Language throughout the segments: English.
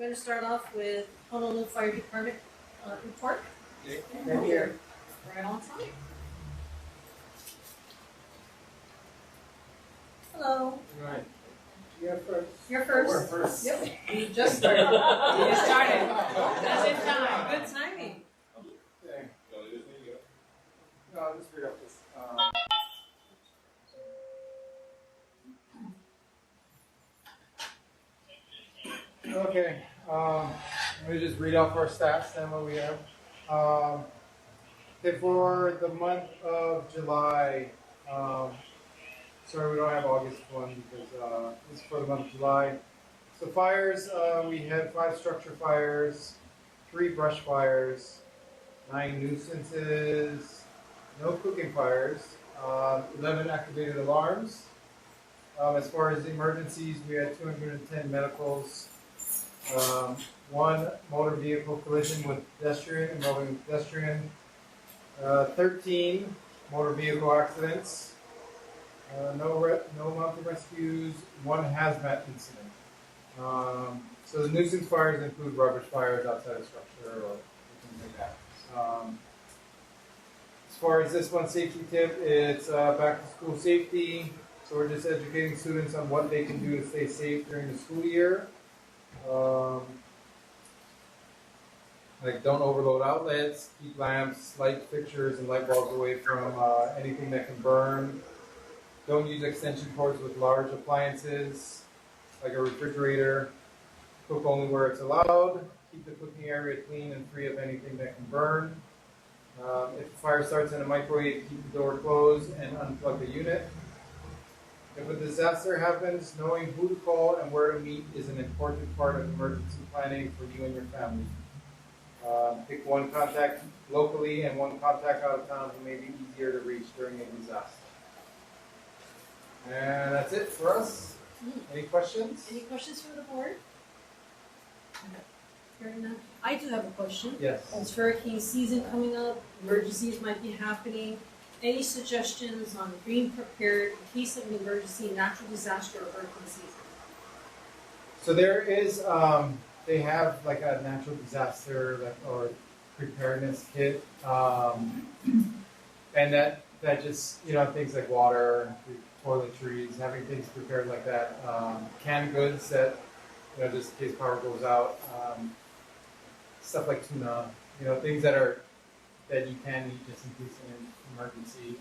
We're going to start off with Honolulu Fire Department report. Okay. And here, right on time. Hello. All right. You're first. You're first. We're first. Yep. You just started. You just started. That's in time. Good timing. Okay. No, I'll just read up this. Okay. Let me just read off our stats and what we have. Okay, for the month of July. Sorry, we don't have August one because this is for the month of July. So fires, we had 5 structure fires, 3 brush fires, 9 nuisances, no cooking fires, 11 activated alarms. As far as emergencies, we had 210 medicals, 1 motor vehicle collision with pedestrian, involving pedestrian, 13 motor vehicle accidents, no mountain rescues, 1 hazmat incident. So the nuisance fires include rubbish fires outside of structure or things like that. As far as this one safety tip, it's back to school safety. So we're just educating students on what they can do to stay safe during the school year. Like don't overload outlets, keep lamps, light fixtures, and light bulbs away from anything that can burn. Don't use extension cords with large appliances, like a refrigerator. Cook only where it's allowed. Keep the cooking area clean and free of anything that can burn. If the fire starts in a microwave, keep the door closed and unplug the unit. If a disaster happens, knowing who to call and where to meet is an important part of emergency planning for you and your family. Pick 1 contact locally and 1 contact out of town who may be easier to reach during a disaster. And that's it for us. Any questions? Any questions from the board? Hearing none. I do have a question. Yes. It's hurricane season coming up. Emergencies might be happening. Any suggestions on being prepared in case of an emergency, natural disaster, or hurricane season? So there is, they have like a natural disaster or preparedness kit, and that just things like water, toiletries, having things prepared like that, canned goods that just in case power goes out, stuff like tuna, things that you can eat just in case of an emergency.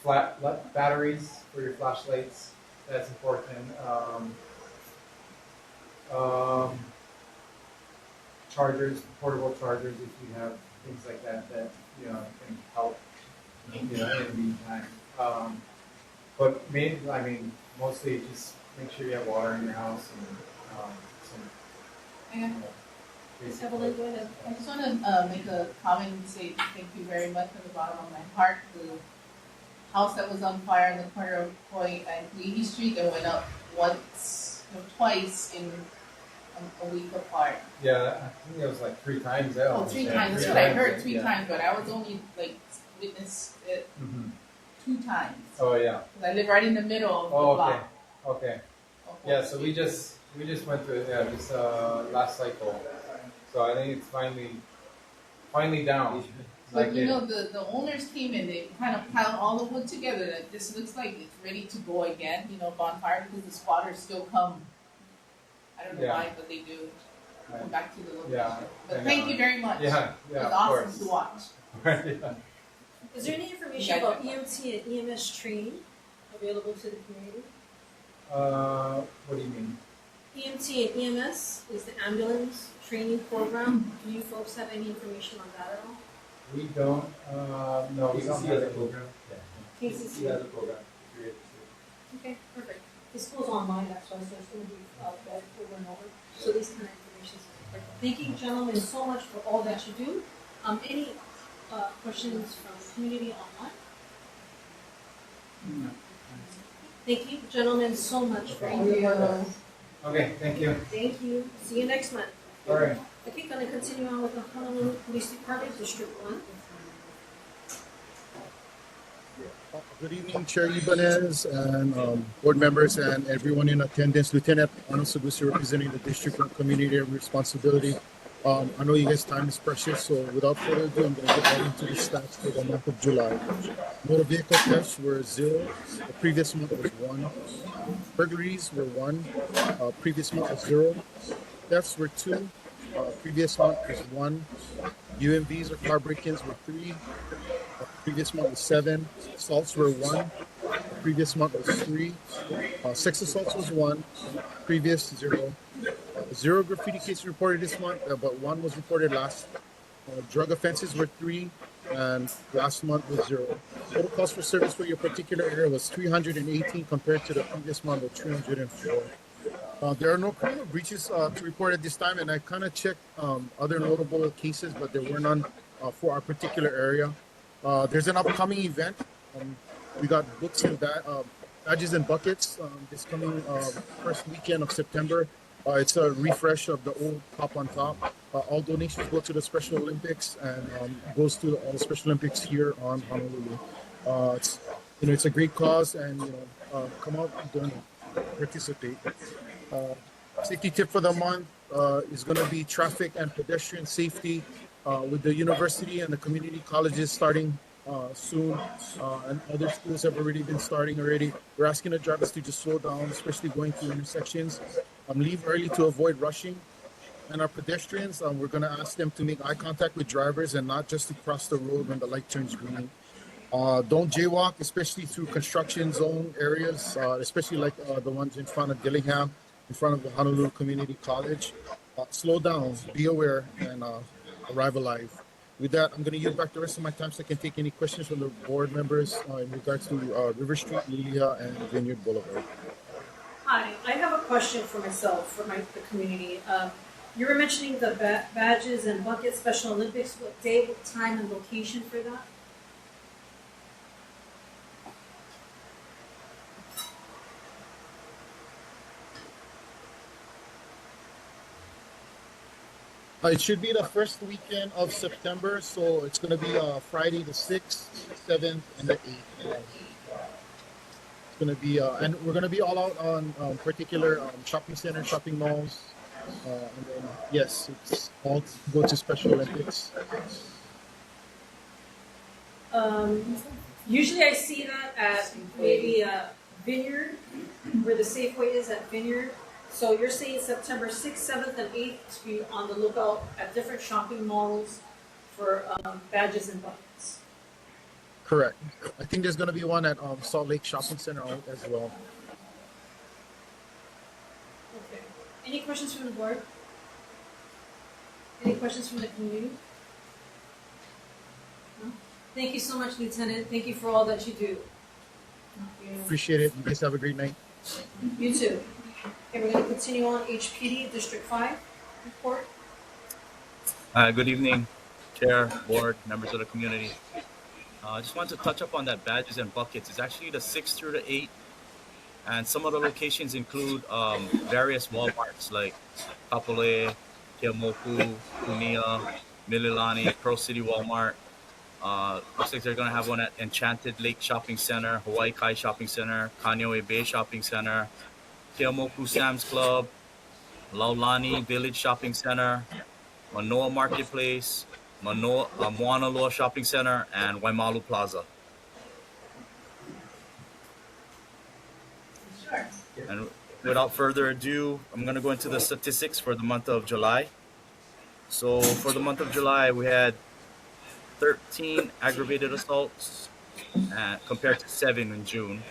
Flat batteries for your flashlights, that's important. Chargers, portable chargers, if you have things like that can help in the meantime. But mostly just make sure you have water in your house and Evelyn, go ahead. I just want to make a comment and say thank you very much from the bottom of my heart. The house that was on fire in the corner of Coy and Kalihi Street that went up twice in a week apart. Yeah, I think it was like 3 times. Oh, 3 times. That's what I heard. 3 times, but I was only witnessed it 2 times. Oh yeah. Because I live right in the middle of the block. Okay. Yeah, so we just went through it this last cycle. So I think it's finally down. But the owners came in, they kind of piled all the wood together. That this looks like it's ready to go again, bonfire, because the squatters still come. I don't know why, but they do come back to the location. Yeah, but thank you very much. Yeah, it was awesome to watch. Yeah. Is there any information about EMT and EMS training available to the community? What do you mean? EMT and EMS is the ambulance training program. Do you folks have any information on that at all? We don't. No, we don't have a program. KCC has a program. Okay, perfect. This goes online, that's why it's going to be read over and over. So this kind of information is important. Thank you, gentlemen, so much for all that you do. Any questions from the community online? No. Thank you, gentlemen, so much for all your work. Okay, thank you. Thank you. See you next month. All right. Okay, going to continue on with the Honolulu Police Department, District 1. Good evening, Chair Ibanez and board members and everyone in attendance. Lieutenant Arnold Sagusi representing the District of Community and Responsibility. I know you guys' time is precious, so without further ado, I'm going to get right into the stats for the month of July. Motor vehicle thefts were 0. The previous month was 1. Burglaries were 1. Previous month was 0. Thefts were 2. Previous month was 1. UMVs or car break-ins were 3. Previous month was 7. Assaults were 1. Previous month was 3. Sex assaults was 1. Previous 0. 0 graffiti cases reported this month, but 1 was reported last. Drug offenses were 3, and last month was 0. Total cost for service for your particular area was 318 compared to the previous month of 304. There are no criminal breaches to report at this time, and I kind of checked other notable cases, but there were none for our particular area. There's an upcoming event. We got books and badges and buckets this coming first weekend of September. It's a refresh of the old Top on Top. All donations go to the Special Olympics and goes to all the Special Olympics here on Honolulu. It's a great cause, and come out and donate, participate. Safety tip for the month is going to be traffic and pedestrian safety. With the university and the community colleges starting soon, and other schools have already been starting already. We're asking the drivers to just slow down, especially going through intersections. Leave early to avoid rushing. And our pedestrians, we're going to ask them to make eye contact with drivers and not just to cross the road when the light turns green. Don't jaywalk, especially through construction zone areas, especially like the ones in front of Gillingham, in front of the Honolulu Community College. Slow down, be aware, and arrive alive. With that, I'm going to yield back the rest of my time so I can take any questions from the board members in regards to River Street, Lilia, and Vineyard Boulevard. Hi, I have a question for myself, for the community. You were mentioning the badges and bucket Special Olympics. What day, what time, and location for that? It should be the first weekend of September, so it's going to be Friday the 6th, 7th, and the 8th. It's going to be, and we're going to be all out on particular shopping centers, shopping malls. And then, yes, it's all go to Special Olympics. Usually I see that at maybe Vineyard, where the Safeway is at Vineyard. So you're saying September 6th, 7th, and 8th to be on the lookout at different shopping malls for badges and buckets. Correct. I think there's going to be one at Salt Lake Shopping Center as well. Okay. Any questions from the board? Any questions from the community? No? Thank you so much, Lieutenant. Thank you for all that you do. Appreciate it. You guys have a great night. You too. Okay, we're going to continue on HPD District 5 report. Good evening, Chair, Board, members of the community. I just wanted to touch up on that badges and buckets. It's actually the 6th through the 8th, and some of the locations include various Walmarts like Kapolei, Keaumoku, Kunia, Mililani, Pro City Walmart. Looks like they're going to have one at Enchanted Lake Shopping Center, Hawaii Kai Shopping Center, Kaneohe Bay Shopping Center, Keaumoku Sam's Club, Laulani Village Shopping Center, Manoa Marketplace, Moana Loa Shopping Center, and Waimalu Plaza. Sure. And without further ado, I'm going to go into the statistics for the month of July. So for the month of July, we had 13 aggravated assaults compared to 7 in June.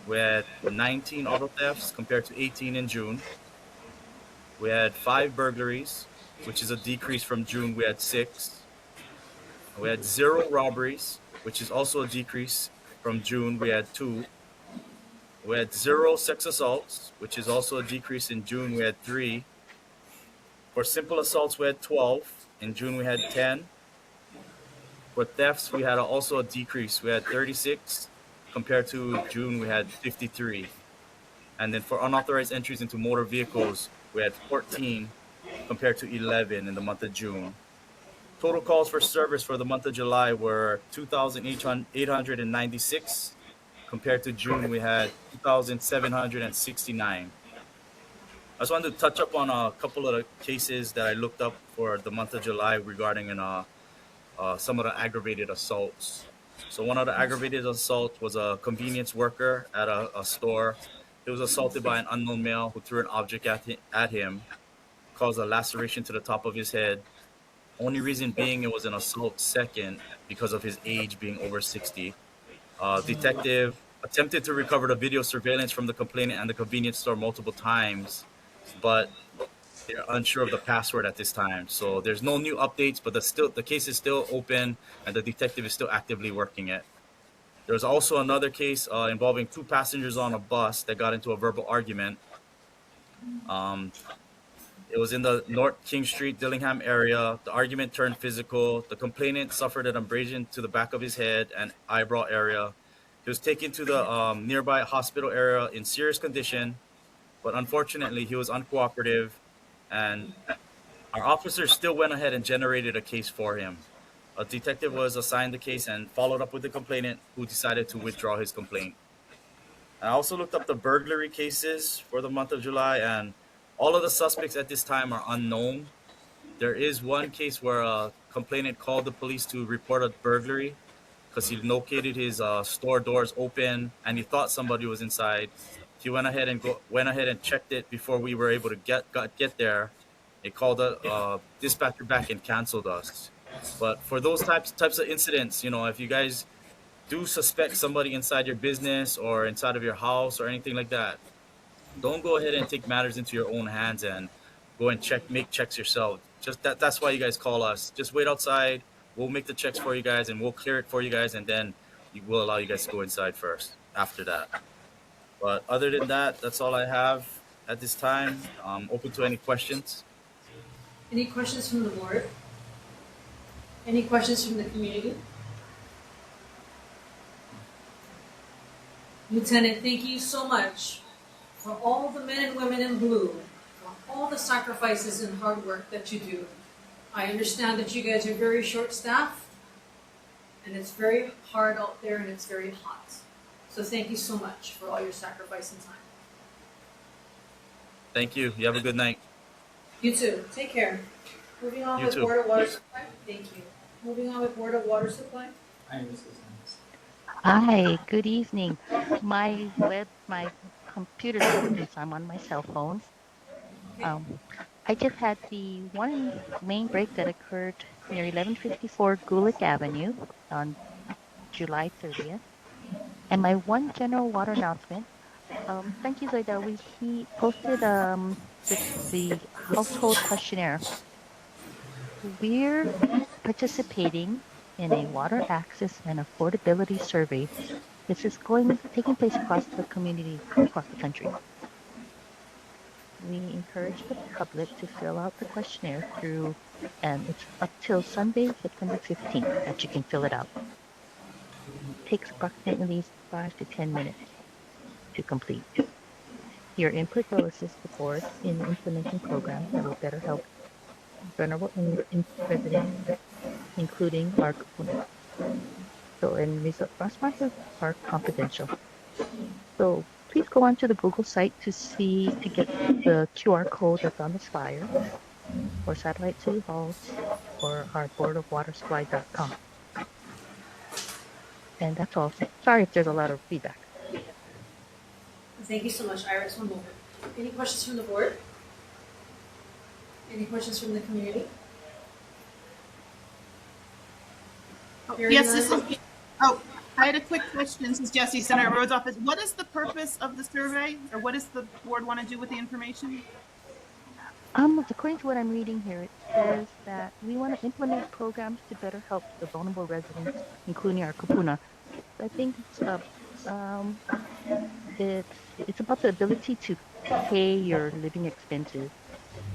We had 19 auto thefts compared to 18 in June. We had 5 burglaries, which is a decrease from June. We had 6. We had 0 robberies, which is also a decrease from June. We had 2. We had 0 sex assaults, which is also a decrease. In June, we had 3. For simple assaults, we had 12. In June, we had 10. For thefts, we had also a decrease. We had 36. Compared to June, we had 53. And then for unauthorized entries into motor vehicles, we had 14 compared to 11 in the month of June. Total calls for service for the month of July were 2,896. Compared to June, we had 2,769. I just wanted to touch up on a couple of the cases that I looked up for the month of July regarding some of the aggravated assaults. So one of the aggravated assaults was a convenience worker at a store. He was assaulted by an unknown male who threw an object at him, caused a laceration to the top of his head. Only reason being it was an assault second because of his age being over 60. Detective attempted to recover the video surveillance from the complainant and the convenience store multiple times, but they're unsure of the password at this time. So there's no new updates, but the case is still open and the detective is still actively working it. There's also another case involving two passengers on a bus that got into a verbal argument. Um, it was in the North King Street, Dillingham area. The argument turned physical. The complainant suffered an abrasion to the back of his head and eyebrow area. He was taken to the nearby hospital area in serious condition, but unfortunately, he was uncooperative, and our officers still went ahead and generated a case for him. A detective was assigned the case and followed up with the complainant, who decided to withdraw his complaint. I also looked up the burglary cases for the month of July, and all of the suspects at this time are unknown. There is one case where a complainant called the police to report a burglary because he located his store doors open and he thought somebody was inside. He went ahead and checked it before we were able to get there. They called the dispatcher back and canceled us. But for those types of incidents, if you guys do suspect somebody inside your business or inside of your house or anything like that, don't go ahead and take matters into your own hands and go and make checks yourself. Just that's why you guys call us. Just wait outside. We'll make the checks for you guys and we'll clear it for you guys, and then we'll allow you guys to go inside first after that. But other than that, that's all I have at this time. I'm open to any questions. Any questions from the board? Any questions from the community? Lieutenant, thank you so much for all the men and women in blue, for all the sacrifices and hard work that you do. I understand that you guys are very short-staffed, and it's very hard out there, and it's very hot. So thank you so much for all your sacrifice and time. Thank you. You have a good night. You too. Take care. Moving on You with too. Board of Water Supply. Thank you. Moving on with Board of Water Supply. Hi, good evening. My computer since I'm on my cell phone. I just had the one main break that occurred near 1154 Gulick Avenue on July 30th. And my one general water announcement. Thank you, Zoida. He posted the household questionnaire. We're participating in a water access and affordability survey. This is taking place across the community, across the country. We encourage the public to fill out the questionnaire and it's up till Sunday, September 15th that you can fill it out. It takes approximately 5 to 10 minutes to complete. Your input will assist the board in implementing programs that will better help vulnerable residents, including our components. So, and responses are confidential. So please go onto the Google site to get the QR code that's on the flyer, or Satellite City Halls, or our boardofwatersupply.com. And that's all. Sorry if there's a lot of feedback. Thank you so much, Iris. One moment. Any questions from the board? Any questions from the community? I had a quick question. This is Jessie, Senator Rhodes' office. What is the purpose of the survey, or what does the board want to do with the information? According to what I'm reading here, it says that we want to implement programs to better help the vulnerable residents, including our kupuna. I think it's about the ability to pay your living expenses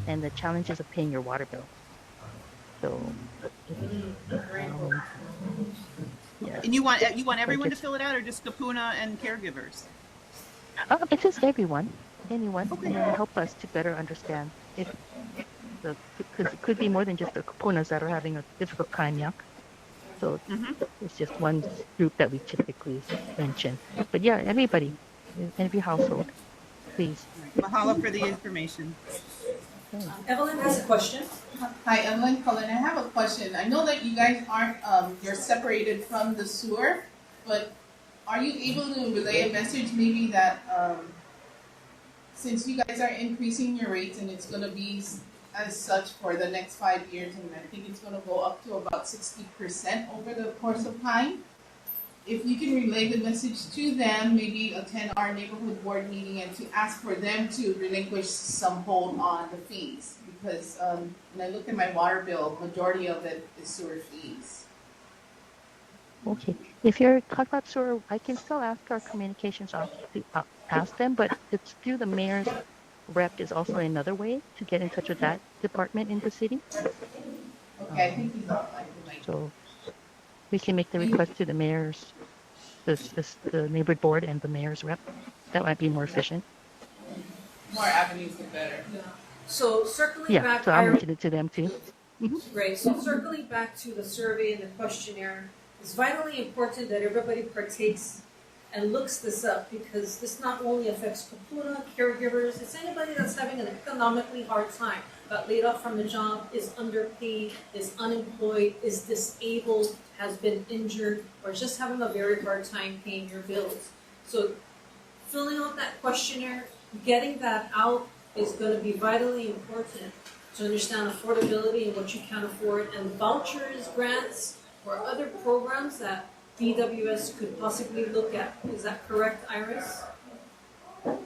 and the challenges of paying your water bill. So, yeah. And you want everyone to fill it out, or just kupuna and caregivers? It says anyone, Okay. and help us to better understand. because it could be more than just the kupunas that are having a difficult time, yeah. So it's just one group that we typically mention. But yeah, everybody, every household, please. Mahalo for the information. Okay. Evelyn has a question. Hi, Evelyn Cullen. I have a question. I know that you guys aren't, you're separated from the sewer, but are you able to relay a message maybe that, since you guys are increasing your rates and it's gonna be as such for the next 5 years, and I think it's gonna go up to about 60% over the course of time, if you can relay the message to them, maybe attend our neighborhood board meeting and to ask for them to relinquish some hold on the fees. Because when I look at my water bill, majority of it is sewer fees. Okay. If you're talking about sewer, I can still ask our communications officer to ask them, but it's through the mayor's rep is also another way to get in touch with that department in the city. Okay, I think he's offline tonight. So we can make the request to the mayor's, the neighborhood board and the mayor's rep. That might be more efficient. More avenues, the better. So circling Yeah, back, so I'll mention it to them too. Right, so circling back to the survey and the questionnaire, it's vitally important that everybody partakes and looks this up, because this not only affects kapuna, caregivers, it's anybody that's having an economically hard time, got laid off from the job, is underpaid, is unemployed, is disabled, has been injured, or is just having a very hard time paying your bills. So filling out that questionnaire, getting that out is going to be vitally important to understand affordability and what you can afford, and vouchers, grants, or other programs that DWS could possibly look at. Is that correct, Iris?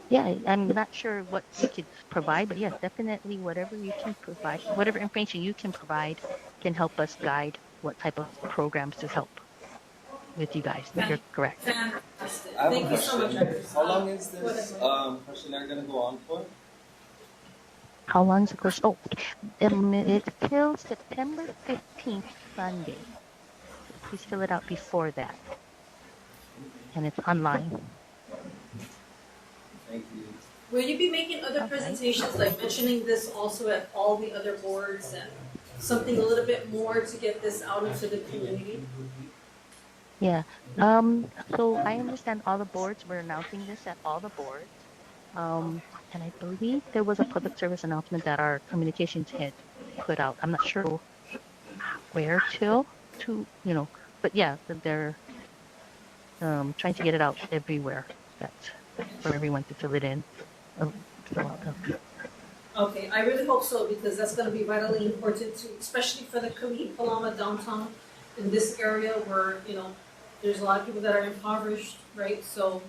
Yeah, I'm not sure what we could provide, but yes, definitely whatever you can provide, whatever information you can provide can help us guide what type of programs to help with you guys. You're correct. Fantastic. I have Thank a you so much, question. Iris. How long is this Whatever. questionnaire gonna go on for? How long is the course? Oh, it's till September 15th, Sunday. Please fill it out before that. And it's online. Thank you. Will you be making other Okay. presentations, like mentioning this also at all the other boards, and something a little bit more to get this out into the community? Yeah. So I understand all the boards, we're announcing this at all the boards. And I believe there was a public service announcement that our communications head put out. I'm not sure where but yeah, that they're trying to get it out everywhere, that for everyone to fill it in. Fill out the- Okay, I really hope so, because that's gonna be vitally important to, especially for the Kalihi Palama downtown in this area where, there's a lot of people that are impoverished, right? So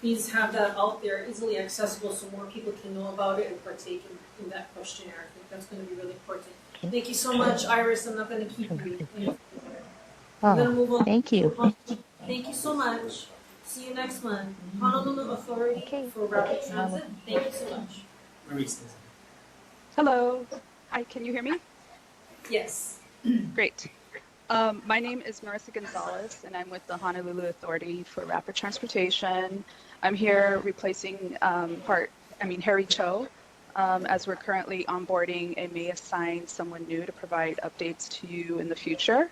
please have that out there, easily accessible, so more people can know about it and partake in that questionnaire. I think that's gonna be really important. Thank you so much, Iris. I'm not gonna keep you. I'm gonna move on. Thank you. Thank you so much. See you next month. Honolulu Authority for Rapid Transit. Thank you so much. Hello. Hi, can you hear me? Yes. Great. My name is Marissa Gonzalez, and I'm with the Honolulu Authority for Rapid Transportation. I'm here replacing Harry Cho, as we're currently onboarding and may assign someone new to provide updates to you in the future.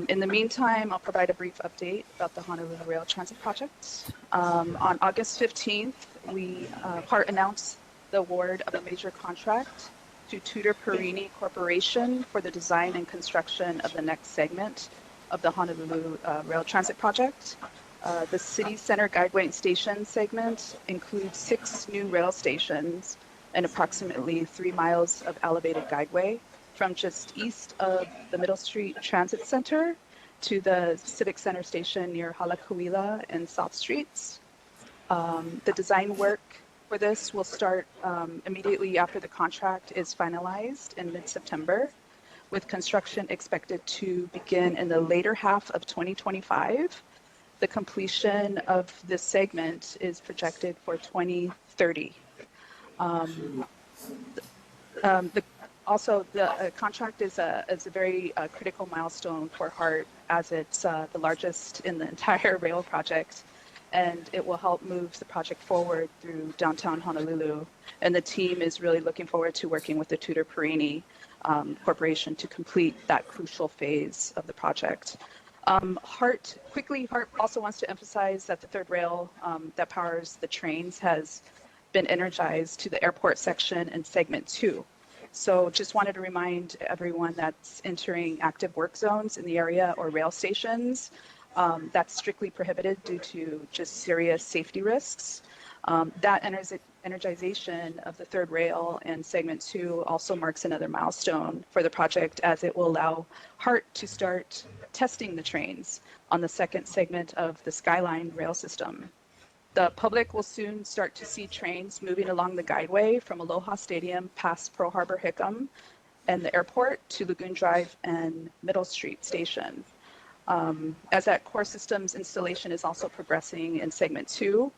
In the meantime, I'll provide a brief update about the Honolulu Rail Transit Project. On August 15th, PART announced the award of a major contract to Tudor Perini Corporation for the design and construction of the next segment of the Honolulu Rail Transit Project. The City Center Guideway and Station segment includes 6 new rail stations and approximately 3 miles of elevated guideway from just east of the Middle Street Transit Center to the Civic Center station near Halakuila and South Streets. The design work for this will start immediately after the contract is finalized in mid-September, with construction expected to begin in the later half of 2025. The completion of this segment is projected for 2030. The contract is a very critical milestone for HART, as it's the largest in the entire rail project, and it will help move the project forward through downtown Honolulu. And the team is really looking forward to working with the Tudor Perini Corporation to complete that crucial phase of the project. Hart also wants to emphasize that the third rail that powers the trains has been energized to the airport section and segment 2. So just wanted to remind everyone that's entering active work zones in the area or rail stations, that's strictly prohibited due to just serious safety risks. That energization of the third rail and segment 2 also marks another milestone for the project, as it will allow HART to start testing the trains on the second segment of the Skyline rail system. The public will soon start to see trains moving along the guideway from Aloha Stadium past Pearl Harbor Hickam and the airport to Lagoon Drive and Middle Street Station. As that core systems installation is also progressing in segment 2,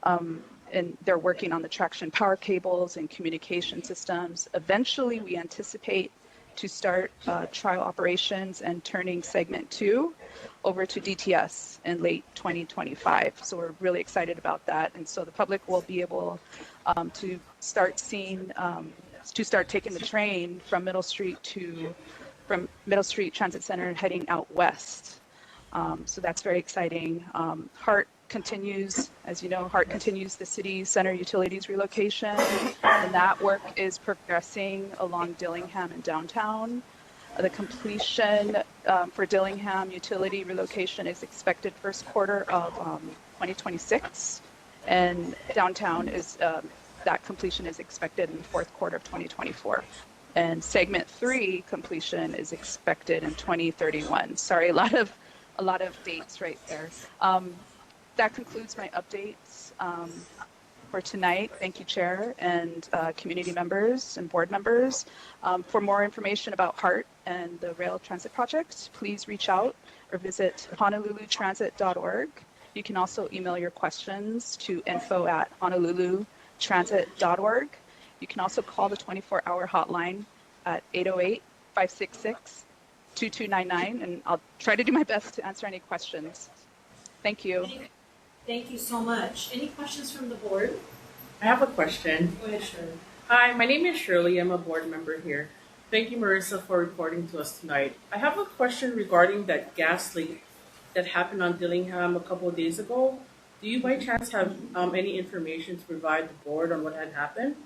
and they're working on the traction power cables and communication systems. Eventually, we anticipate to start trial operations and turning segment 2 over to DTS in late 2025. So we're really excited about that. And so the public will be able to start taking the train from Middle Street Transit Center and heading out west. So that's very exciting. HART continues, as you know, HART continues the city center utilities relocation, and that work is progressing along Dillingham and downtown. The completion for Dillingham utility relocation is expected first quarter of 2026, and downtown is that completion is expected in the fourth quarter of 2024. And segment 3 completion is expected in 2031. Sorry, a lot of dates right there. That concludes my updates for tonight. Thank you, Chair, and community members and board members. For more information about HART and the rail transit project, please reach out or visit honolulutransit.org. You can also email your questions to info@honolulutransit.org. You can also call the 24-hour hotline at 808-566-2299, and I'll try to do my best to answer any questions. Thank you. Thank you so much. Any questions from the board? I have a question. Go ahead, Shirley. Hi, my name is Shirley. I'm a board member here. Thank you, Marissa, for reporting to us tonight. I have a question regarding that gas leak that happened on Dillingham a couple of days ago. Do you by chance have any information to provide the board on what had happened?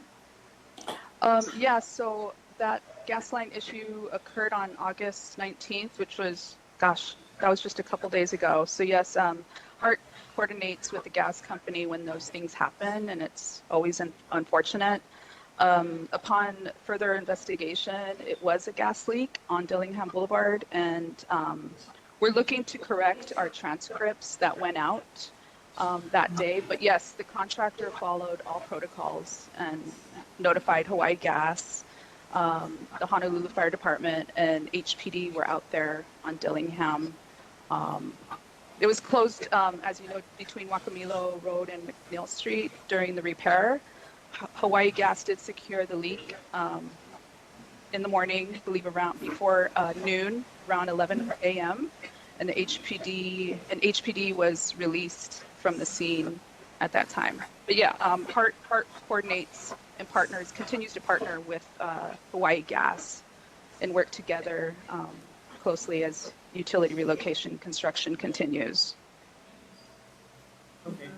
Yeah, so that gas line issue occurred on August 19th, which was, gosh, that was just a couple days ago. So yes, HART coordinates with the gas company when those things happen, and it's always unfortunate. Upon further investigation, it was a gas leak on Dillingham Boulevard, and we're looking to correct our transcripts that went out that day. But yes, the contractor followed all protocols and notified Hawaii Gas, the Honolulu Fire Department, and HPD were out there on Dillingham. It was closed, as you know, between Wakamilo Road and McNeil Street during the repair. Hawaii Gas did secure the leak in the morning, I believe around before noon, around 11 a.m. And the HPD was released from the scene at that time. But yeah, HART coordinates and continues to partner with Hawaii Gas and work together closely as utility relocation construction continues. Okay.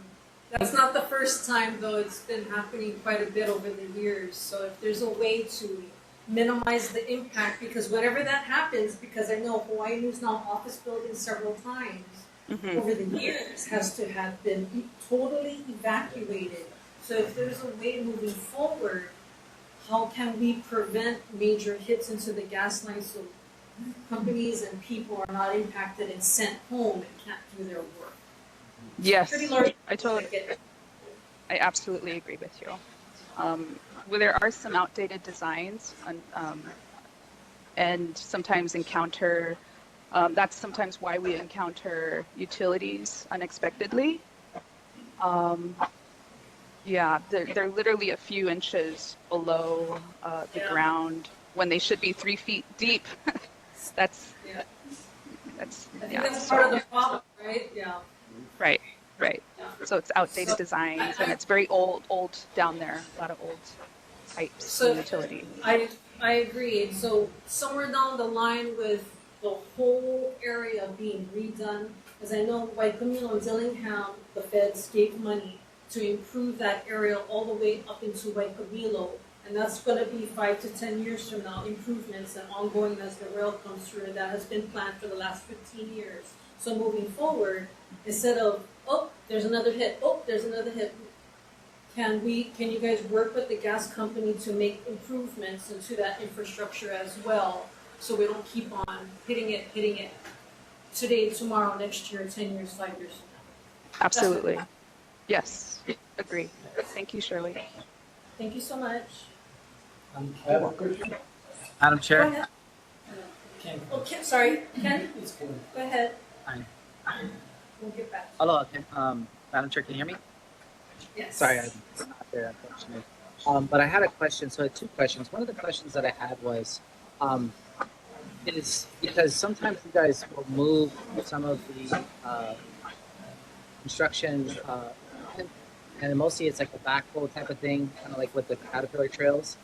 That's not the first time, though. It's been happening quite a bit over the years. So if there's a way to minimize the impact, because whenever that happens, because I know Hawaii News Now office building several times over the years has to have been totally evacuated. So if there's a way moving forward, how can we prevent major hits into the gas lines so companies and people are not impacted and sent home and can't do their work? Yes, Pretty large. I absolutely agree with you. Well, there are some outdated designs, and sometimes that's sometimes why we encounter utilities unexpectedly. Yeah, they're literally a few inches below the ground when they should be 3 feet deep. That's part of the problem, right? Yeah. Right. Right. So it's outdated designs and it's very old down there. A lot of old pipes So and utilities. I agree. So somewhere down the line with the whole area being redone, as I know Waikimino and Dillingham, the feds gave money to improve that area all the way up into Waikimilo. And that's gonna be 5 to 10 years from now, improvements and ongoing as the rail comes through. And that has been planned for the last 15 years. So moving forward, instead of, oh, there's another hit, oh, there's another hit, can you guys work with the gas company to make improvements into that infrastructure as well? So we don't keep on hitting it today, tomorrow, next year, 10 years, 5 years from now. Absolutely. Yes. Agree. Thank you, Shirley. Thank you so much. I have a question. Madam Go Chair. ahead. Oh, Ken, sorry, Ken, It's Ken. go ahead. Hi. We'll get back. Hello, okay. Madam Chair, can you hear me? Yes. Sorry, I'm not there, unfortunately. But I had a question. So I had two questions. One of the questions that I had was, is because sometimes you guys will move some of the construction, and mostly it's like a backhoe type of thing, kind of like with the Caterpillar trails,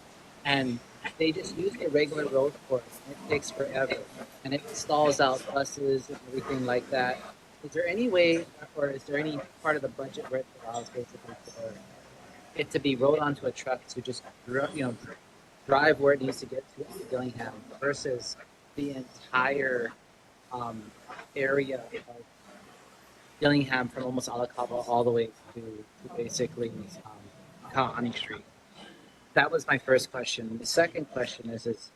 and they just use the regular road course, and it takes forever, and it stalls out buses and everything like that. Is there any way, or is there any part of the budget where it allows basically for it to be rode onto a truck to just, drive where it needs to get to Dillingham versus the entire area of Dillingham from almost Alacaba all the way to basically Kaani Street? That was my first question. The second question is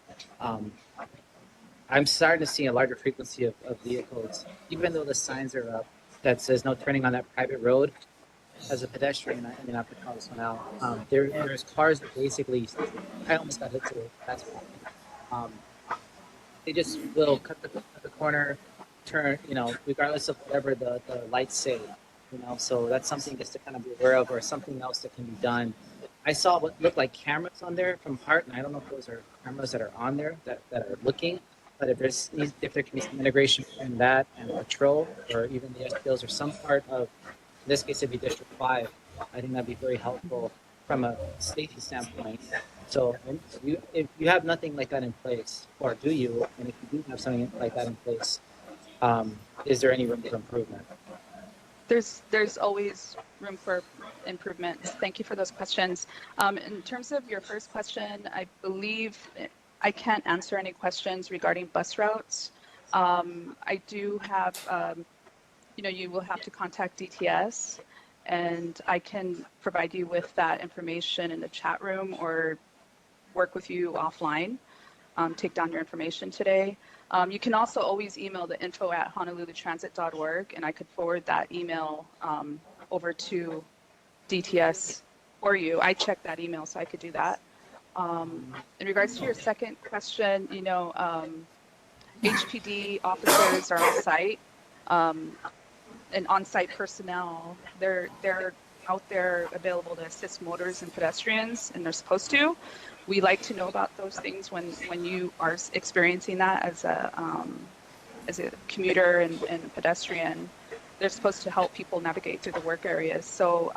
I'm starting to see a larger frequency of vehicles, even though the signs are up that says no turning on that private road. As a pedestrian, I mean, I have to call this one out. There's cars that basically, I almost got hit today. That's why. They just will cut the corner, turn, regardless of whatever the lights say, So that's something just to kind of be aware of, or something else that can be done. I saw what looked like cameras on there from Hart, and I don't know if those are cameras that are on there that are looking. But if there can be some integration between that and patrol, or even the SPOs, or some part of, in this case, it'd be District 5, I think that'd be very helpful from a safety standpoint. So if you have nothing like that in place, or do you? And if you do have something like that in place, is there any room for improvement? There's always room for improvements. Thank you for those questions. In terms of your first question, I believe I can't answer any questions regarding bus routes. I do have, you will have to contact DTS, and I can provide you with that information in the chat room or work with you offline, take down your information today. You can also always email the info@honolulutransit.org, and I could forward that email over to DTS for you. I checked that email, so I could do that. In regards to your second question, HPD officers are on site, and on-site personnel. They're out there available to assist motors and pedestrians, and they're supposed to. We like to know about those things when you are experiencing that as a commuter and pedestrian. They're supposed to help people navigate through the work areas. So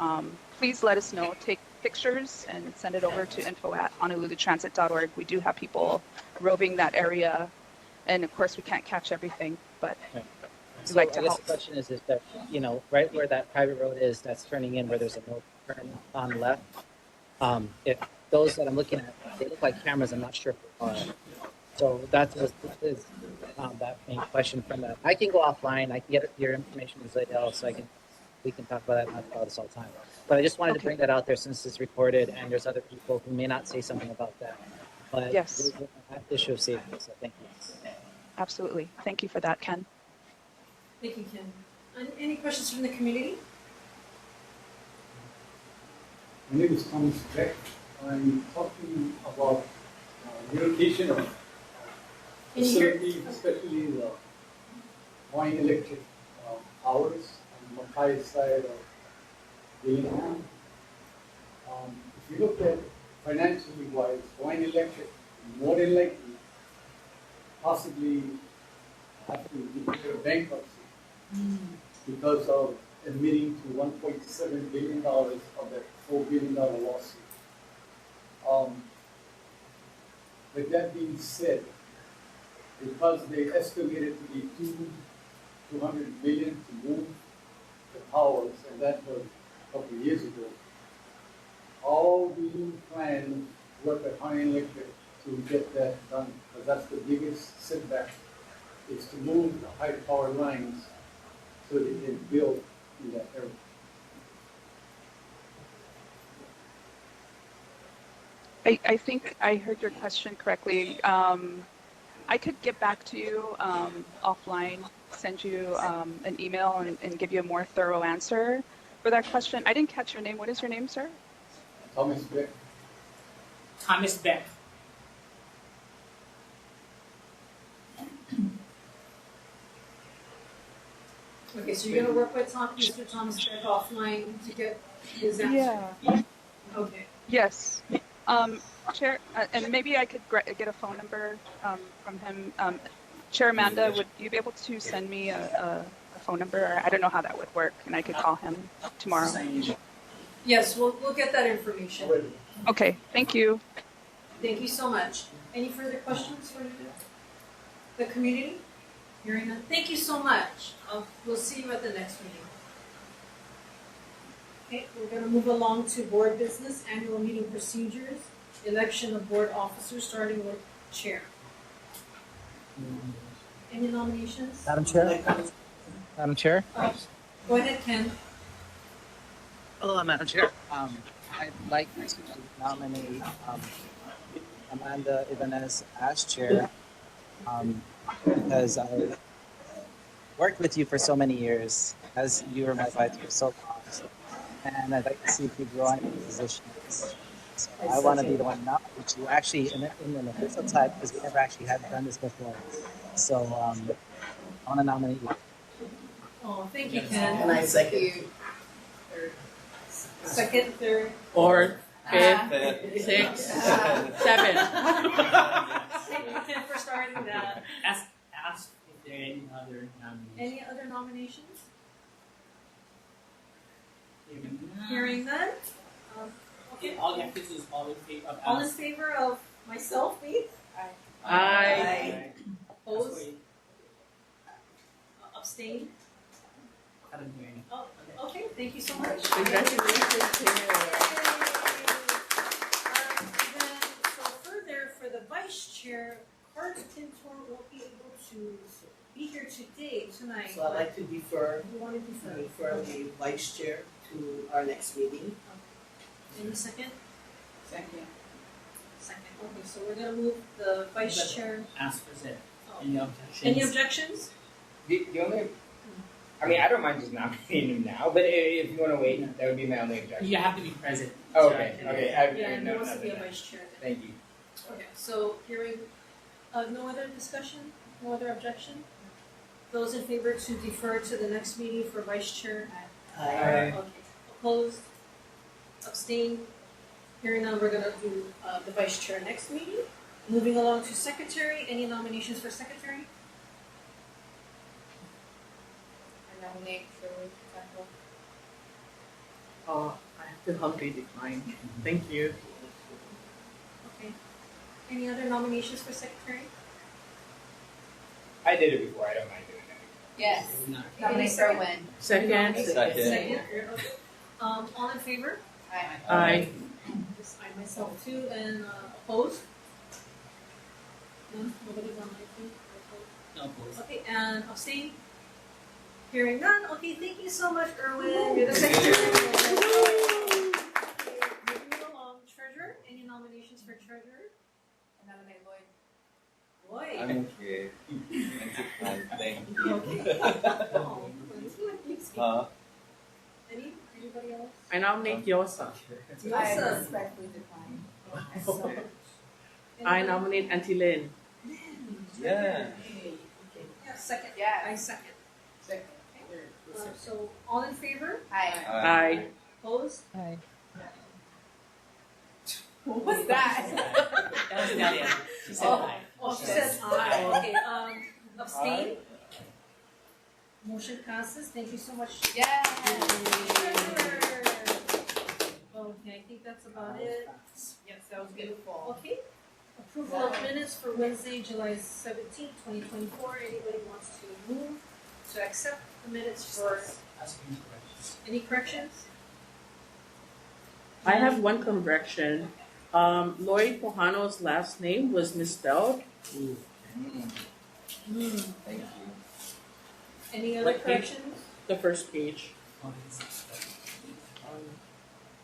please let us know. Take pictures and send it over to info@honolulutransit.org. We do have people roving that area, and of course we can't catch everything, but So like to I guess help. the question is that, right where that private road is, that's turning in where there's a no turn on the left. If those that I'm looking at, they look like cameras, I'm not sure if they are. So that is that main question from that. I can go offline. I can get your information with Zaydel, so we can talk about that and talk about this all the time. But I just wanted to bring that out there since it's recorded, and there's other people who may not say something about that. But Yes. there's an issue of safety, so thank you. Absolutely. Thank you for that, Ken. Thank you, Ken. Any questions from the community? My name is Thomas Beck. I'm talking about relocation of facilities, especially the Hawaiian Electric towers on Makai side of Dillingham. If you look at financially wise, Hawaiian Electric more than likely possibly have to declare bankruptcy because of admitting to $1.7 billion of that $4 billion lawsuit. With that being said, because they estimated to be 200 million to move the towers, and that was a couple of years ago, how do you plan to work at High Electric to get that done? Because that's the biggest setback, is to move the high power lines so they can build in that area. I think I heard your question correctly. I could get back to you offline, send you an email and give you a more thorough answer for that question. I didn't catch your name. What is your name, sir? Thomas Beck. Thomas Beck. Okay, so you're gonna work with Mr. Thomas Beck offline to get his answer? Yeah. Okay. Yes. Chair, and maybe I could get a phone number from him. Chair Amanda, would you be able to send me a phone number? Or I don't know how that would work, and I could call him tomorrow. Yes, we'll get that information. Okay, thank you. Thank you so much. Any further questions for the community? Hearing none. Thank you so much. We'll see you at the next meeting. Okay, we're going to move along to board business, annual meeting procedures, election of board officers, starting with chair. Any nominations? Madam Chair? Madam Chair? Go ahead, Ken. Hello, Madam Chair. I'd like to nominate Amanda Ibanez as chair because I worked with you for so many years, as you were my vice for so long, and I'd like to see if you grow into positions. So I want to be the one to nominate you, actually in an official type, because we never actually had done this before. So I want to nominate you. Oh, thank you, Ken. And I second you. Second, third. Fourth, fifth, sixth, seven. Thank you, Ken, for starting that. Ask if there are any other nominees. Any other nominations? Hearing none? Okay. All you have to do is all in favor of All in favor of myself, please? Aye. Opposed? Abstain? I don't hear any. Oh, okay, thank you so much. Congratulations, Chair. Then, so further, for the vice chair, Carter Tintor won't be able to be here tonight. So I'd like to defer, You want to defer? the vice chair to our next meeting. Any second? Second. Second, okay, so we're gonna move the vice chair. Ask for that. Oh. Any objections? Any objections? The only, I mean, I don't mind just nominating him now, but if you want to wait, that would be my only objection. You have to be present. Oh, okay, okay. Yeah, and he wants to be a vice chair then. Thank you. Okay, so hearing, no other discussion, no other objection? Those in favor to defer to the next meeting for vice chair? Aye. Okay, opposed? Abstain? Hearing none, we're gonna do, the vice chair next meeting. Moving along to secretary, any nominations for secretary? I nominate Shirley Temple. I have to humbly decline. Thank you. Okay. Any other nominations for secretary? I did it before. I don't mind doing it. Yes. Nominate Kerwin. Second. Second, okay. All in favor? Aye. Yes, I myself too, and opposed? None, nobody's on my team? No opposed. Okay, and abstain? Hearing none, okay, thank you so much, Erwin, you're the secretary. Okay, moving along, treasurer, any nominations for treasurer? I nominate Lloyd. Lloyd? I'm okay. Thank you. Okay. Oh, Huh? Anybody else? I nominate Yosa. Yosa. respectfully decline. I nominate Auntie Lynn. Yeah. Yeah, second. Yeah. I second. Second. Okay. So, all in favor? Aye. Aye. Opposed? Aye. What was that? That was Delia. She said aye. Oh, she says aye, okay, abstain? Motion passes. Thank you so much. Yeah. Okay, I think that's about it. Yes, that was beautiful. Okay. Approval of minutes for Wednesday, July 17th, 2024. Anybody wants to move to accept the minutes for Asking questions. any corrections? I have one correction. Lloyd Pohano's last name was misspelled. Ooh. Thank you. Any other What page? corrections? The first page. Oh, it's-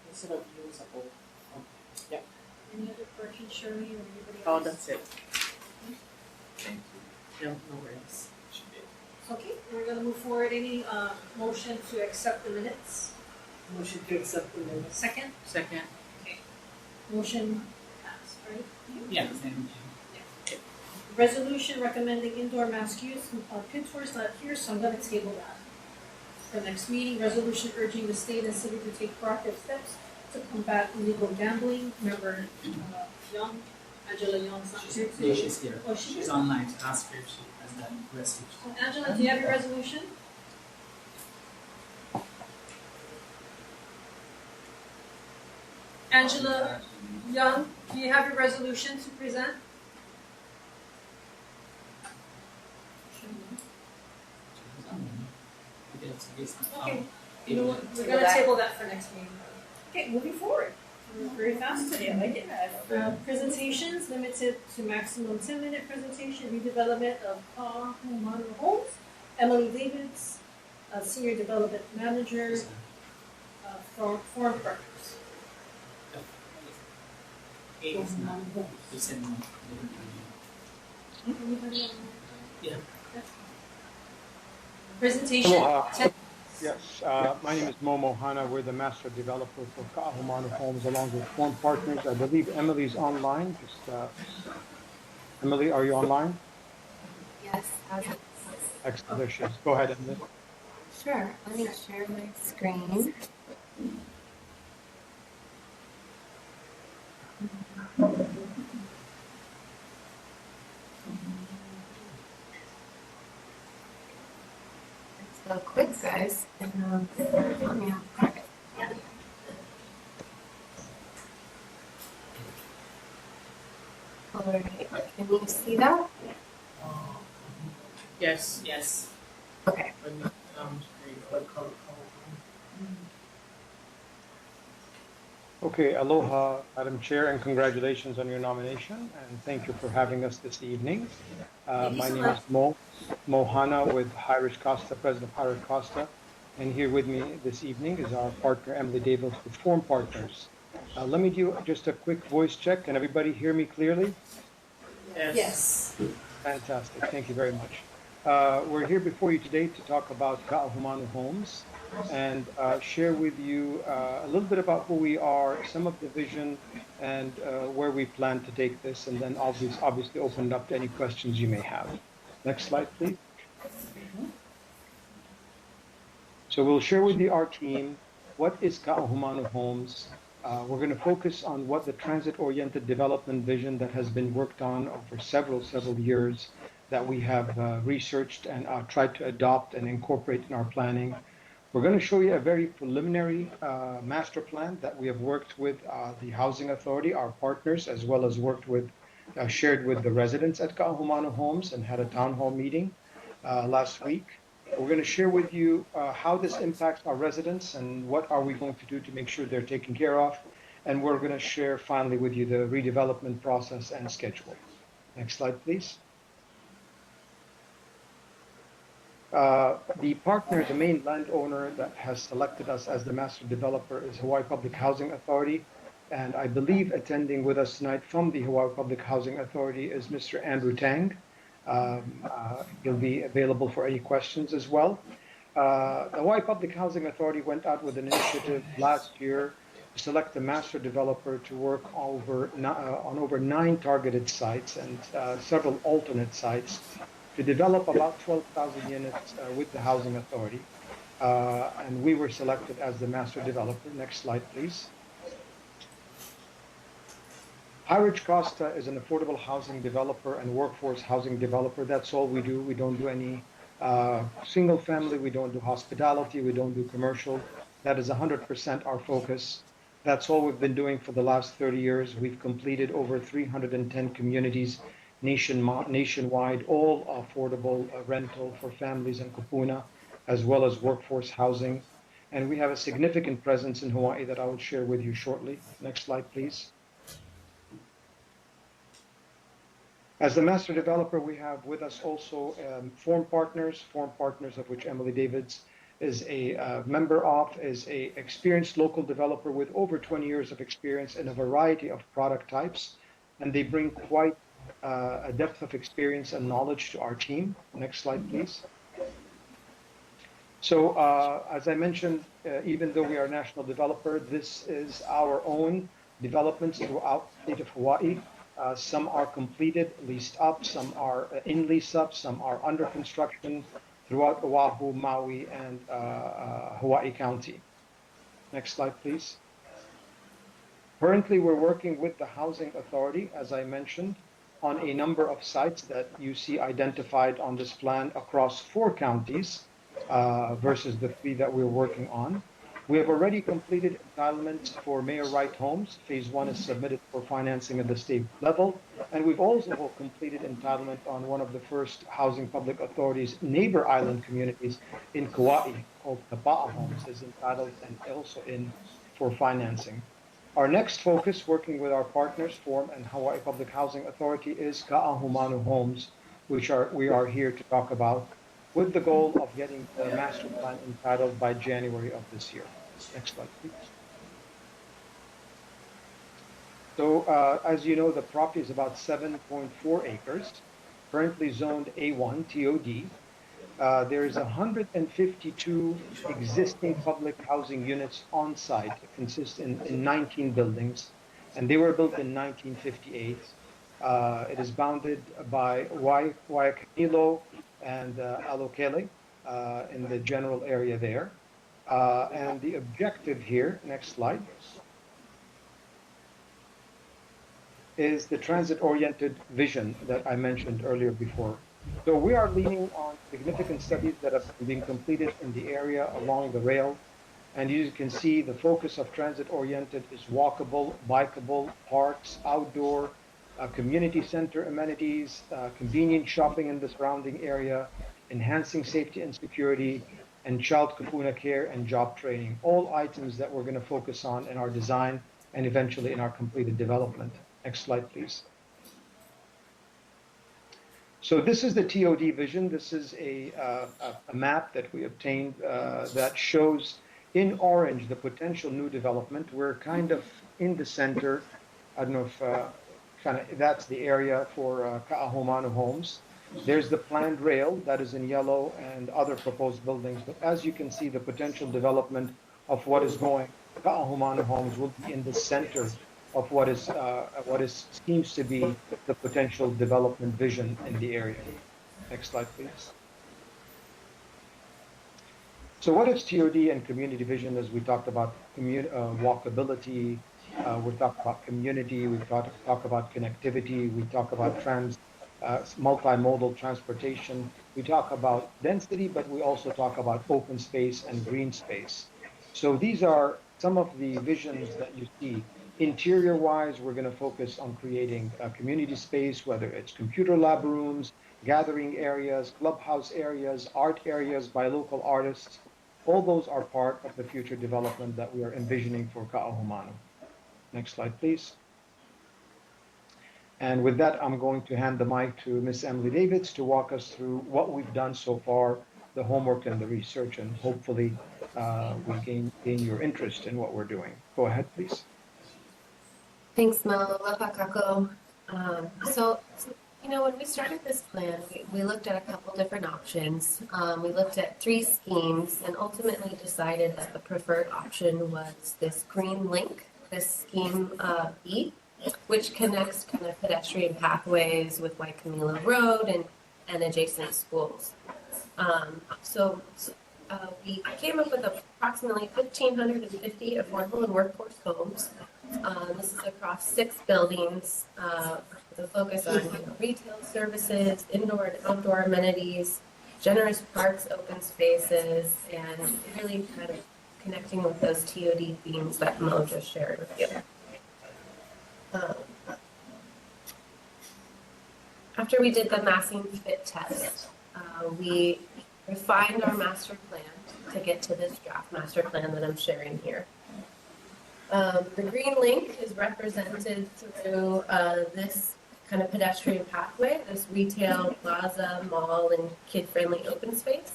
Instead of usable. Any other corrections, Shirley, or anybody Oh, else? that's it. Thank you. No, no worries. Should be. Okay, we're gonna move forward. Any motion to accept the minutes? Motion to accept the minutes. Second? Second. Motion passed, right? Yeah, thank you. Resolution recommending indoor mask use. Pittsburgh's not here, so I'm gonna table that. For next meeting, resolution urging the state and city to take proactive steps to combat illegal gambling. Member Young, Angela Young's not here No, today. she's here. Oh, she's She's here? online to ask her if she has that resolution. Angela, do you have your resolution? Angela Young, do you have your resolution to present? Okay, you know what, we're gonna table that for next meeting. Okay, moving forward. We're very fast today, I like it. Presentations limited to maximum 10-minute presentation, redevelopment of Palama homes. Emily Davids, Senior Development Manager, from Forum Partners. Eight is not. You said no. Anybody on? Yeah. Presentation. Aloha. 10. Yes, my name is Momo Hana. We're the master developer for Ka'ahumanu Homes along with Forum Partners. I believe Emily's online. Emily, are you online? Yes, Excellent. There she is. Go ahead, Emily. sure. Let me share my screen. So quick, guys. Yeah. All right. Can you see that? Yes. Yes. Okay. Okay, aloha, Madam Chair, and congratulations on your nomination, and thank you for having us this evening. My name is Mohana with Hires Costa, President of Hires Costa, and here with me this evening is our partner, Emily Davis, with Forum Partners. Let me do just a quick voice check. Can everybody hear me clearly? Yes. Fantastic, thank you very much. We're here before you today to talk about Ka'ahumanu Homes and share with you a little bit about who we are, some of the vision, and where we plan to take this, and then obviously open it up to any questions you may have. Next slide, please. So we'll share with you our team, what is Ka'ahumanu Homes. We're going to focus on what the transit-oriented development vision that has been worked on over several years that we have researched and tried to adopt and incorporate in our planning. We're going to show you a very preliminary master plan that we have worked with the Housing Authority, our partners, as well as shared with the residents at Ka'ahumanu Homes and had a town hall meeting last week. We're going to share with you how this impacts our residents and what are we going to do to make sure they're taken care of. And we're going to share finally with you the redevelopment process and schedule. Next slide, please. The partner, the main landowner that has selected us as the master developer is Hawaii Public Housing Authority. And I believe attending with us tonight from the Hawaii Public Housing Authority is Mr. Andrew Tang. He'll be available for any questions as well. The Hawaii Public Housing Authority went out with an initiative last year to select a master developer to work on over 9 targeted sites and several alternate sites to develop about 12,000 units with the Housing Authority. And we were selected as the master developer. Next slide, please. Hires Costa is an affordable housing developer and workforce housing developer. That's all we do. We don't do any Single family, we don't do hospitality, we don't do commercial. That is 100% our focus. That's all we've been doing for the last 30 years. We've completed over 310 communities nationwide, all affordable rental for families in Kupuna, as well as workforce housing. And we have a significant presence in Hawaii that I will share with you shortly. Next slide, please. As the master developer, we have with us also form partners of which Emily Davids is a member of, is a experienced local developer with over 20 years of experience in a variety of product types, and they bring quite a depth of experience and knowledge to our team. Next slide, please. So as I mentioned, even though we are a national developer, this is our own developments throughout the state of Hawaii. Some are completed, leased up, some are in lease up, some are under construction throughout Oahu, Maui, and Hawaii County. Next slide, please. Currently, we're working with the Housing Authority, as I mentioned, on a number of sites that you see identified on this plan across 4 counties versus the 3 that we're working on. We have already completed entitlements for Mayor Wright Homes. Phase 1 is submitted for financing at the state level. And we've also completed entitlement on one of the first Housing Public Authority's neighbor island communities in Kauai, called Kapa'a Homes, is entitled and also in for financing. Our next focus, working with our partners, Form and Hawaii Public Housing Authority, is Ka'ahumanu Homes, which we are here to talk about, with the goal of getting the master plan entitled by January of this year. Next slide, please. So as you know, the property is about 7.4 acres, currently zoned A1 TOD. There is 152 existing public housing units on site. It consists in 19 buildings, and they were built in 1958. It is bounded by Waiakanilo and Alokele in the general area there. And the objective here, next slide, is the transit-oriented vision that I mentioned earlier before. So we are leaning on significant studies that have been completed in the area along the rail. And you can see the focus of transit-oriented is walkable, bikeable, parks, outdoor, community center amenities, convenient shopping in the surrounding area, enhancing safety and security, and child kupuna care and job training, all items that we're going to focus on in our design and eventually in our completed development. Next slide, please. So this is the TOD vision. This is a map that we obtained that shows in orange the potential new development. We're kind of in the center. I don't know if that's the area for Ka'ahumanu Homes. There's the planned rail that is in yellow and other proposed buildings. But as you can see, the potential development of what is going, Ka'ahumanu Homes will be in the center of what seems to be the potential development vision in the area. Next slide, please. So what is TOD and community vision? As we talked about walkability, we talked about community, we talk about connectivity, we talk about multimodal transportation, we talk about density, but we also talk about open space and green space. So these are some of the visions that you see. Interior-wise, we're going to focus on creating a community space, whether it's computer lab rooms, gathering areas, clubhouse areas, art areas by local artists. All those are part of the future development that we are envisioning for Ka'ahumanu. Next slide, please. And with that, I'm going to hand the mic to Ms. Emily Davids to walk us through what we've done so far, the homework and the research, and hopefully we gain your interest in what we're doing. Go ahead, please. Thanks, Mel. Aloha kako. So, when we started this plan, we looked at a couple different options. We looked at 3 schemes and ultimately decided that the preferred option was this green link, this scheme B, which connects kind of pedestrian pathways with Waikamilo Road and adjacent schools. We came up with approximately 1,550 affordable and workforce homes. This is across 6 buildings with a focus on retail services, indoor and outdoor amenities, generous parks, open spaces, and really kind of connecting with those TOD themes that Mo just shared with you. Um, After we did the massing fit test, we refined our master plan to get to this draft master plan that I'm sharing here. The green link is represented through this kind of pedestrian pathway, this retail plaza, mall, and kid-friendly open space.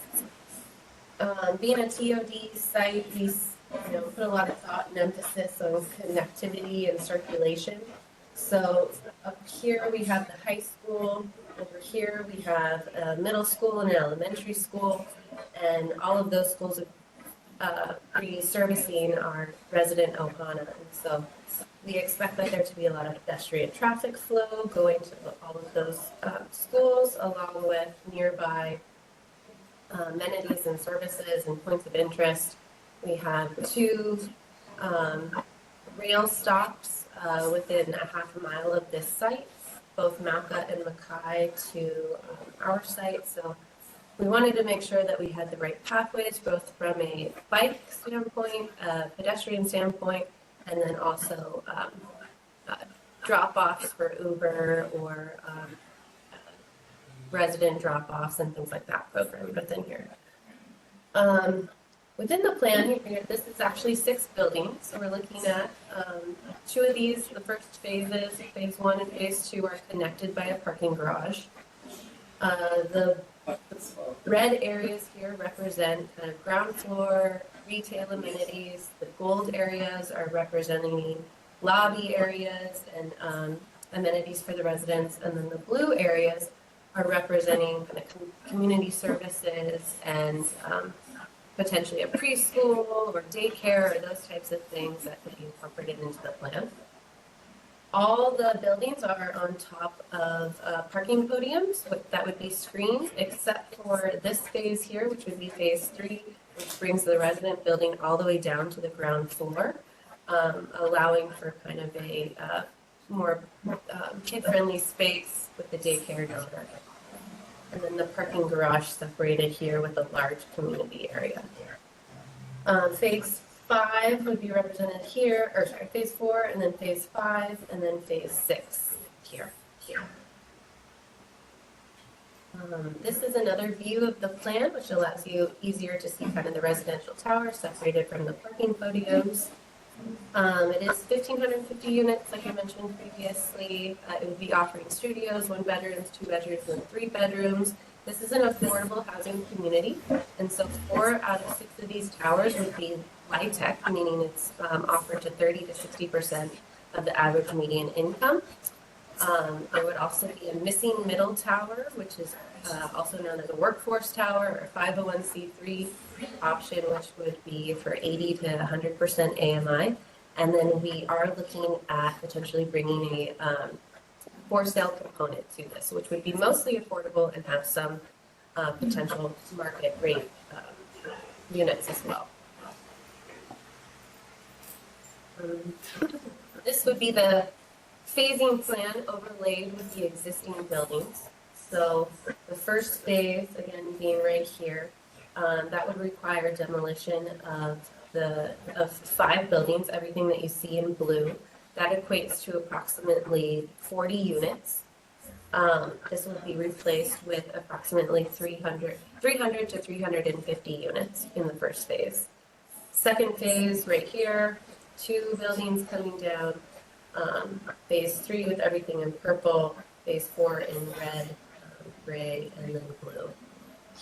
Being a TOD site, we put a lot of thought and emphasis on connectivity and circulation. So up here we have the high school, over here we have a middle school and an elementary school, and all of those schools are servicing our resident Ohana. And so we expect that there to be a lot of pedestrian traffic flow going to all of those schools, along with nearby amenities and services and points of interest. We have 2 rail stops within a half a mile of this site, both Mauka and Mackay to our site. So we wanted to make sure that we had the right pathways, both from a bike standpoint, a pedestrian standpoint, and then also drop-offs for Uber or resident drop-offs and things like that programmed within here. Within the plan here, this is actually 6 buildings. So we're looking at 2 of these. The first phases, phase 1 and phase 2, are connected by a parking garage. The red areas here represent kind of ground floor retail amenities. The gold areas are representing lobby areas and amenities for the residents. And then the blue areas are representing kind of community services and potentially a preschool or daycare or those types of things that could be incorporated into the plan. All the buildings are on top of parking podiums that would be screened, except for this phase here, which would be phase 3, which brings the resident building all the way down to the ground floor, allowing for kind of a more kid-friendly space with the daycare down there. And then the parking garage separated here with a large community area. Phase 5 would be represented here, or sorry, phase 4, and then phase 5, and then phase 6 here. This is another view of the plan, which allows you easier to see kind of the residential tower separated from the parking podiums. It is 1,550 units, like I mentioned previously. It would be offering studios, 1 bedrooms, 2 bedrooms, and 3 bedrooms. This is an affordable housing community, and so 4 out of 6 of these towers would be high-tech, meaning it's offered to 30 to 60% of the average median income. There would also be a missing middle tower, which is also known as a workforce tower or 501c3 option, which would be for 80 to 100% AMI. And then we are looking at potentially bringing a for sale component to this, which would be mostly affordable and have some potential market rate units as well. This would be the phasing plan overlaid with the existing buildings. So the first phase, again, being right here, that would require demolition of 5 buildings, everything that you see in blue. That equates to approximately 40 units. This would be replaced with approximately 300 to 350 units in the first phase. Second phase, right here, 2 buildings coming down. Phase 3 with everything in purple, phase 4 in red, gray, and then blue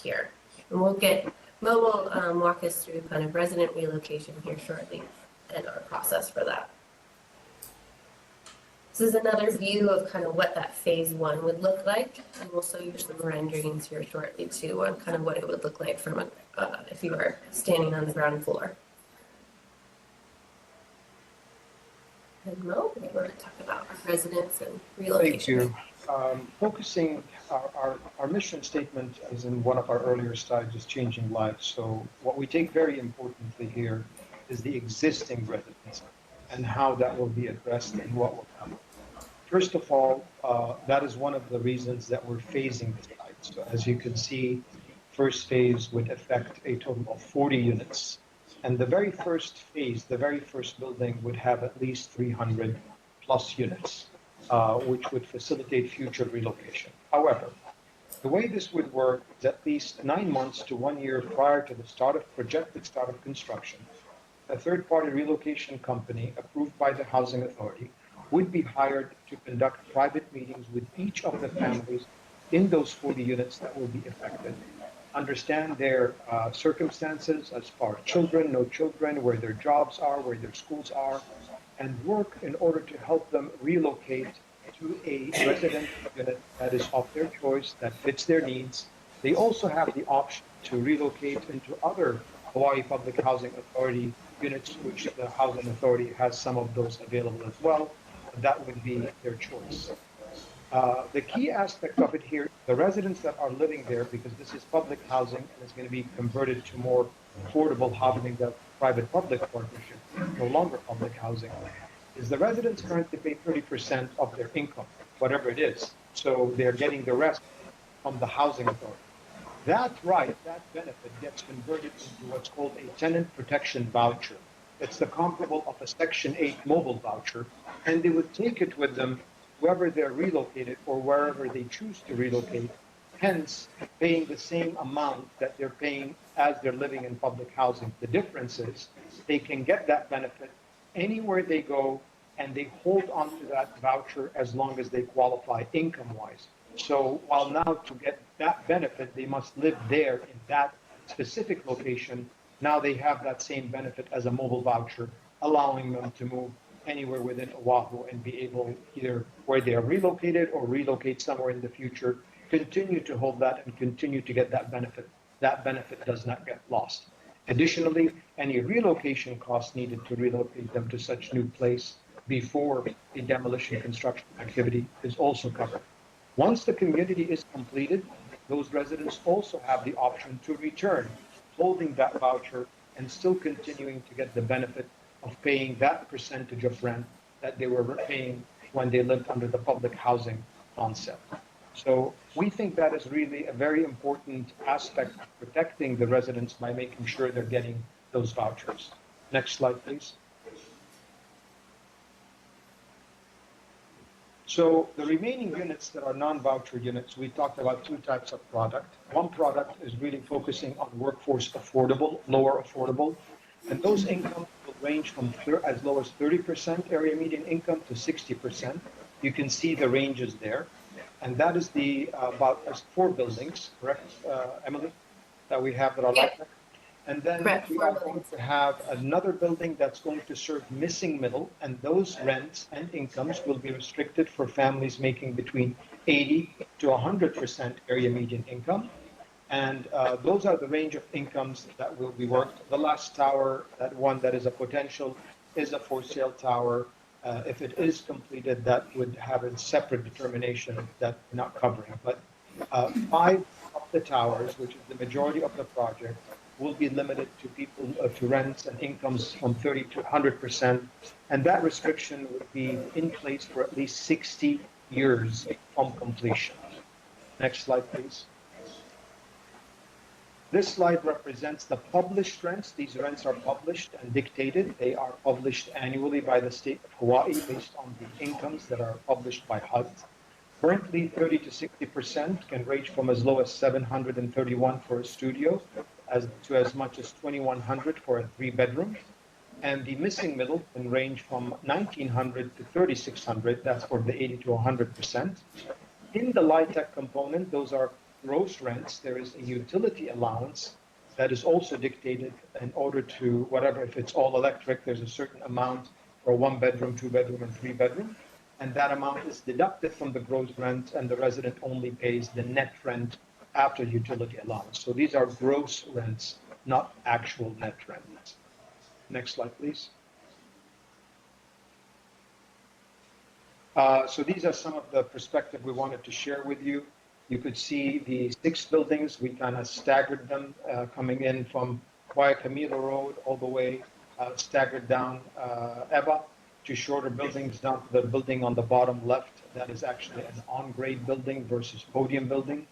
here. And Mo will walk us through kind of resident relocation here shortly and our process for that. This is another view of kind of what that phase 1 would look like, and we'll show you some renderings here shortly too on kind of what it would look like from if you were standing on the ground floor. And Mo, we want to talk about our residents and relocation. Thank you. Focusing our mission statement, as in one of our earlier slides, is changing lives. So what we take very importantly here is the existing residents and how that will be addressed and what will come. First of all, that is one of the reasons that we're phasing the site. So as you can see, first phase would affect a total of 40 units. And the very first phase, the very first building would have at least 300 plus units, which would facilitate future relocation. However, the way this would work is at least 9 months to 1 year prior to the projected start of construction, a third-party relocation company approved by the Housing Authority would be hired to conduct private meetings with each of the families in those 40 units that will be affected, understand their circumstances as far as children, no children, where their jobs are, where their schools are, and work in order to help them relocate to a residential unit that is of their choice, that fits their needs. They also have the option to relocate into other Hawaii Public Housing Authority units, which the Housing Authority has some of those available as well. That would be their choice. The key aspect of it here, the residents that are living there, because this is public housing and it's going to be converted to more affordable housing, the private-public partnership, no longer public housing, is the residents currently pay 30% of their income, whatever it is. So they're getting the rest from the housing authority. That right, that benefit gets converted into what's called a tenant protection voucher. It's the comparable of a Section 8 mobile voucher, and they would take it with them wherever they're relocated or wherever they choose to relocate, hence paying the same amount that they're paying as they're living in public housing. The difference is they can get that benefit anywhere they go, and they hold on to that voucher as long as they qualify income-wise. So while now to get that benefit, they must live there in that specific location, now they have that same benefit as a mobile voucher, allowing them to move anywhere within Oahu and be able, either where they are relocated or relocate somewhere in the future, continue to hold that and continue to get that benefit. That benefit does not get lost. Additionally, any relocation costs needed to relocate them to such new place before the demolition construction activity is also covered. Once the community is completed, those residents also have the option to return, holding that voucher and still continuing to get the benefit of paying that percentage of rent that they were paying when they lived under the public housing concept. So we think that is really a very important aspect of protecting the residents by making sure they're getting those vouchers. Next slide, please. So the remaining units that are non-voucher units, we talked about two types of product. One product is really focusing on workforce affordable, lower affordable, and those incomes will range from as low as 30% area median income to 60%. You can see the ranges there. And that is the about 4 buildings, correct, Emily, that we have that are like that? And then we are going to have another building that's going to serve missing middle, and those rents and incomes will be restricted for families making between 80 to 100% area median income. And those are the range of incomes that will be worked. The last tower, that one that is a potential, is a for sale tower. If it is completed, that would have a separate determination that we're not covering. But 5 of the towers, which is the majority of the project, will be limited to people to rents and incomes from 30 to 100%, and that restriction would be in place for at least 60 years from completion. Next slide, please. This slide represents the published rents. These rents are published and dictated. They are published annually by the state of Hawaii based on the incomes that are published by HUD. Currently, 30 to 60% can range from as low as 731 for a studio to as much as 2,100 for a 3-bedroom. And the missing middle can range from 1,900 to 3,600. That's for the 80 to 100%. In the LIHTC component, those are gross rents. There is a utility allowance that is also dictated in order to whatever, if it's all electric, there's a certain amount for a 1-bedroom, 2-bedroom, and 3-bedroom. And that amount is deducted from the gross rent, and the resident only pays the net rent after utility allowance. So these are gross rents, not actual net rents. Next slide, please. So these are some of the perspective we wanted to share with you. You could see the 6 buildings. We kind of staggered them coming in from Waiakamila Road all the way, staggered down Eva to shorter buildings down to the building on the bottom left. That is actually an on-grade building versus podium building.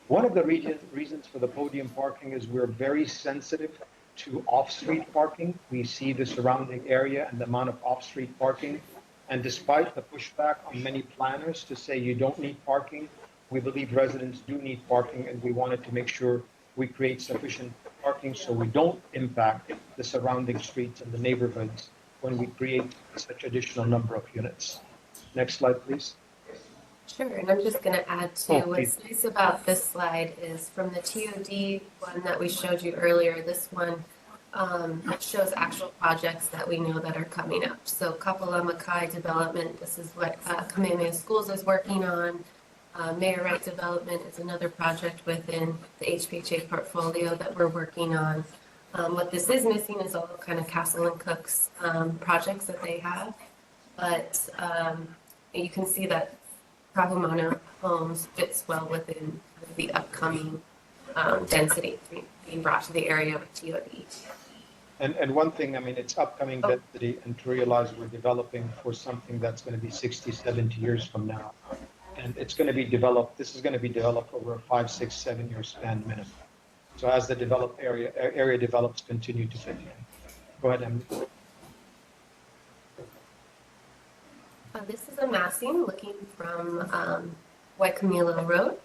One of the reasons for the podium parking is we're very sensitive to off-street parking. We see the surrounding area and the amount of off-street parking. And despite the pushback on many planners to say you don't need parking, we believe residents do need parking, and we wanted to make sure we create sufficient parking so we don't impact the surrounding streets and the neighborhoods when we create such additional number of units. Next slide, please. Sure, and I'm just going to add to Oh, what's nice about this slide is from the TOD one that we showed you earlier, this one shows actual projects that we know that are coming up. So Kapalama Kai development, this is what Kamehameha Schools is working on. Mayor Right development is another project within the HPHA portfolio that we're working on. What this is missing is all kind of Castle and Cook's projects that they have, but you can see that Kahumana Homes fits well within the upcoming density being brought to the area with TOD. And one thing, I mean, it's upcoming density, and to realize we're developing for something that's going to be 60, 70 years from now. And it's going to be developed, this is going to be developed over a 5, 6, 7 year span minimum. So as the developed area develops, continue to fit in. Go ahead, Emily. This is a massing looking from Waikimilo Road.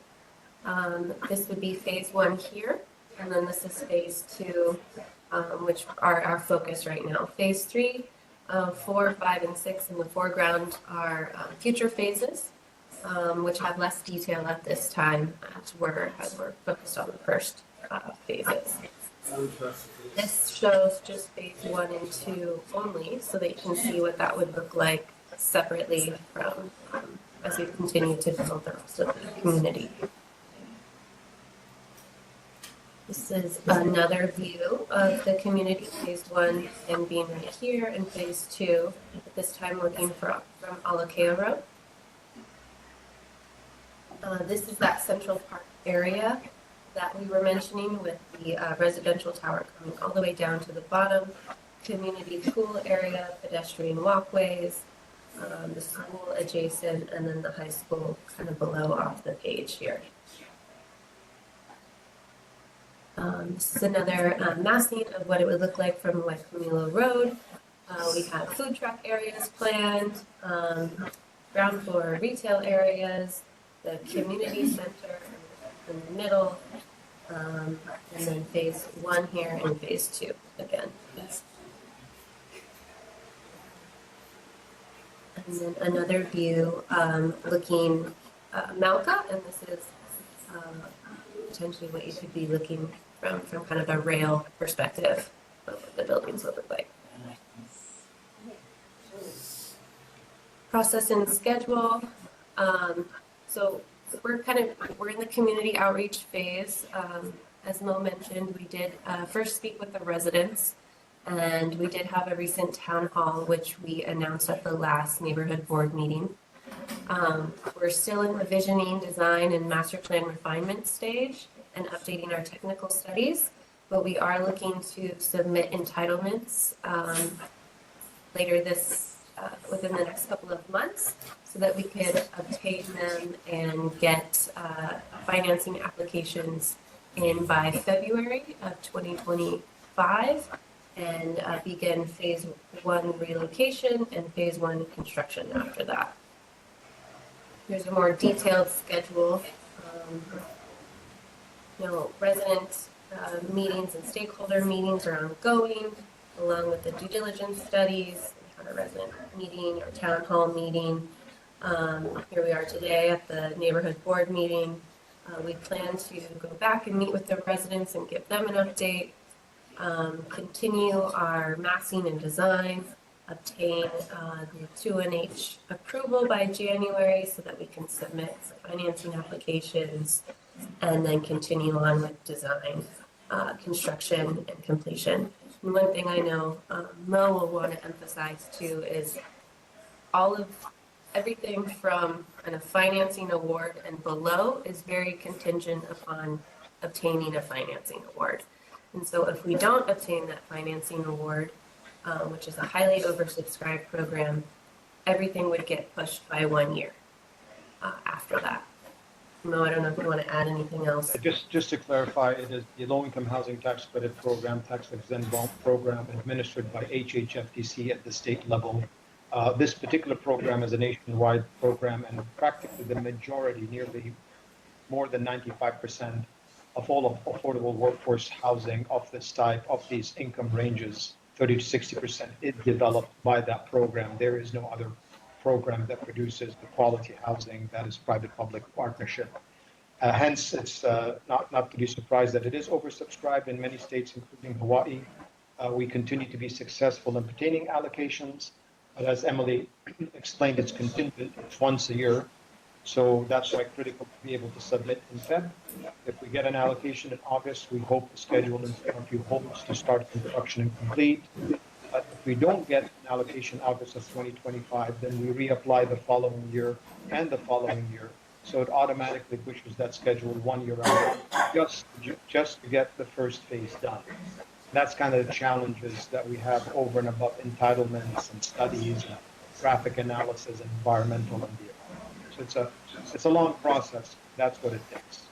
This would be phase 1 here, and then this is phase 2, which are our focus right now. Phase 3, 4, 5, and 6 in the foreground are future phases, which have less detail at this time as we're focused on the first phases. This shows just phase 1 and 2 only, so that you can see what that would look like separately from as we continue to build the rest of the community. This is another view of the community, phase 1 and being right here, and phase 2, at this time looking from Alakea Road. This is that Central Park area that we were mentioning with the residential tower coming all the way down to the bottom, community pool area, pedestrian walkways, the school adjacent, and then the high school kind of below off the page here. This is another massing of what it would look like from Waikimilo Road. We have food truck areas planned, ground floor retail areas, the community center in the middle, and then phase 1 here and phase 2 again. And then another view looking Malka, and this is potentially what you could be looking from kind of a rail perspective of what the buildings would look like. Process and schedule. So we're in the community outreach phase. As Mo mentioned, we did first speak with the residents, and we did have a recent town hall, which we announced at the last neighborhood board meeting. We're still in the visioning, design, and master plan refinement stage and updating our technical studies, but we are looking to submit entitlements later within the next couple of months, so that we could obtain them and get financing applications in by February of 2025 and begin phase 1 relocation and phase 1 construction after that. Here's a more detailed schedule. Resident meetings and stakeholder meetings are ongoing, along with the due diligence studies. We had a resident meeting or town hall meeting. Here we are today at the neighborhood board meeting. We plan to go back and meet with the residents and give them an update, continue our massing and design, obtain the 2NH approval by January so that we can submit financing applications, and then continue on with design, construction, and completion. And one thing I know Mo will want to emphasize too is everything from kind of financing award and below is very contingent upon obtaining a financing award. And so if we don't obtain that financing award, which is a highly oversubscribed program, everything would get pushed by 1 year after that. Mo, I don't know if you want to add anything else. Just to clarify, it is the Low-Income Housing Tax Credit Program, Tax Exempt Bond Program, administered by HHFTC at the state level. This particular program is a nationwide program, and practically the majority, nearly more than 95% of all of affordable workforce housing of this type, of these income ranges, 30 to 60%, is developed by that program. There is no other program that produces the quality housing that is private-public partnership. Hence, it's not to be surprised that it is oversubscribed in many states, including Hawaii. We continue to be successful in obtaining allocations, but as Emily explained, it's contingent. It's once a year. So that's why critical to be able to submit in Feb. If we get an allocation in August, we hope to schedule in a few homes to start construction and complete. But if we don't get an allocation August of 2025, then we reapply the following year and the following year. So it automatically pushes that schedule 1 year out, just to get the first phase done. That's kind of the challenges that we have over and above entitlements and studies and traffic analysis and environmental and the So it's a long process. That's what it takes.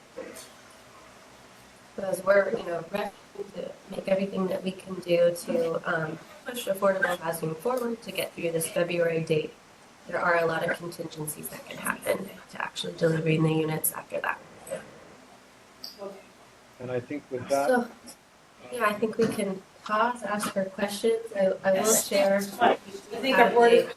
Because we're, ready to make everything that we can do to push affordable housing forward to get through this February date. There are a lot of contingencies that can happen to actually delivering the units after that. And I think with that, So, yeah, I think we can pause, ask for questions. I will share. I think our board.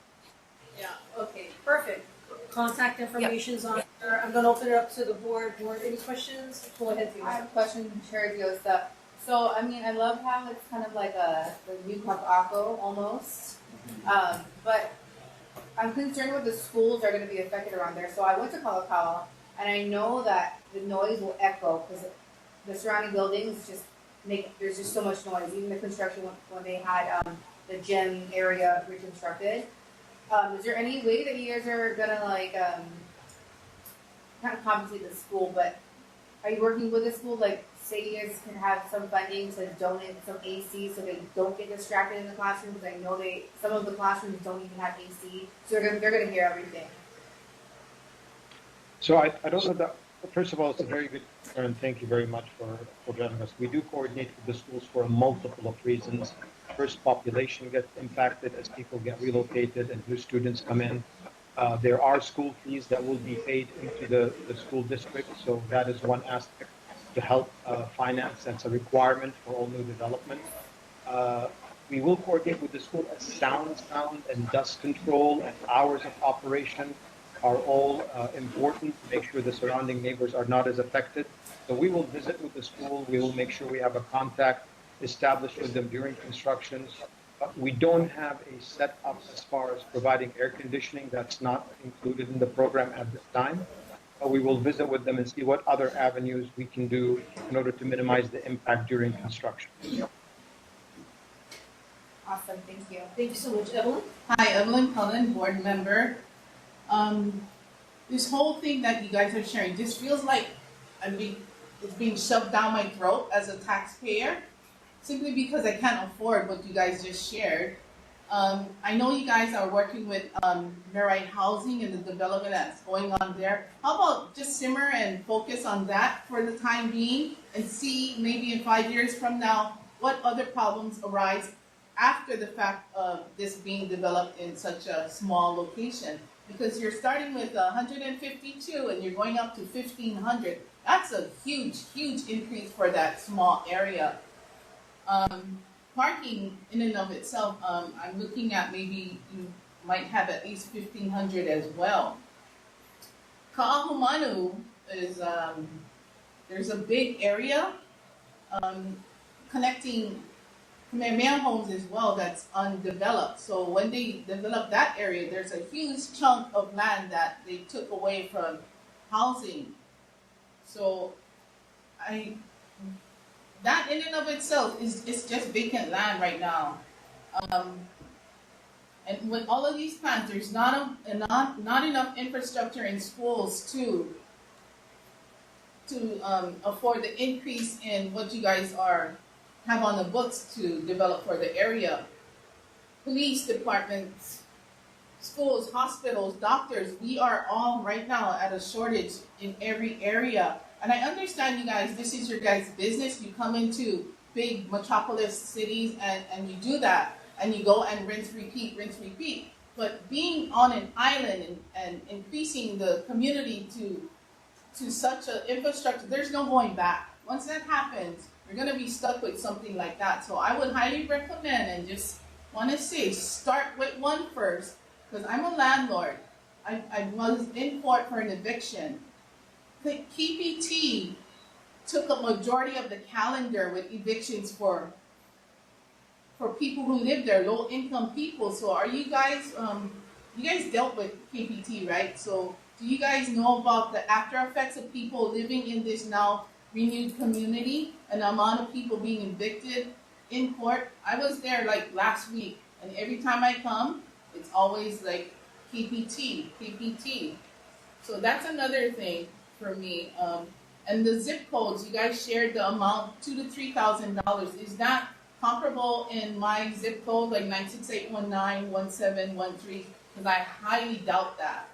Yeah. Okay. Perfect. Contact information's on there. I'm gonna open it up to the board. Board, any questions? Go ahead, Diosa. I have a question, Chair Diosa. So, I mean, I love how it's kind of like the new Kakako almost. But I'm concerned with the schools that are going to be affected around there. So I went to Kalakaua, and I know that the noise will echo because the surrounding buildings just there's just so much noise. Even the construction when they had the gym area reconstructed. Is there any way that you guys are gonna kind of compensate the school, but are you working with the school? Like, say you guys can have some funding to donate some AC so they don't get distracted in the classrooms. I know some of the classrooms don't even have AC, so they're gonna hear everything. So I don't know that. First of all, it's a very good concern. Thank you very much for joining us. We do coordinate with the schools for a multiple of reasons. First, population gets impacted as people get relocated and new students come in. There are school fees that will be paid into the school district, so that is one aspect to help finance. That's a requirement for all new development. We will coordinate with the school as sound and dust control and hours of operation are all important to make sure the surrounding neighbors are not as affected. So we will visit with the school. We will make sure we have a contact established with them during construction. But we don't have a set up as far as providing air conditioning. That's not included in the program at this time. But we will visit with them and see what other avenues we can do in order to minimize the impact during construction. Awesome, thank you. Thank you so much, Evelyn. Hi, Evelyn Cullen, board member. This whole thing that you guys are sharing just feels like it's being shoved down my throat as a taxpayer, simply because I can't afford what you guys just shared. I know you guys are working with Merite Housing and the development that's going on there. How about just simmer and focus on that for the time being and see maybe in 5 years from now what other problems arise after the fact of this being developed in such a small location? Because you're starting with 152 and you're going up to 1,500. That's a huge, huge increase for that small area. Parking in and of itself, I'm looking at maybe you might have at least 1,500 as well. Ka'ahumanu is, there's a big area connecting Kamehameha homes as well that's undeveloped. So when they develop that area, there's a huge chunk of land that they took away from housing. So that in and of itself is just vacant land right now. And with all of these plans, there's not enough infrastructure in schools to afford the increase in what you guys have on the books to develop for the area. Police departments schools, hospitals, doctors, we are all right now at a shortage in every area. And I understand you guys, this is your guys' business. You come into big metropolis cities and you do that. And you go and rinse, repeat, rinse, repeat. But being on an island and increasing the community to such an infrastructure, there's no going back. Once that happens, you're going to be stuck with something like that. So I would highly recommend and just want to say, start with one first, because I'm a landlord. I was in court for an eviction. The KPT took a majority of the calendar with evictions for people who live there, low income people. So are you guys, you guys dealt with KPT, right? So do you guys know about the after effects of people living in this now renewed community and the amount of people being evicted in court? I was there like last week, and every time I come, it's always like KPT, KPT. So that's another thing for me. And the zip codes, you guys shared the amount, $2,000 to $3,000. Is that comparable in my zip code, like 968191713? Because I highly doubt that.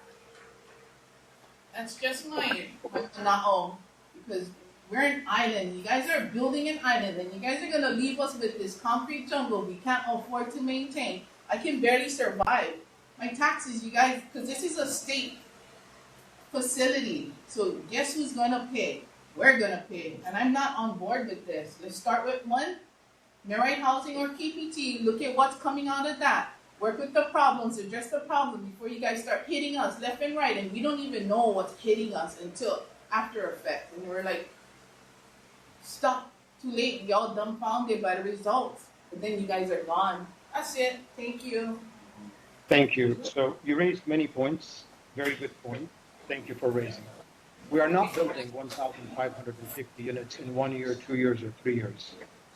That's just my because we're an island. You guys are building an island, and you guys are gonna leave us with this concrete jungle we can't afford to maintain. I can barely survive. My taxes, you guys, because this is a state facility. So guess who's gonna pay? We're gonna pay, and I'm not on board with this. Let's start with one. Married housing or KPT, look at what's coming out of that. Work with the problems, address the problem before you guys start hitting us left and right, and we don't even know what's hitting us until after effects. And we're like, stop, too late, y'all dumbfounded by the results. But then you guys are gone. That's it. Thank you. Thank you. So you raised many points. Very good point. Thank you for raising it. We are not building 1,550 units in 1 year, 2 years, or 3 years.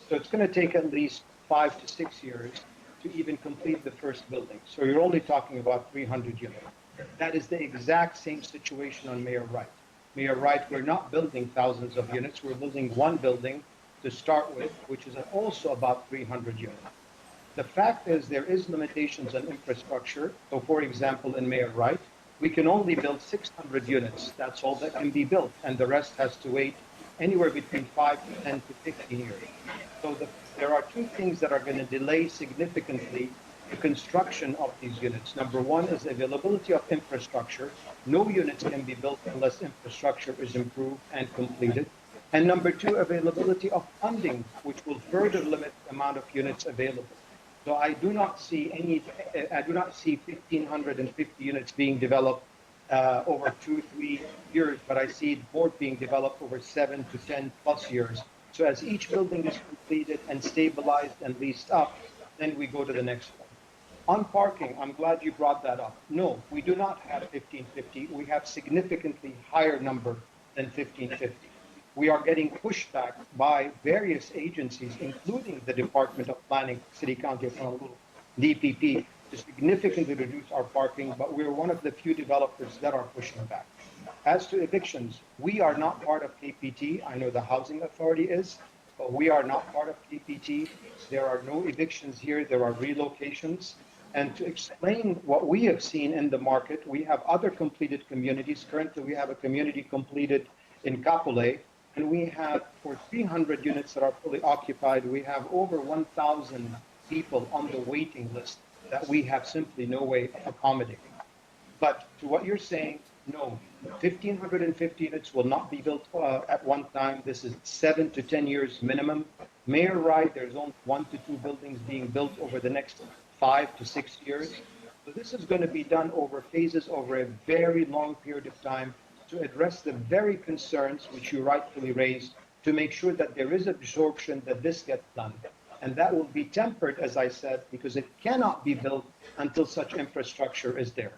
So it's going to take at least 5 to 6 years to even complete the first building. So you're only talking about 300 units. That is the exact same situation on Mayor Wright. Mayor Wright, we're not building thousands of units. We're building one building to start with, which is also about 300 units. The fact is there is limitations on infrastructure. So for example, in Mayor Wright, we can only build 600 units. That's all that can be built. And the rest has to wait anywhere between 5 to 10 to 15 years. So there are two things that are going to delay significantly the construction of these units. Number one is availability of infrastructure. No units can be built unless infrastructure is improved and completed. And number two, availability of funding, which will further limit the amount of units available. So I do not see 1,550 units being developed over 2-3 years, but I see more being developed over 7 to 10 plus years. So as each building is completed and stabilized and leased up, then we go to the next one. On parking, I'm glad you brought that up. No, we do not have 1,550. We have significantly higher number than 1,550. We are getting pushback by various agencies, including the Department of Planning, City, County of Honolulu, DPP, to significantly reduce our parking, but we're one of the few developers that are pushing back. As to evictions, we are not part of KPT. I know the Housing Authority is, but we are not part of KPT. There are no evictions here. There are relocations. And to explain what we have seen in the market, we have other completed communities. Currently, we have a community completed in Kapolei, and we have, for 300 units that are fully occupied, we have over 1,000 people on the waiting list that we have simply no way of accommodating. But to what you're saying, no, 1,550 units will not be built at one time. This is 7 to 10 years minimum. Mayor Wright, there's only 1 to 2 buildings being built over the next 5 to 6 years. So this is going to be done over phases over a very long period of time to address the very concerns which you rightfully raised, to make sure that there is absorption, that this gets done. And that will be tempered, as I said, because it cannot be built until such infrastructure is there.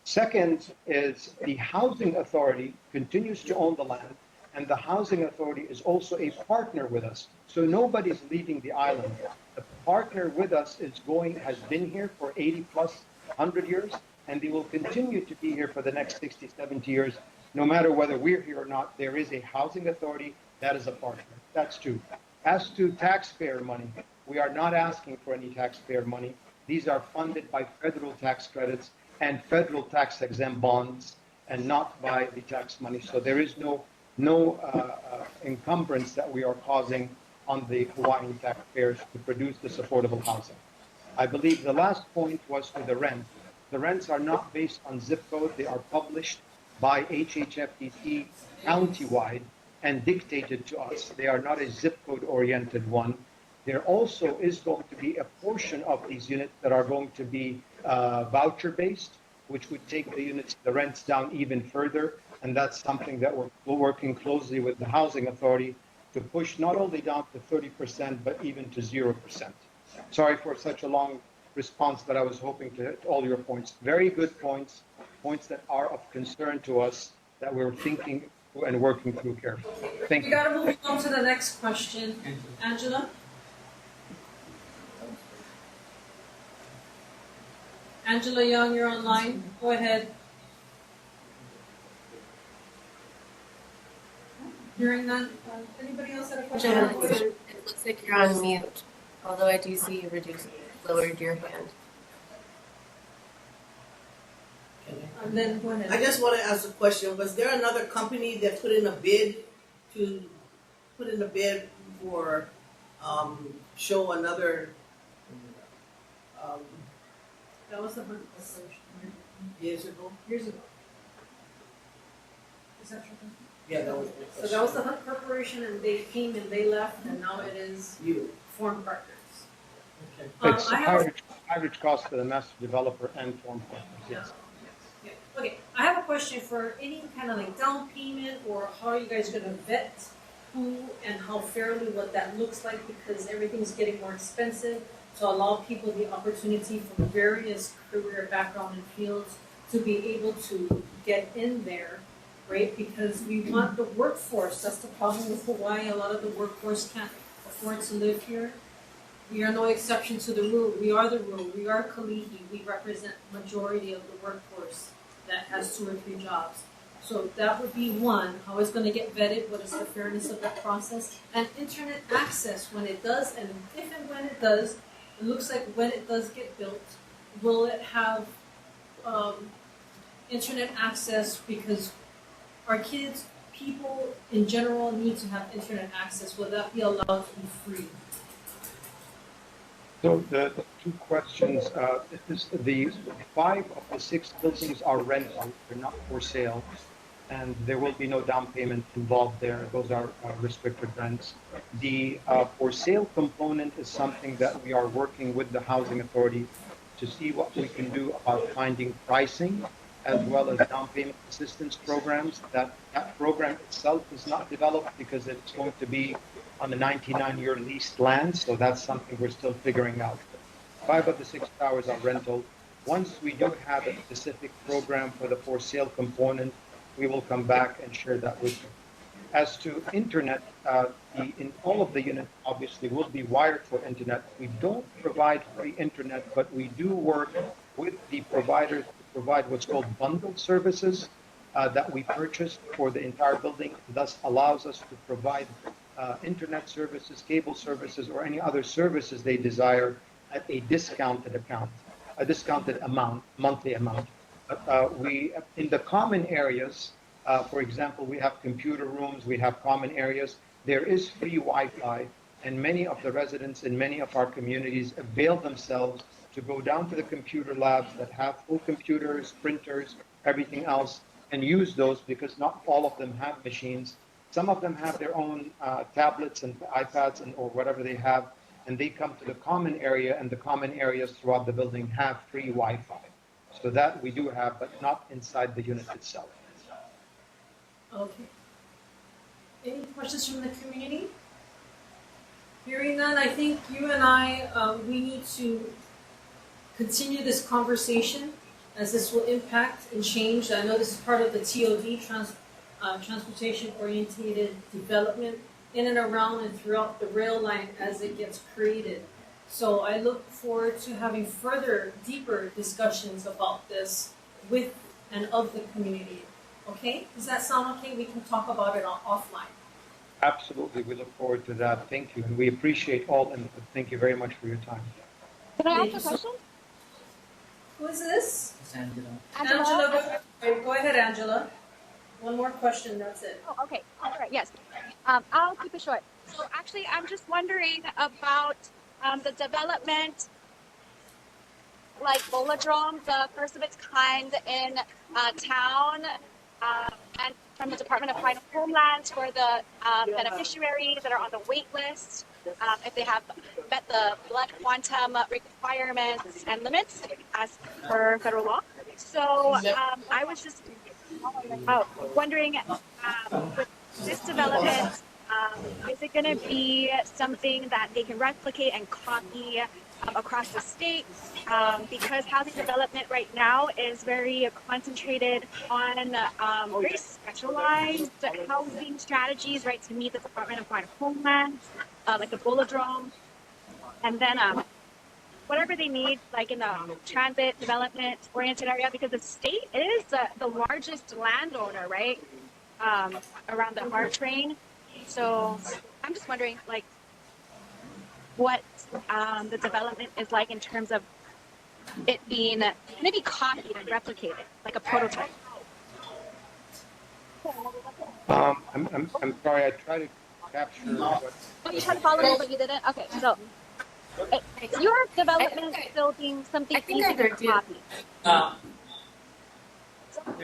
Second is the Housing Authority continues to own the land, and the Housing Authority is also a partner with us. So nobody's leaving the island. The partner with us has been here for 80 plus 100 years, and they will continue to be here for the next 60, 70 years. No matter whether we're here or not, there is a Housing Authority that is a partner. That's two. As to taxpayer money, we are not asking for any taxpayer money. These are funded by federal tax credits. and federal tax exempt bonds and not by the tax money. So there is no encumbrance that we are causing on the Hawaiian taxpayers to produce this affordable housing. I believe the last point was to the rent. The rents are not based on zip code. They are published by HHFTC countywide and dictated to us. They are not a zip code oriented one. There also is going to be a portion of these units that are going to be voucher based, which would take the rents down even further. And that's something that we're working closely with the housing authority to push not only down to 30%, but even to 0%. Sorry for such a long response, but I was hoping to hit all your points. Very good points, points that are of concern to us that we're thinking through and working through carefully. Thank We you. gotta move on to the next question. Angela? Angela Young, you're online. Go ahead. Hearing none. Anybody else have a question? It looks like you're on mute, although I do see you lowered your hand. And then go ahead. I just want to ask a question. Was there another company that put in a bid for show another That was the Hunt Corporation. years ago? Years ago. Is that true? Yeah, that was. So that was the Hunt Corporation, and they came and they left, and now it is you. Form Partners. Okay. It's I have average cost for the master developer and form partners, yes. Yeah. Okay, I have a question for any kind of like down payment, or how are you guys gonna vet who and how fairly what that looks like, because everything's getting more expensive, to allow people the opportunity from various career background and fields to be able to get in there, right? Because we want the workforce. That's the problem with Hawaii. A lot of the workforce can't afford to live here. We are no exception to the rule. We are the rule. We are Kalihi. We represent majority of the workforce that has 2 or 3 jobs. So that would be one, how it's going to get vetted, what is the fairness of that process, and internet access when it does, and if and when it does, it looks like when it does get built, will it have internet access, because our kids, people in general need to have internet access. Will that be allowed to be free? So the 2 questions, the 5 of the 6 buildings are rental, they're not for sale, and there will be no down payment involved there. Those are restricted rents. The for sale component is something that we are working with the housing authority to see what we can do about finding pricing as well as down payment assistance programs. That program itself is not developed because it's going to be on the 99-year leased land, so that's something we're still figuring out. 5 of the 6 towers are rental. Once we do have a specific program for the for sale component, we will come back and share that with you. As to internet, in all of the units obviously will be wired for internet. We don't provide free internet, but we do work with the providers to provide what's called bundled services that we purchase for the entire building. Thus allows us to provide internet services, cable services, or any other services they desire at a discounted amount, monthly amount. We, in the common areas, for example, we have computer rooms, we have common areas, there is free Wi-Fi, and many of the residents in many of our communities avail themselves to go down to the computer labs that have full computers, printers, everything else, and use those, because not all of them have machines. Some of them have their own tablets and iPads or whatever they have, and they come to the common area, and the common areas throughout the building have free Wi-Fi. So that we do have, but not inside the unit itself. Okay. Any questions from the community? Hearing none, I think you and I, we need to continue this conversation, as this will impact and change. I know this is part of the TOD, transportation oriented development, in and around and throughout the rail line as it gets created. So I look forward to having further, deeper discussions about this with and of the community. Okay? Does that sound okay? We can talk about it offline. Absolutely. We look forward to that. Thank you. And we appreciate all input. Thank you very much for your time. Can I ask a question? Who is this? Angela. Angela, go ahead, Angela. One more question, that's it. Oh, okay. All right. Yes. I'll keep it short. So actually, I'm just wondering about the development, like Bolodrome, the first of its kind in town, and from the Department of Homelands for the beneficiaries that are on the wait list, if they have met the blood quantum requirements and limits as per federal law. So I was just wondering, with this development, is it going to be something that they can replicate and copy across the state? Because housing development right now is very concentrated on very specialized housing strategies, right, to meet the Department of Homeland, like the Bolodrome, and then whatever they need, like in the transit development oriented area, because the state is the largest landowner, right, around the HART train. So I'm just wondering, like, what the development is like in terms of it being maybe copied and replicated, like a prototype. I'm sorry. I tried to capture what. Oh, you tried to follow me, but you didn't. Okay, so your development still being something easy to copy. I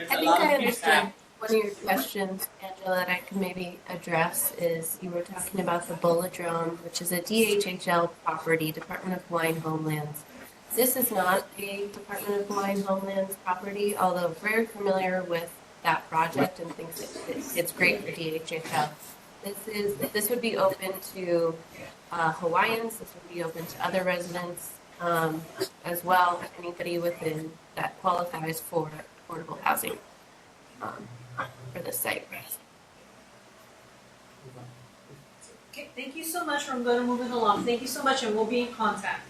think I understood one of your questions, Angela, that I can maybe address is you were talking about the Bolodrome, which is a DHHL property, Department of Hawaiian Homelands. This is not a Department of Hawaiian Homelands property, although very familiar with that project and think that it's great for DHHL. This would be open to Hawaiians. This would be open to other residents as well. Anybody within that qualifies for affordable housing for the site. Okay, thank you so much. I'm going to move it along. Thank you so much, and we'll be in contact.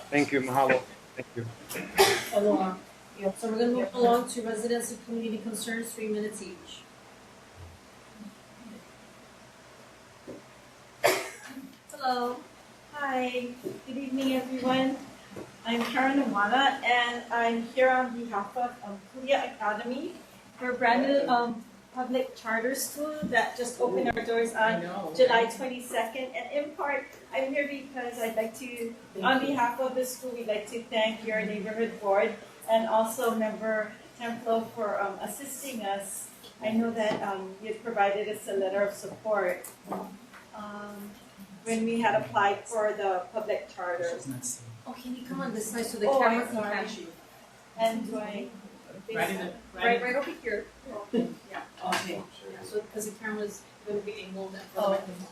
Thank you, mahalo. Thank you. Aloha. Yeah, so we're going to move along to residents and community concerns, 3 minutes each. Hello. Hi. Good evening, everyone. I'm Karen Amana, and I'm here on behalf of Kuya Academy. We're a brand new public charter school that just opened our doors on July 22nd. And in part, I'm here because I'd like to, on behalf of the school, we'd like to thank your neighborhood board and also Member Templo for assisting us. I know that you provided us a letter of support when we had applied for the public charter. Oh, can you come on this side so the camera can catch you? And do I? Right over here. Okay. Yeah. Okay. Yeah, so because the camera's going to be angled at the microphone.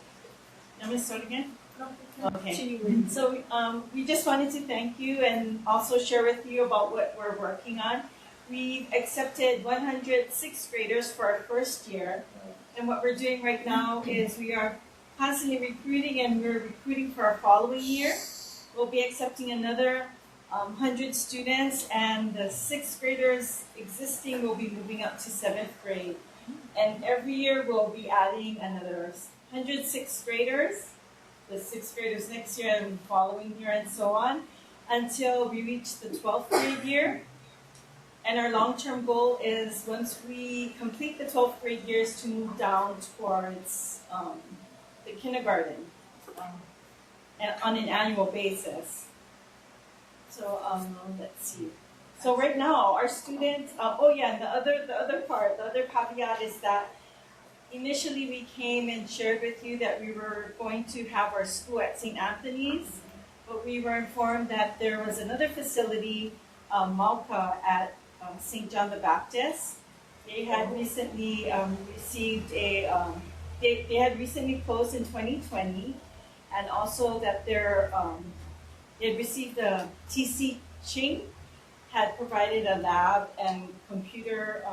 I'm going to start again? No, okay. So we just wanted to thank you and also share with you about what we're working on. We've accepted 100 sixth graders for our first year. And what we're doing right now is we are constantly recruiting, and we're recruiting for our following year. We'll be accepting another 100 students, and the sixth graders existing will be moving up to 7th grade. And every year we'll be adding another 100 sixth graders, the sixth graders next year and following year and so on, until we reach the 12th grade year. And our long-term goal is once we complete the 12th grade years to move down towards the kindergarten and on an annual basis. So let's see. So right now our students, and the other caveat is that initially we came and shared with you that we were going to have our school at St. Anthony's, but we were informed that there was another facility, Mauka, at St. John the Baptist. They had recently received they had recently closed in 2020, and also that they had received a TC Ching had provided a lab and computer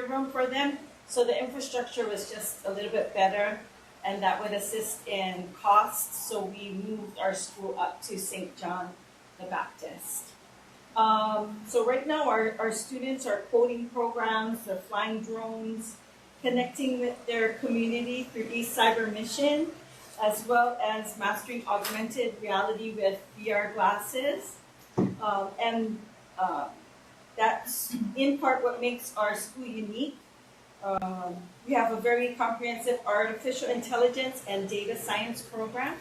room for them. So the infrastructure was just a little bit better, and that would assist in costs. So we moved our school up to St. John the Baptist. So right now our students are coding programs, they're flying drones, connecting with their community through East Cyber Mission, as well as mastering augmented reality with VR glasses. That's in part what makes our school unique. We have a very comprehensive artificial intelligence and data science program,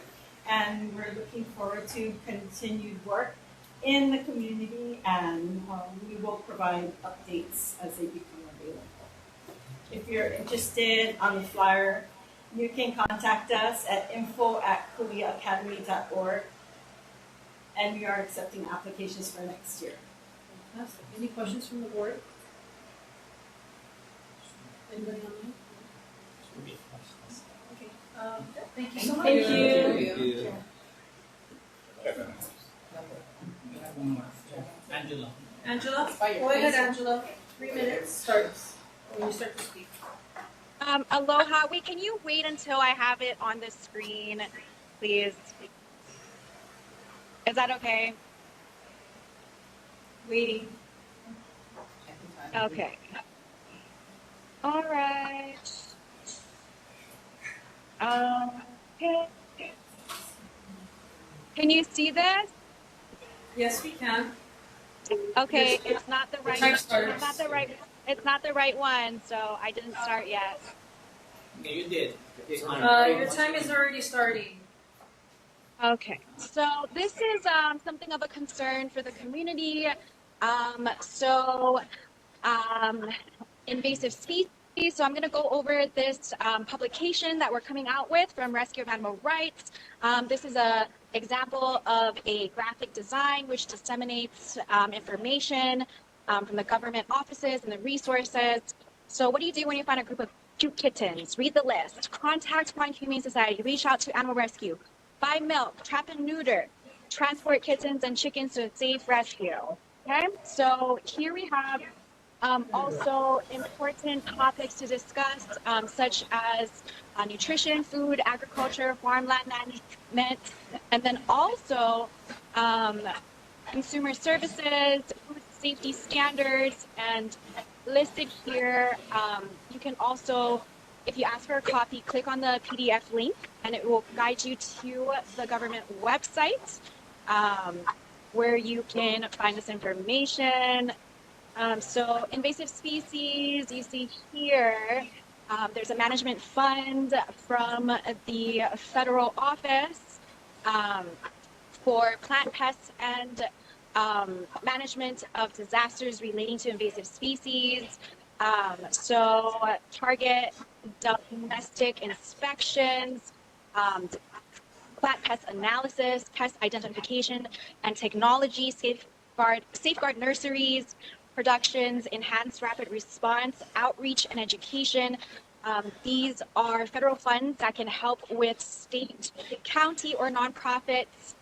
and we're looking forward to continued work in the community, and we will provide updates as they become available. If you're interested on the flyer, you can contact us at info@kalihiacademy.org, and we are accepting applications for next year. Fantastic. Any questions from the board? Anybody online? Okay. Thank you so much. Thank you. Angela. Angela, go ahead, Angela. 3 minutes starts when you start to speak. Aloha. Wait, can you wait until I have it on the screen, please? Is that okay? Waiting. Okay. All right. Okay. Can you see this? Yes, we can. Okay, Yes. it's not the right. Time It's starts. not the right. It's not the right one, so I didn't start yet. Okay, you did. Your time is already starting. Okay, so this is something of a concern for the community. Invasive species. So I'm going to go over this publication that we're coming out with from Rescue of Animal Rights. This is an example of a graphic design which disseminates information from the government offices and the resources. So what do you do when you find a group of cute kittens? Read the list. Contact Hawaiian Humane Society. Reach out to Animal Rescue. Buy milk. Trap and neuter. Transport kittens and chickens to a safe rescue. Okay, so here we have also important topics to discuss, such as nutrition, food, agriculture, farmland management, and then also consumer services, food safety standards, and listed here. You can also, if you ask for a copy, click on the PDF link, and it will guide you to the government website where you can find this information. So invasive species, you see here, there's a management fund from the federal office for plant pests and management of disasters relating to invasive species. So target domestic inspections, plant pest analysis, pest identification and technology, safeguard nurseries, productions, enhanced rapid response, outreach and education. These are federal funds that can help with state, county, or nonprofits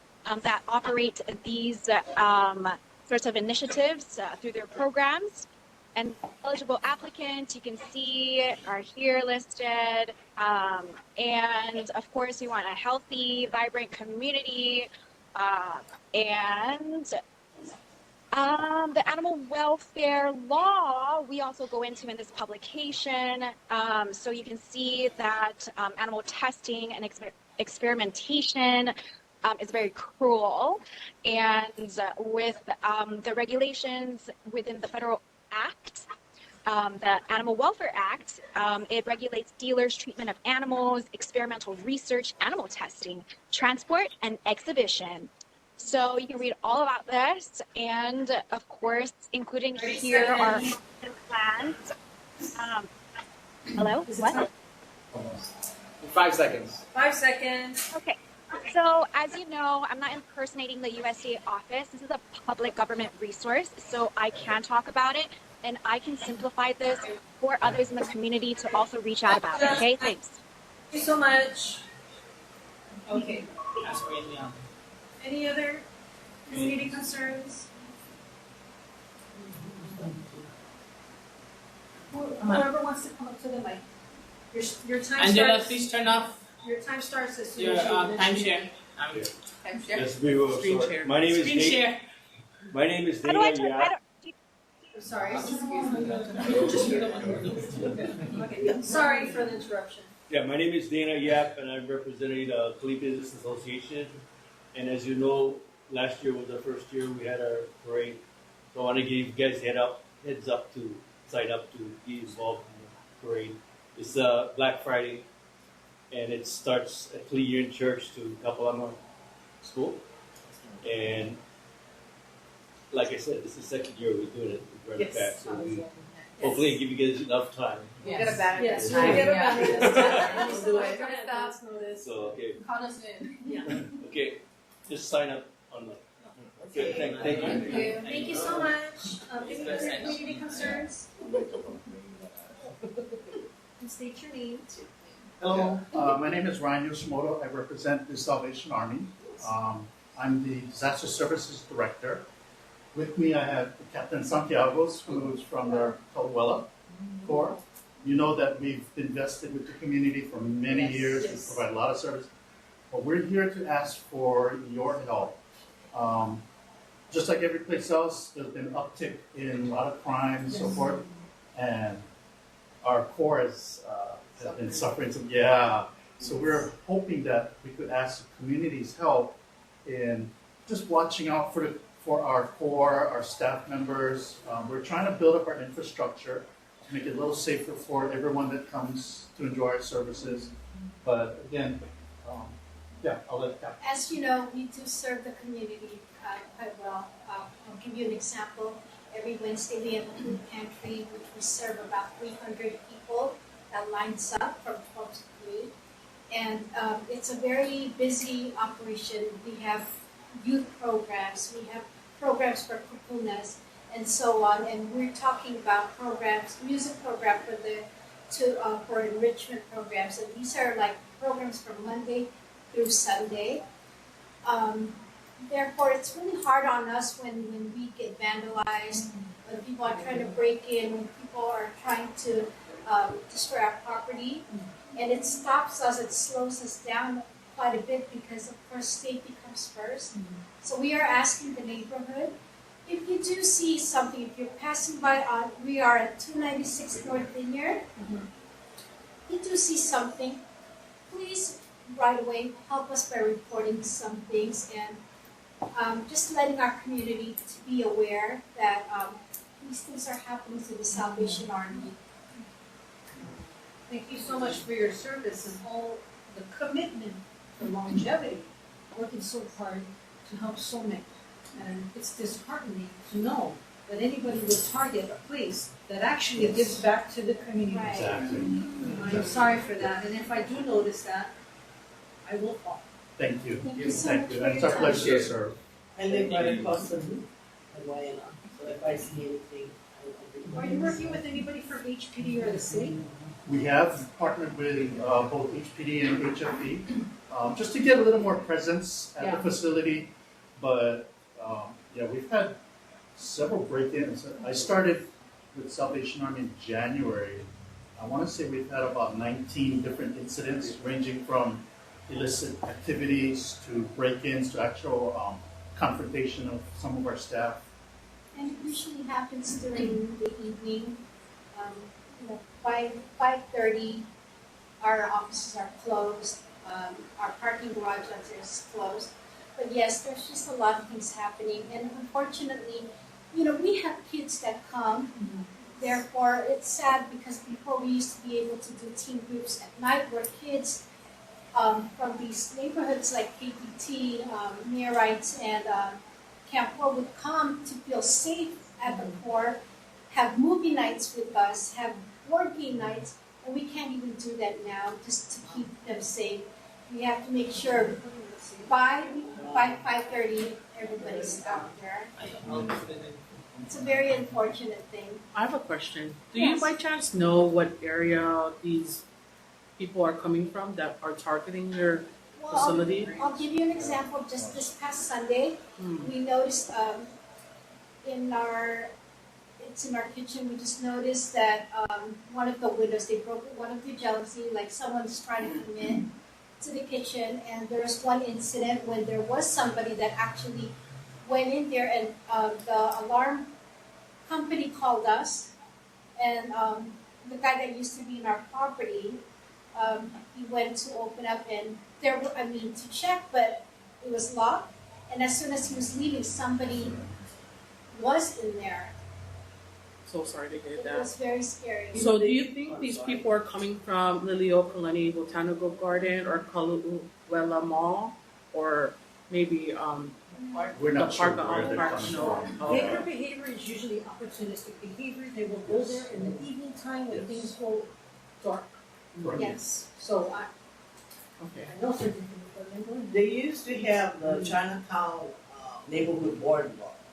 that operate these sorts of initiatives through their programs. And eligible applicants, you can see, are here listed. And of course, we want a healthy, vibrant community. And the animal welfare law, we also go into in this publication. So you can see that animal testing and experimentation is very cruel. And with the regulations within the federal act, the Animal Welfare Act, it regulates dealers' treatment of animals, experimental research, animal testing, transport, and exhibition. So you can read all about this, and of course, including here are plans. Hello? What? 5 seconds. 5 seconds. Okay. So as you know, I'm not impersonating the USDA office. This is a public government resource, so I can talk about it, and I can simplify this for others in the community to also reach out about it. Okay, thanks. Thank you so much. Okay. Ask for any Any other community concerns? Whoever wants to come up to the mic. Your time Angela, starts. please turn off Your time starts as soon your as you timeshare. Timeshare? Yes, we will. Screen Sorry. share. My name is Screen Dana. share. My name is How Dana do I turn? Yap. I'm sorry. Okay. Okay. Sorry for the interruption. Yeah, my name is Dana Yap, and I'm representing the Kalihi Business Association. And as you know, last year was our first year we had our parade. So I want to give you guys heads up to sign up to be involved in the parade. It's Black Friday, and it starts at Kalihi Church to Palama School. And like I said, this is the second year we're doing it. We're running back, so we hopefully give you guys enough time. We'll get a banner. Yes, we'll get a banner this time. We'll do it. So okay. Count us in. Yeah. Okay, just sign up online. Okay, thank you. Thank you so much. Any other community concerns? And state your name. Hello, my name is Ryan Yoshimoto. I represent the Salvation Army. I'm the Disaster Services Director. With me, I have Captain Santiago's, who is from the Coluela Corps. You know that we've invested with the community for many years. We provide a lot of service. But we're here to ask for your help. Just like every place else, there's been an uptick in a lot of crime and so forth. And our Corps has been suffering some, So we're hoping that we could ask the community's help in just watching out for our Corps, our staff members. We're trying to build up our infrastructure to make it a little safer for everyone that comes to enjoy our services. But again, I'll let Captain. As you know, we do serve the community quite well. I'll give you an example. Every Wednesday we have a food pantry, which we serve about 300 people that lines up from 12 to 3. And it's a very busy operation. We have youth programs, we have programs for kupunas, and so on. And we're talking about programs, music program for enrichment programs. And these are like programs from Monday through Sunday. Therefore, it's really hard on us when we get vandalized, when people are trying to break in, when people are trying to destroy our property. And it stops us, it slows us down quite a bit because, of course, safety comes first. So we are asking the neighborhood, if you do see something, if you're passing by we are at 296 North Vineyard, if you do see something, please right away help us by reporting some things and just letting our community to be aware that these things are happening to the Salvation Army. Thank you so much for your service and all the commitment, the longevity, working so hard to help so many. And it's disheartening to know that anybody would target a place that actually gives back to the community. Right. Exactly. I'm sorry for that, and if I do notice that, I will call. Thank you. Thank you so much for It's your our pleasure time. to serve. I live right across the Hawaiian, so if I see anything, Are you working with anybody from HPD or the city? We have partnered with both HPD and HFP just to get a little more presence at the facility. But we've had several break-ins. I started with Salvation Army in January. I want to say we've had about 19 different incidents ranging from illicit activities to break-ins to actual confrontation of some of our staff. And it usually happens during the evening. By 5:30, our offices are closed. Our parking garage is closed. But yes, there's just a lot of things happening. And unfortunately, we have kids that come. Therefore, it's sad because before we used to be able to do team groups at night where kids from these neighborhoods like KPT, Neorites, and Camp 4 would come to feel safe at the port, have movie nights with us, have board game nights, and we can't even do that now just to keep them safe. We have to make sure by 5:30 everybody's out there. It's a very unfortunate thing. I have a question. Do Yes. you by chance know what area these people are coming from that are targeting your facility? I'll give you an example. Just this past Sunday, we noticed it's in our kitchen. We just noticed that one of the windows, they broke one of the jealousy, like someone's trying to come in to the kitchen, and there was one incident when there was somebody that actually went in there, and the alarm company called us, and the guy that used to be in our property, he went to open up and to check, but it was locked. And as soon as he was leaving, somebody was in there. So sorry to hear It that. was very scary. So do you think these people are coming from Liliuokalani Botanical Garden or Kalu'uwela Mall, or maybe We're not the sure Parka where they're Park? coming No. from. Their behavior is usually opportunistic behavior. They will go there in the evening time when things go dark. Right. Yes, so I know certain things, but they don't. They used to have the Chinatown neighborhood watch.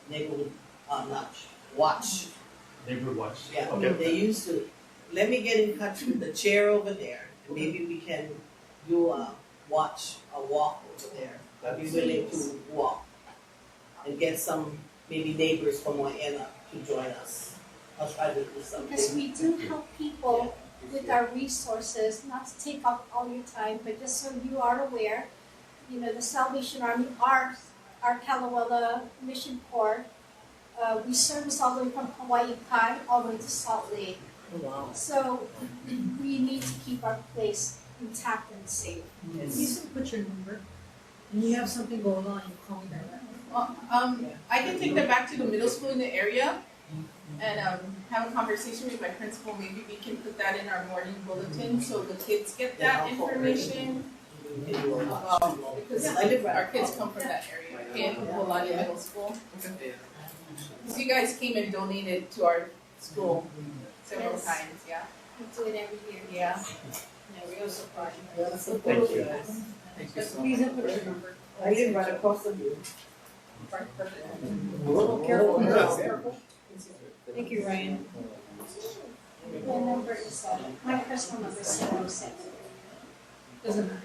Neighborhood watch. Yeah, Okay. they used to. Let me get in touch with the chair over there, and maybe we can do a walk over there. I'd be willing to walk and get some maybe neighbors from Moena to join us. I'll try to do something. Because we do help people with our resources, not to take up all your time, but just so you are aware, you know, the Salvation Army, our Kalawela Mission Corps, we service all the way from Hawaii Kai all the way to Salt Lake. Oh, wow. So we need to keep our place intact and safe. Yes. You can put your number, and you have something going on, you call me directly. I can take them back to the middle school in the area and have a conversation with my principal. Maybe we can put that in our morning bulletin so the kids get that information. Because our kids come from that area, Camp Polani Middle School. So you guys came and donated to our school several times, yeah. We do it every year. Yeah. Yeah, real surprise. Thank you. Thank you so Please much. input your number. I live right across the road. Careful, careful. Thank you, Ryan. My number is, my personal number is 707. Doesn't matter.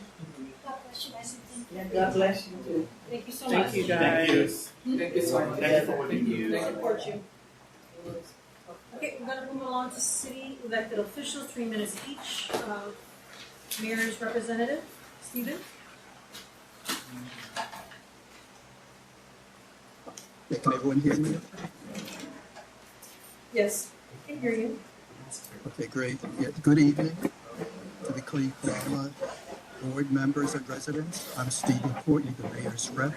God bless you guys. And thank you. God bless you too. Thank you so much. Thank you guys. Thank you so much. Thank you for what you do. I support you. Okay, we're gonna move along to city elected officials, 3 minutes each. Mayor's representative, Stephen. Can everyone hear me? Yes, I can hear you. Okay, great. Yeah, good evening to the Kalihi Palama board members and residents. I'm Stephen Courtney, the mayor's rep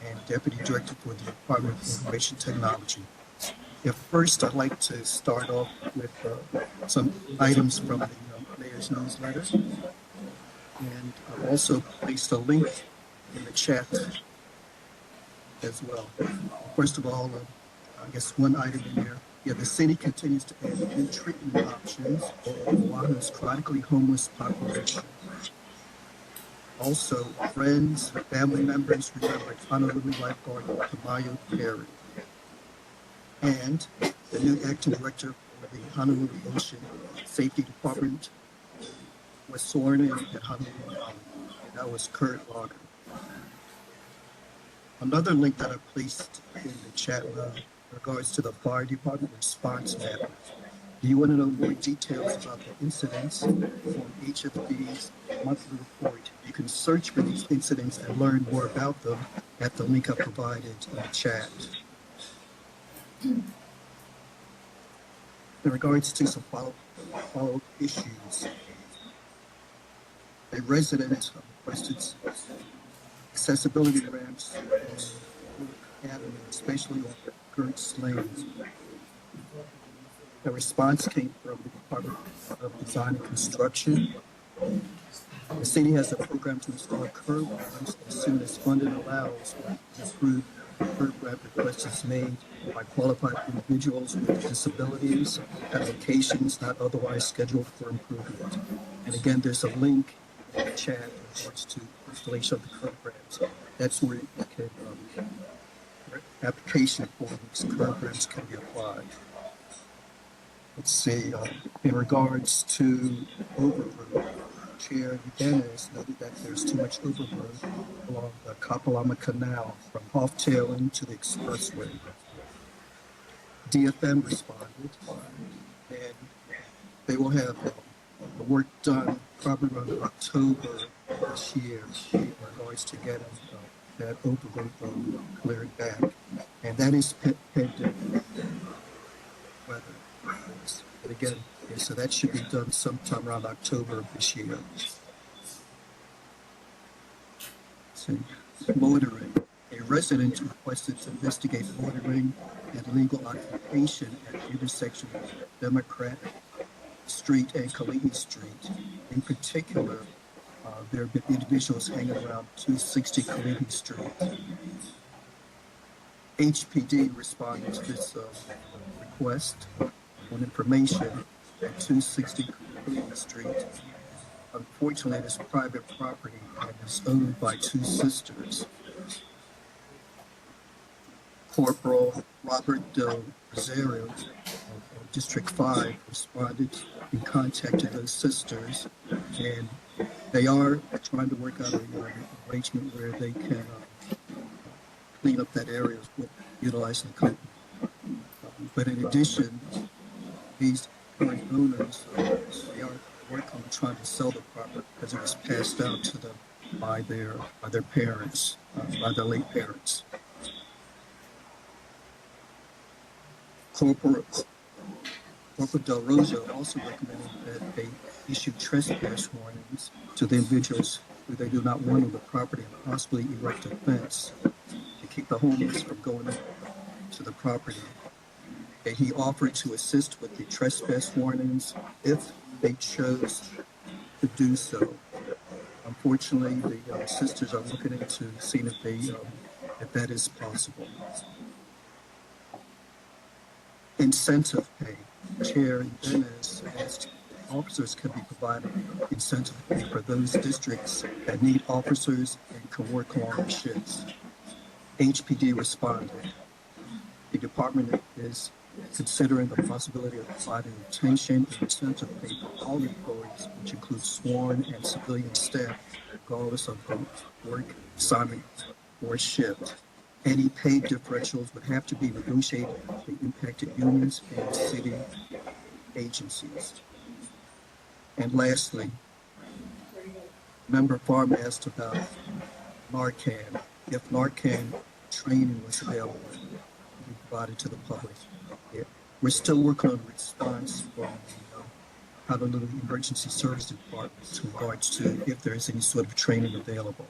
and deputy director for the Department of Information Technology. Yeah, first, I'd like to start off with some items from the mayor's newsletter. And I've also placed a link in the chat as well. First of all, I guess one item in there. Yeah, the city continues to add new treatment options for Oahu's chronically homeless population. Also, friends, family members remember Honolulu lifeguard Tamayo Perry. And the new acting director for the Honolulu Ocean Safety Department was sworn in at Honolulu Island, and that was Kurt Lager. Another link that I placed in the chat room regards to the fire department response map. Do you want to know more details about the incidents from HFD's monthly report? You can search for these incidents and learn more about them at the link I provided in the chat. In regards to some follow-up issues, a resident requested accessibility ramps on Avenue, especially on Gertz Lane. The response came from the Department of Design and Construction. The city has a program to install curb ramps as soon as funding allows. Approved curb ramp request is made by qualified individuals with disabilities at locations not otherwise scheduled for improvement. And again, there's a link in the chat in regards to installation of the curb ramps. That's where you can application for these curb ramps can be applied. Let's see, in regards to overgrowth, Chair Uganis noted that there's too much overgrowth along the Kapalama Canal from Hoftailing to the expressway. DFM responded, and they will have the work done probably around October this year in regards to getting that overgrowth cleared back. And that is pending weather. But again, yeah, so that should be done sometime around October of this year. So, loitering. A resident requested to investigate loitering and illegal occupation at the intersection of Democrat Street and Kalihi Street. In particular, there have been individuals hanging around 260 Kalihi Street. HPD responded to this request on information at 260 Kalihi Street. Unfortunately, it is private property and is owned by two sisters. Corporal Robert Del Rosario of District 5 responded and contacted those sisters, and they are trying to work out an arrangement where they can clean up that area with utilizing the company. But in addition, these current owners, they are working on trying to sell the property because it was passed down to them by their parents, by their late parents. Corporal Del Rosa also recommended that they issue trespass warnings to the individuals who they do not want on the property and possibly erect a fence to keep the homeless from going to the property. And he offered to assist with the trespass warnings if they chose to do so. Unfortunately, the sisters are looking into seeing if that is possible. Incentive pay. Chair Dennis asked officers could be provided incentive pay for those districts that need officers and can work longer shifts. HPD responded. The department is considering the possibility of providing retention and incentive pay for all employees, which includes sworn and civilian staff, regardless of work assignment or shift. Any pay differentials would have to be negotiated with the impacted unions and city agencies. And lastly, Member Farm asked about Narcan. If Narcan training was available to be provided to the public. Yeah. We're still working on a response from the Honolulu Emergency Service Department in regards to if there is any sort of training available.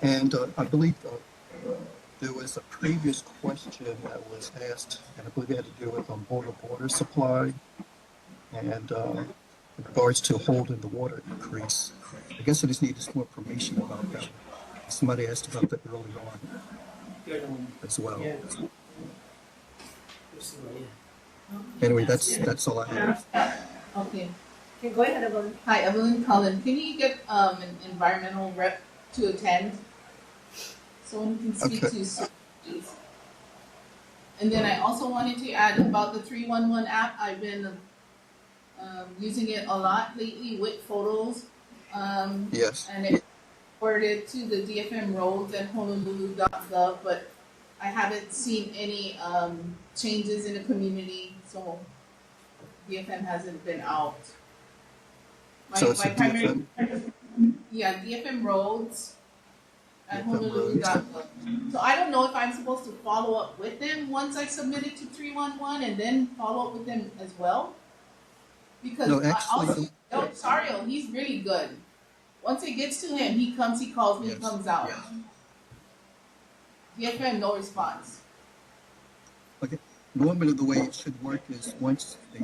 And I believe there was a previous question that was asked, and I believe it had to do with border supply and in regards to holding the water increase. I guess I just need some more information about that. Somebody asked about that early on as well. Yeah. Anyway, that's all I have. Okay. Okay, go ahead, Evelyn. Hi, Evelyn Cullen. Can you get an environmental rep to attend? Someone who can speak Okay. to, please. And then I also wanted to add about the 311 app. I've been using it a lot lately with photos. Yes. And it forwarded to the DFM roads at honolulu.gov, but I haven't seen any changes in the community, so DFM hasn't been out. So it's a DFM? Yeah, DFM roads at DFM roads. honolulu.gov. So I don't know if I'm supposed to follow up with them once I submit it to 311 and then follow up with them as well. Because No, actually, Sario, he's really good. Once it gets to him, he comes, he calls me, Yes. he comes out. DFM, no response. Okay. Normally, the way it should work is once the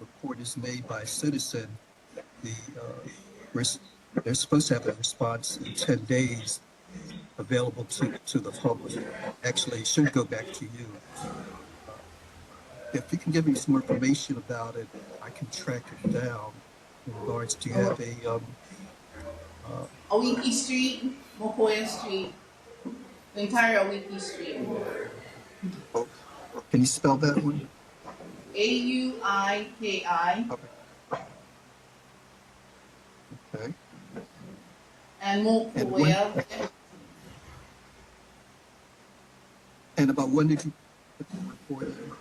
report is made by a citizen, they're supposed to have a response in 10 days available to the public. Actually, it should go back to you. If you can give me some more information about it, I can track it down in regards to have a Awiki Street, Mokoya Street, the entire Awiki Street. oh, can you spell that one? Auiki. Okay. And Mokoya. And about when did you put the report in?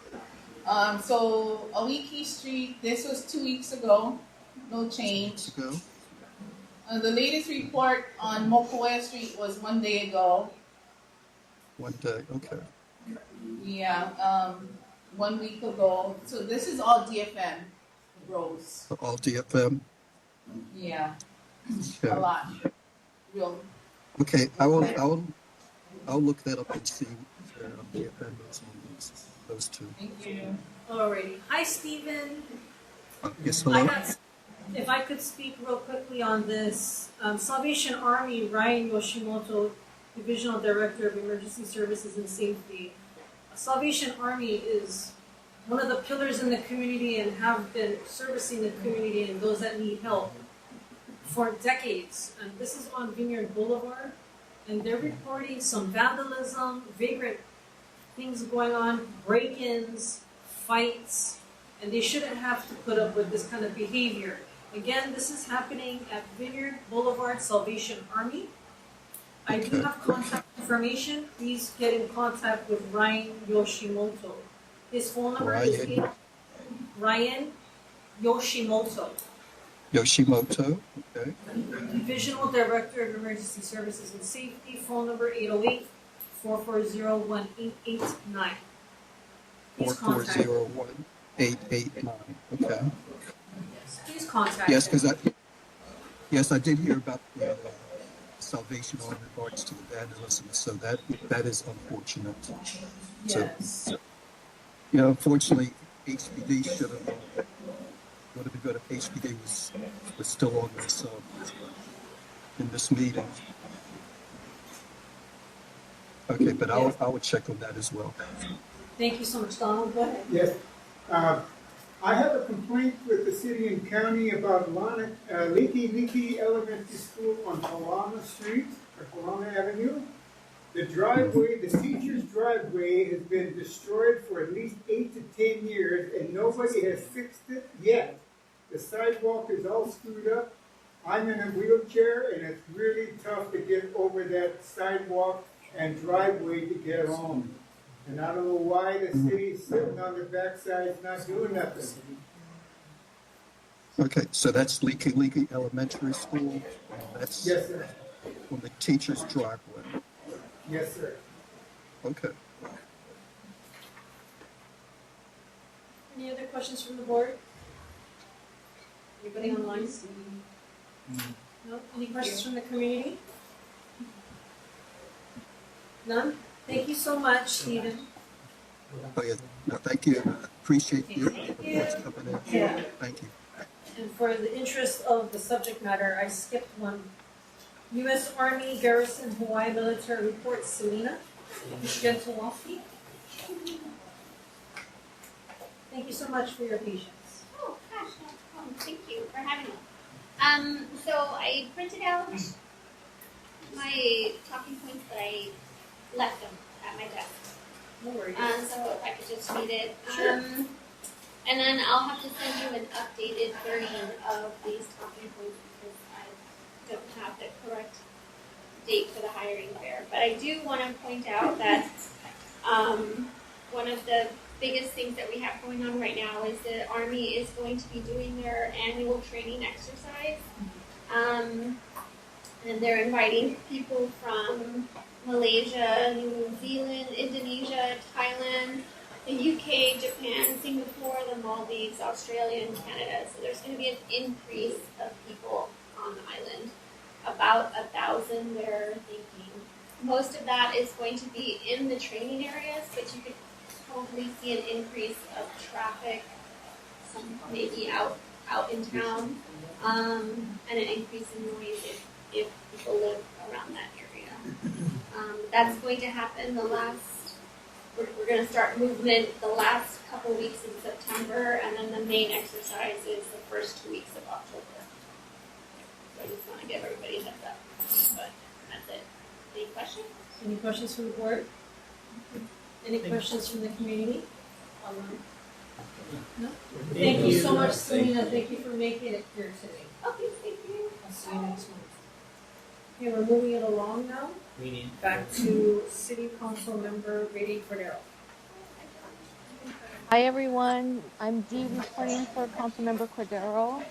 So Awiki Street, this was 2 weeks ago, no change. Ago? The latest report on Mokoya Street was 1 day ago. 1 day, okay. Yeah, 1 week ago. So this is all DFM roads. So all DFM? Yeah, Okay. a lot. Real. Okay, I'll look that up and see director of the FMS meetings, those two. Thank you. Alrighty. Hi, Stephen. Yes, hello? If I could speak real quickly on this, Salvation Army, Ryan Yoshimoto, Divisional Director of Emergency Services and Safety. Salvation Army is one of the pillars in the community and have been servicing the community and those that need help for decades. And this is on Vineyard Boulevard, and they're reporting some vandalism, vagrant things going on, break-ins, fights, and they shouldn't have to put up with this kind of behavior. Again, this is happening at Vineyard Boulevard Salvation Army. I do have contact information. Please get in contact with Ryan Yoshimoto. His phone number is Ryan Yoshimoto. Yoshimoto, okay. Divisional Director of Emergency Services and Safety. Phone number 808-440-1889. Please contact. 440-1889, okay. Yes, please contact. Yes, because I did hear about the Salvation Army in regards to the vandalism, so that is unfortunate. Yes. So, unfortunately, HPD should have would have been good if HPD was still on this in this meeting. Okay, but I would check on that as well. Thank you so much, Donald. Go ahead. Yes. I have a complaint with the city and county about Leaky Elementary School on Palama Street, or Palama Avenue. The driveway, the teacher's driveway has been destroyed for at least 8 to 10 years and nobody has fixed it yet. The sidewalk is all screwed up. I'm in a wheelchair and it's really tough to get over that sidewalk and driveway to get home. And I don't know why the city's sitting on the backside not doing nothing. Okay, so that's Leaky Elementary School. That's yes, sir. On the teacher's driveway. Yes, sir. Okay. Any other questions from the board? Anybody online? No? Any questions from the community? None? Thank you so much, Stephen. Oh, yeah. No, thank you. Appreciate you. Thank you. Coming in. Yeah. Thank you. And for the interest of the subject matter, I skipped one. U.S. Army Garrison Hawaii Military Report, Selena Gentilowski. Thank you so much for your patience. Oh gosh, no problem. Thank you for having me. So I printed out my talking points, but I left them at my desk. No worries. So if I could just read it. Sure. And then I'll have to send you an updated version of these talking points because I don't have the correct date for the hiring fair. But I do want to point out that one of the biggest things that we have going on right now is the Army is going to be doing their annual training exercise. And they're inviting people from Malaysia, New Zealand, Indonesia, Thailand, the UK, Japan, Singapore, the Maldives, Australia, and Canada. So there's going to be an increase of people on the island. About 1,000 they're thinking. Most of that is going to be in the training areas, but you could probably see an increase of traffic, some maybe out in town, and an increase in noise if people live around that area. That's going to happen we're going to start movement the last couple weeks in September, and then the main exercise is the first 2 weeks of October. So I just want to give everybody a heads up. But that's it. Any questions? Any questions from the board? Any questions from the community? No? Thank you so much, Selena. Thank you for making it here today. Okay, thank you. I'll see you next month. Okay, we're moving it along now. Back to City Council Member Brady Cordero. Hi everyone, I'm Dee reporting for Councilmember Cordero.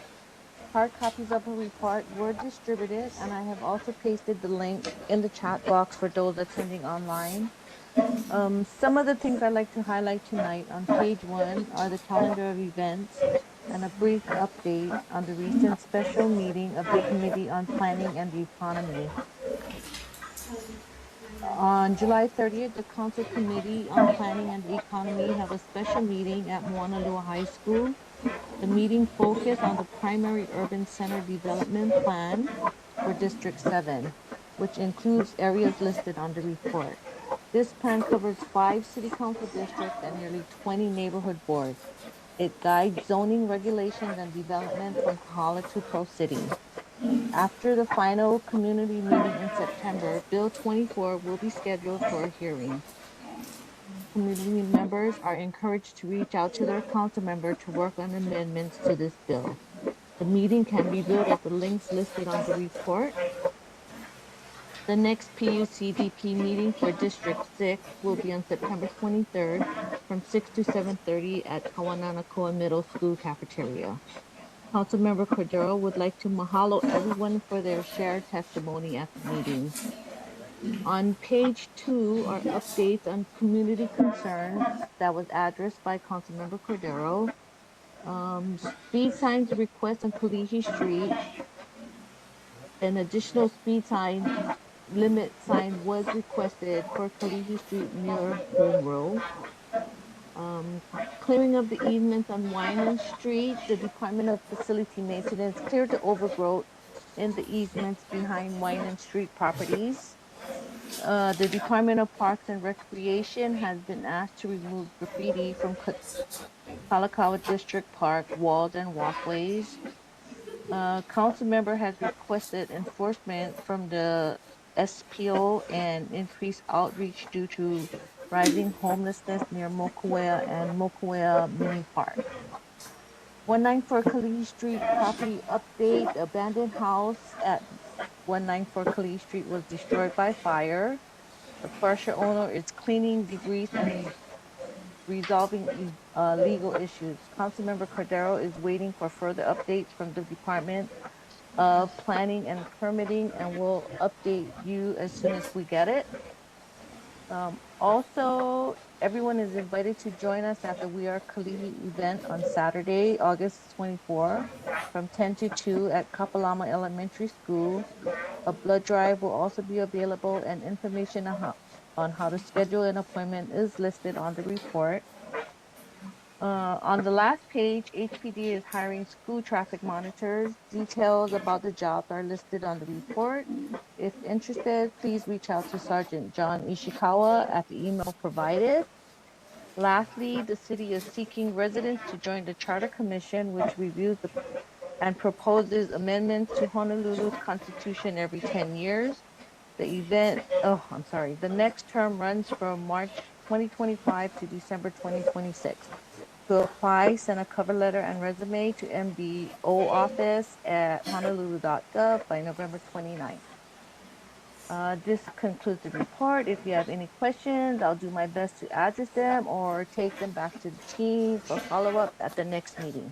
Hard copies of her report were distributed, and I have also pasted the link in the chat box for those attending online. Some of the things I'd like to highlight tonight on page 1 are the calendar of events and a brief update on the recent special meeting of the Committee on Planning and the Economy. On July 30th, the Council Committee on Planning and the Economy have a special meeting at Moanalua High School. The meeting focused on the primary urban center development plan for District 7, which includes areas listed on the report. This plan covers 5 city council districts and nearly 20 neighborhood boards. It guides zoning regulations and development from Kahala to Pro City. After the final community meeting in September, Bill 24 will be scheduled for a hearing. Community members are encouraged to reach out to their council member to work on amendments to this bill. The meeting can be viewed at the links listed on the report. The next PUCDP meeting for District 6 will be on September 23rd from 6 to 7:30 at Kawananakoa Middle School cafeteria. Councilmember Cordero would like to mahalo everyone for their shared testimony at the meeting. On page 2 are updates on community concerns that was addressed by Councilmember Cordero. Speed signs request on Kalihi Street. An additional speed sign limit sign was requested for Kalihi Street near Home Row. Clearing of the easements on Winan Street, the Department of Facility Maintenance cleared the overgrowth in the easements behind Winan Street properties. The Department of Parks and Recreation has been asked to remove graffiti from Kalakaua District Park walls and walkways. Council member has requested enforcement from the SPO and increased outreach due to rising homelessness near Mokuea and Mokuea Mini Park. 194 Kalihi Street property update. The abandoned house at 194 Kalihi Street was destroyed by fire. The partial owner is cleaning debris and resolving legal issues. Councilmember Cordero is waiting for further updates from the Department of Planning and Permitting, and we'll update you as soon as we get it. Also, everyone is invited to join us at the We Are Kalihi event on Saturday, August 24, from 10 to 2 at Kapalama Elementary School. A blood drive will also be available, and information on how to schedule an appointment is listed on the report. On the last page, HPD is hiring school traffic monitors. Details about the jobs are listed on the report. If interested, please reach out to Sergeant John Ishikawa at the email provided. Lastly, the city is seeking residents to join the Charter Commission, which reviews and proposes amendments to Honolulu's constitution every 10 years. The next term runs from March 2025 to December 2026. To apply, send a cover letter and resume to MDO office at honolulu.gov by November 29th. This concludes the report. If you have any questions, I'll do my best to address them or take them back to the team for follow-up at the next meeting.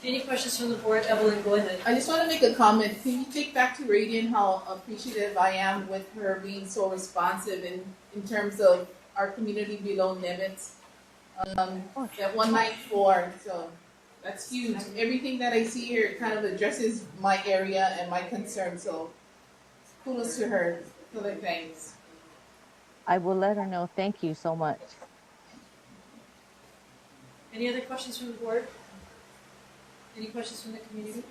Any questions from the board? Evelyn, go ahead. I just want to make a comment. Can you take back to Radiant how appreciative I am with her being so responsive in terms of our community below limits? That 194, so that's huge. Everything that I see here kind of addresses my area and my concern, so kudos to her. So thanks. I will let her know. Thank you so much. Any other questions from the board? Any questions from the community?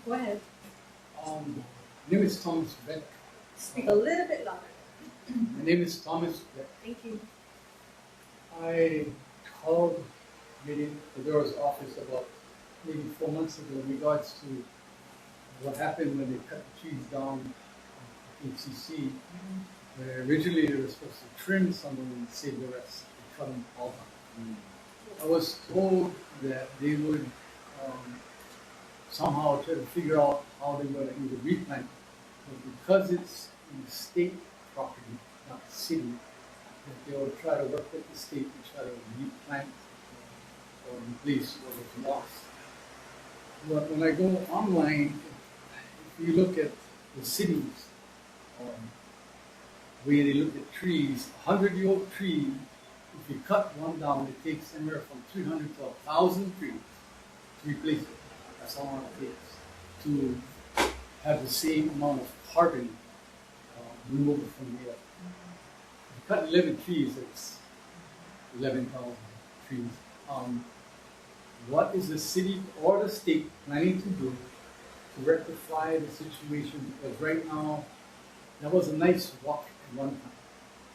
Go ahead. My name is Thomas Beck. Speak a little bit louder. My name is Thomas Beck. Thank you. I called Meeting Codero's office about maybe 4 months ago in regards to what happened when they cut the trees down at HCC. Where originally they were supposed to trim some of them and save the rest. They cut them all down. I was told that they would somehow try to figure out how they were going to either replant it. But because it's in the state property, not the city, that they will try to work with the state to try to replant or replace what was lost. But when I go online, if you look at the cities, where they look at trees, a 100-year-old tree, if you cut one down, it takes anywhere from 300 to 1,000 trees to replace it. That's how long it takes to have the same amount of carbon remove it from there. If you cut 11 trees, it's 11,000 trees. What is the city or the state planning to do to rectify the situation? Because right now, that was a nice walk at one time.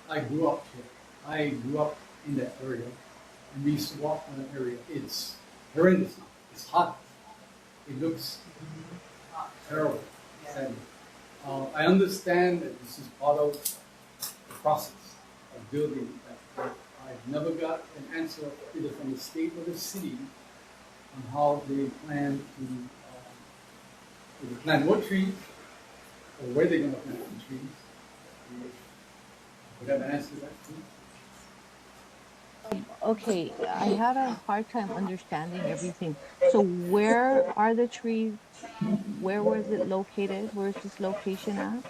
I grew up here. I grew up in that area. And we used to walk in that area. It's horrendous now. It's hot. It looks terrible. Sadly. I understand that this is part of the process of building that, but I've never got an answer either from the state or the city on how they plan to plant more trees or where they're going to plant the trees. Would have an answer to that, please? Okay, I had a hard time understanding everything. So where are the trees? Where was it located? Where is this location at?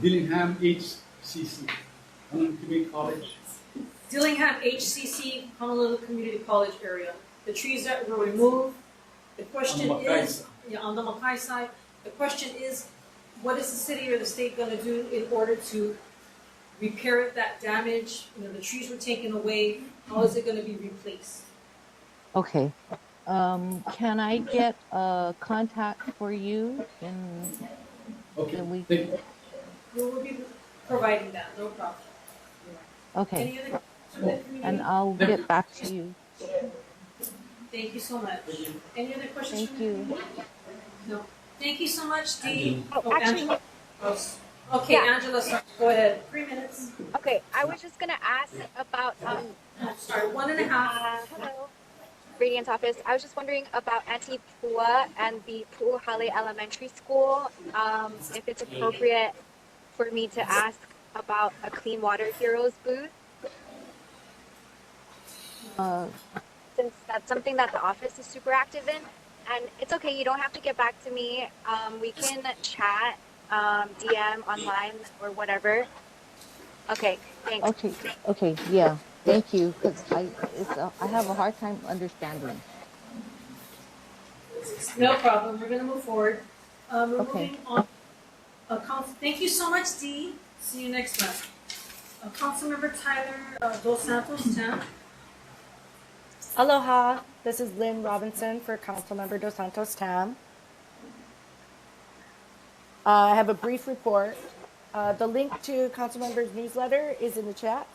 Dillingham HCC, Honolulu Community College. Dillingham HCC, Honolulu Community College area. The trees that were removed, the question On the Mackay is, side. yeah, on the Mackay side, the question is, what is the city or the state gonna do in order to repair that damage? You know, the trees were taken away, how is it gonna be replaced? Okay. Can I get a contact for you and Okay, then we thank you. We will be providing that, no problem. okay. Any other from the community? And I'll get back to you. Thank you so much. Any other questions Thank from the you. community? No. Thank you so much, Dee. Oh, actually, Angela. Okay, yeah. Angela, sorry. Go ahead. 3 minutes. Okay, I was just gonna ask about Sorry, 1.5. hello, Radiant's office. I was just wondering about Auntie Pua and the Pu'uhale Elementary School. If it's appropriate for me to ask about a Clean Water Heroes booth, since that's something that the office is super active in. And it's okay, you don't have to get back to me. We can chat, DM online or whatever. Okay, thanks. Okay, yeah. Thank you, because I have a hard time understanding. No problem. We're gonna move forward. We're Okay. moving on. Thank you so much, Dee. See you next month. Councilmember Tyler Dos Santos, Tam. Aloha, this is Lynn Robinson for Councilmember Dos Santos Tam. I have a brief report. The link to Councilmember's newsletter is in the chat.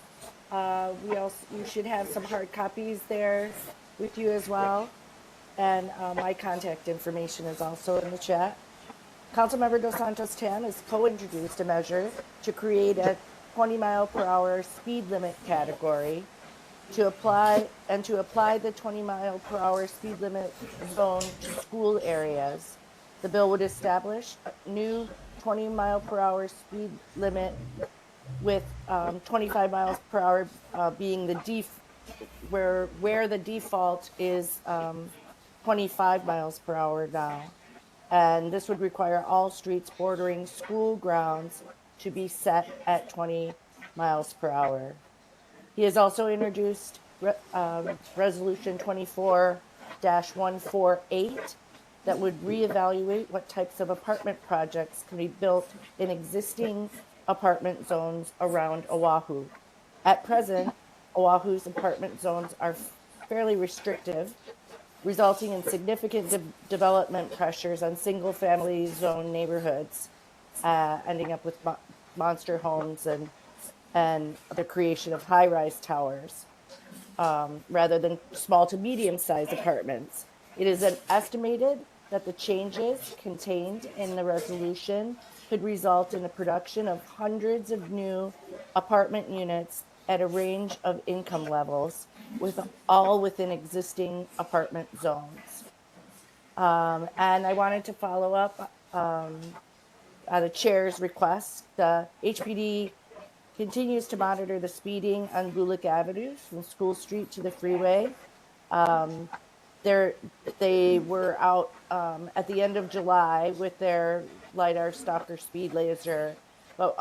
You should have some hard copies there with you as well. And my contact information is also in the chat. Councilmember Dos Santos Tam has co-introduced a measure to create a 20-mile-per-hour speed limit category to apply the 20-mile-per-hour speed limit zone to school areas. The bill would establish a new 20-mile-per-hour speed limit with 25 miles per hour being the where the default is 25 miles per hour now. And this would require all streets bordering school grounds to be set at 20 miles per hour. He has also introduced Resolution 24-148 that would reevaluate what types of apartment projects can be built in existing apartment zones around Oahu. At present, Oahu's apartment zones are fairly restrictive, resulting in significant development pressures on single-family zone neighborhoods, ending up with monster homes and the creation of high-rise towers rather than small to medium-sized apartments. It is estimated that the changes contained in the resolution could result in the production of hundreds of new apartment units at a range of income levels, all within existing apartment zones. And I wanted to follow up at a chair's request. The HPD continues to monitor the speeding on Gulick Avenue from School Street to the freeway. They were out at the end of July with their LiDAR stalker speed laser, but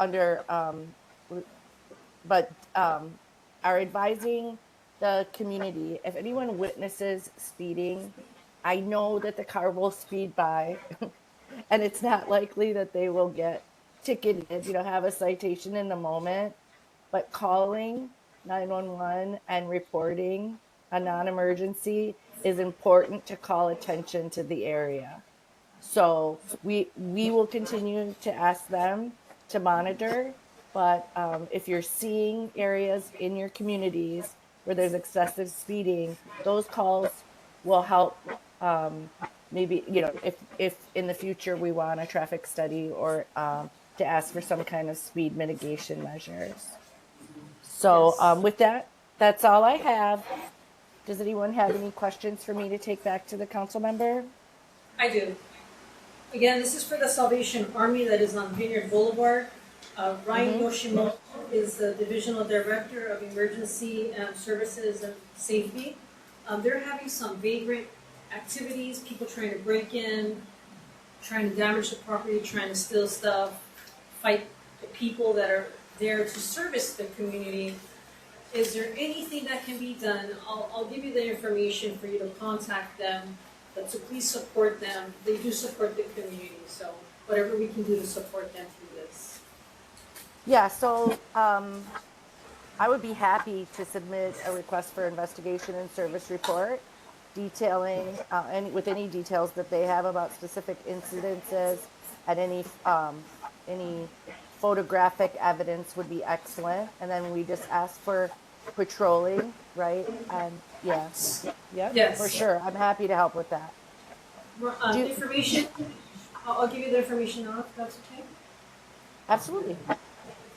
are advising the community, if anyone witnesses speeding, I know that the car will speed by and it's not likely that they will get ticketed, have a citation in the moment, but calling 911 and reporting a non-emergency is important to call attention to the area. So we will continue to ask them to monitor, but if you're seeing areas in your communities where there's excessive speeding, those calls will help. Maybe if in the future we want a traffic study or to ask for some kind of speed mitigation measures. So with that, that's all I have. Does anyone have any questions for me to take back to the council member? I do. Again, this is for the Salvation Army that is on Vineyard Boulevard. Ryan Yoshimoto is the Divisional Director of Emergency Services and Safety. They're having some vagrant activities, people trying to break in, trying to damage the property, trying to steal stuff, fight the people that are there to service the community. Is there anything that can be done? I'll give you the information for you to contact them, but to please support them. They do support the community, so whatever we can do to support them through this. Yeah, so I would be happy to submit a request for investigation and service report detailing with any details that they have about specific incidences, and any photographic evidence would be excellent. And then we just ask for patrolling, right? And yes, for sure. I'm happy to help with that. Information, I'll give you the information now, if that's okay. Absolutely.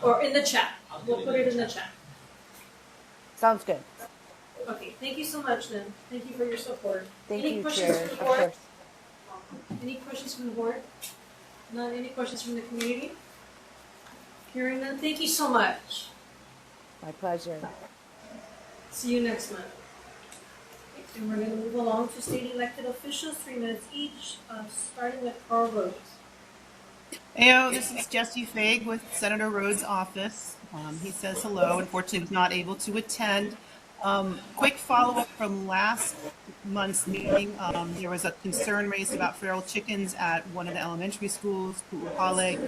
Or in the chat. We'll put it in the chat. Sounds good. Okay, thank you so much then. Thank you for your support. Thank Any you, questions Chair. from the Of board? course. Any questions from the board? None? Any questions from the community? Hearing none, thank you so much. My pleasure. See you next month. And we're going to move along to state elected officials, 3 minutes each, starting with Carl Rhodes. Heyo, this is Jesse Faig with Senator Rhodes' office. He says hello. Unfortunately, he's not able to attend. Quick follow-up from last month's meeting. There was a concern raised about feral chickens at one of the elementary schools, Pu'uhale.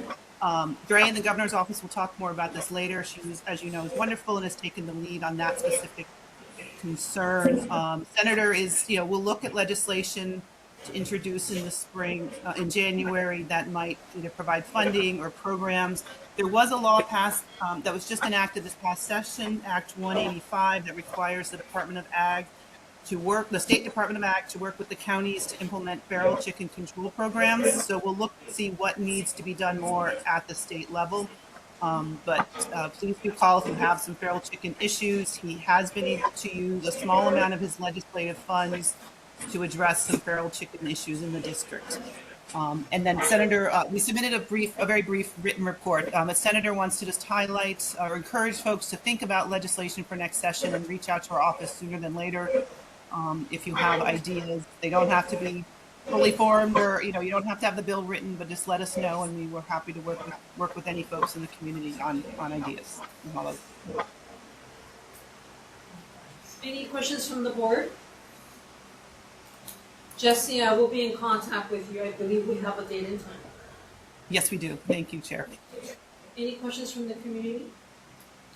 Dre in the governor's office will talk more about this later. She was, as you know, is wonderful and has taken the lead on that specific concern. Senator is, will look at legislation to introduce in the spring, in January, that might either provide funding or programs. There was a law passed that was just enacted this past session, Act 185, that requires the Department of Ag to work, the State Department of Ag to work with the counties to implement feral chicken control programs. So we'll look to see what needs to be done more at the state level. But please do call if you have some feral chicken issues. He has been able to use a small amount of his legislative funds to address some feral chicken issues in the district. And then Senator, we submitted a very brief written report. A senator wants to just highlight or encourage folks to think about legislation for next session and reach out to our office sooner than later. If you have ideas, they don't have to be fully formed, or you don't have to have the bill written, but just let us know, and we were happy to work with any folks in the community on ideas. Any questions from the board? Jesse, I will be in contact with you. I believe we have a date and time. Yes, we do. Thank you, Chair. Any questions from the community?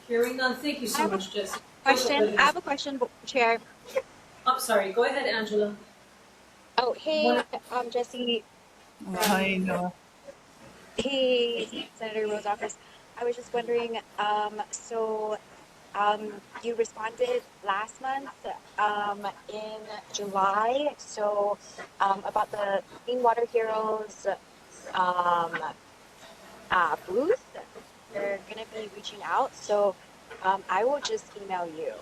Hearing none, thank you so much, Jesse. I have a question, Chair. I'm sorry, go ahead, Angela. Oh, hey, Jesse. Hi, Noah. Hey, Senator Rhodes' office. I was just wondering, you responded last month in July, about the Clean Water Heroes booth. They're going to be reaching out, so I will just email you.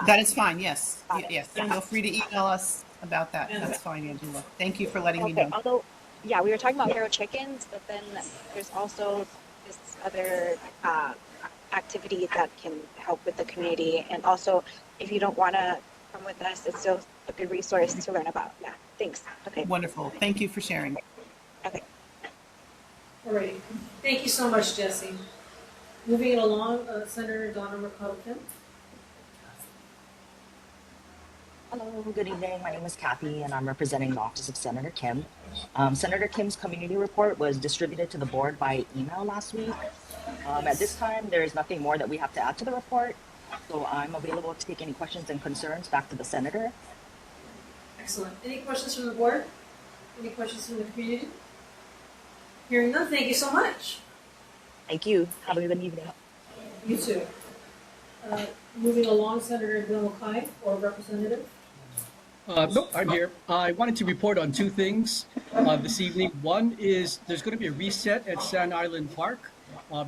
That is fine, yes. Yes, feel free to email us about that. That's fine, Angela. Thank you for letting me know. Although, yeah, we were talking about feral chickens, but then there's also this other activity that can help with the community. And also, if you don't want to come with us, it's still a good resource to learn about. Yeah, thanks. Okay. Wonderful. Thank you for sharing. Okay. All right. Thank you so much, Jesse. Moving it along, Senator Donna Mercado-Kim. Hello, good evening. My name is Kathy, and I'm representing the Office of Senator Kim. Senator Kim's community report was distributed to the board by email last week. At this time, there is nothing more that we have to add to the report, so I'm available to take any questions and concerns back to the senator. Excellent. Any questions from the board? Any questions from the community? Hearing none, thank you so much. Thank you. Have a good evening. You too. Moving along, Senator Glenn Kai, or Representative. Nope, I'm here. I wanted to report on two things this evening. One is there's going to be a reset at Sand Island Park.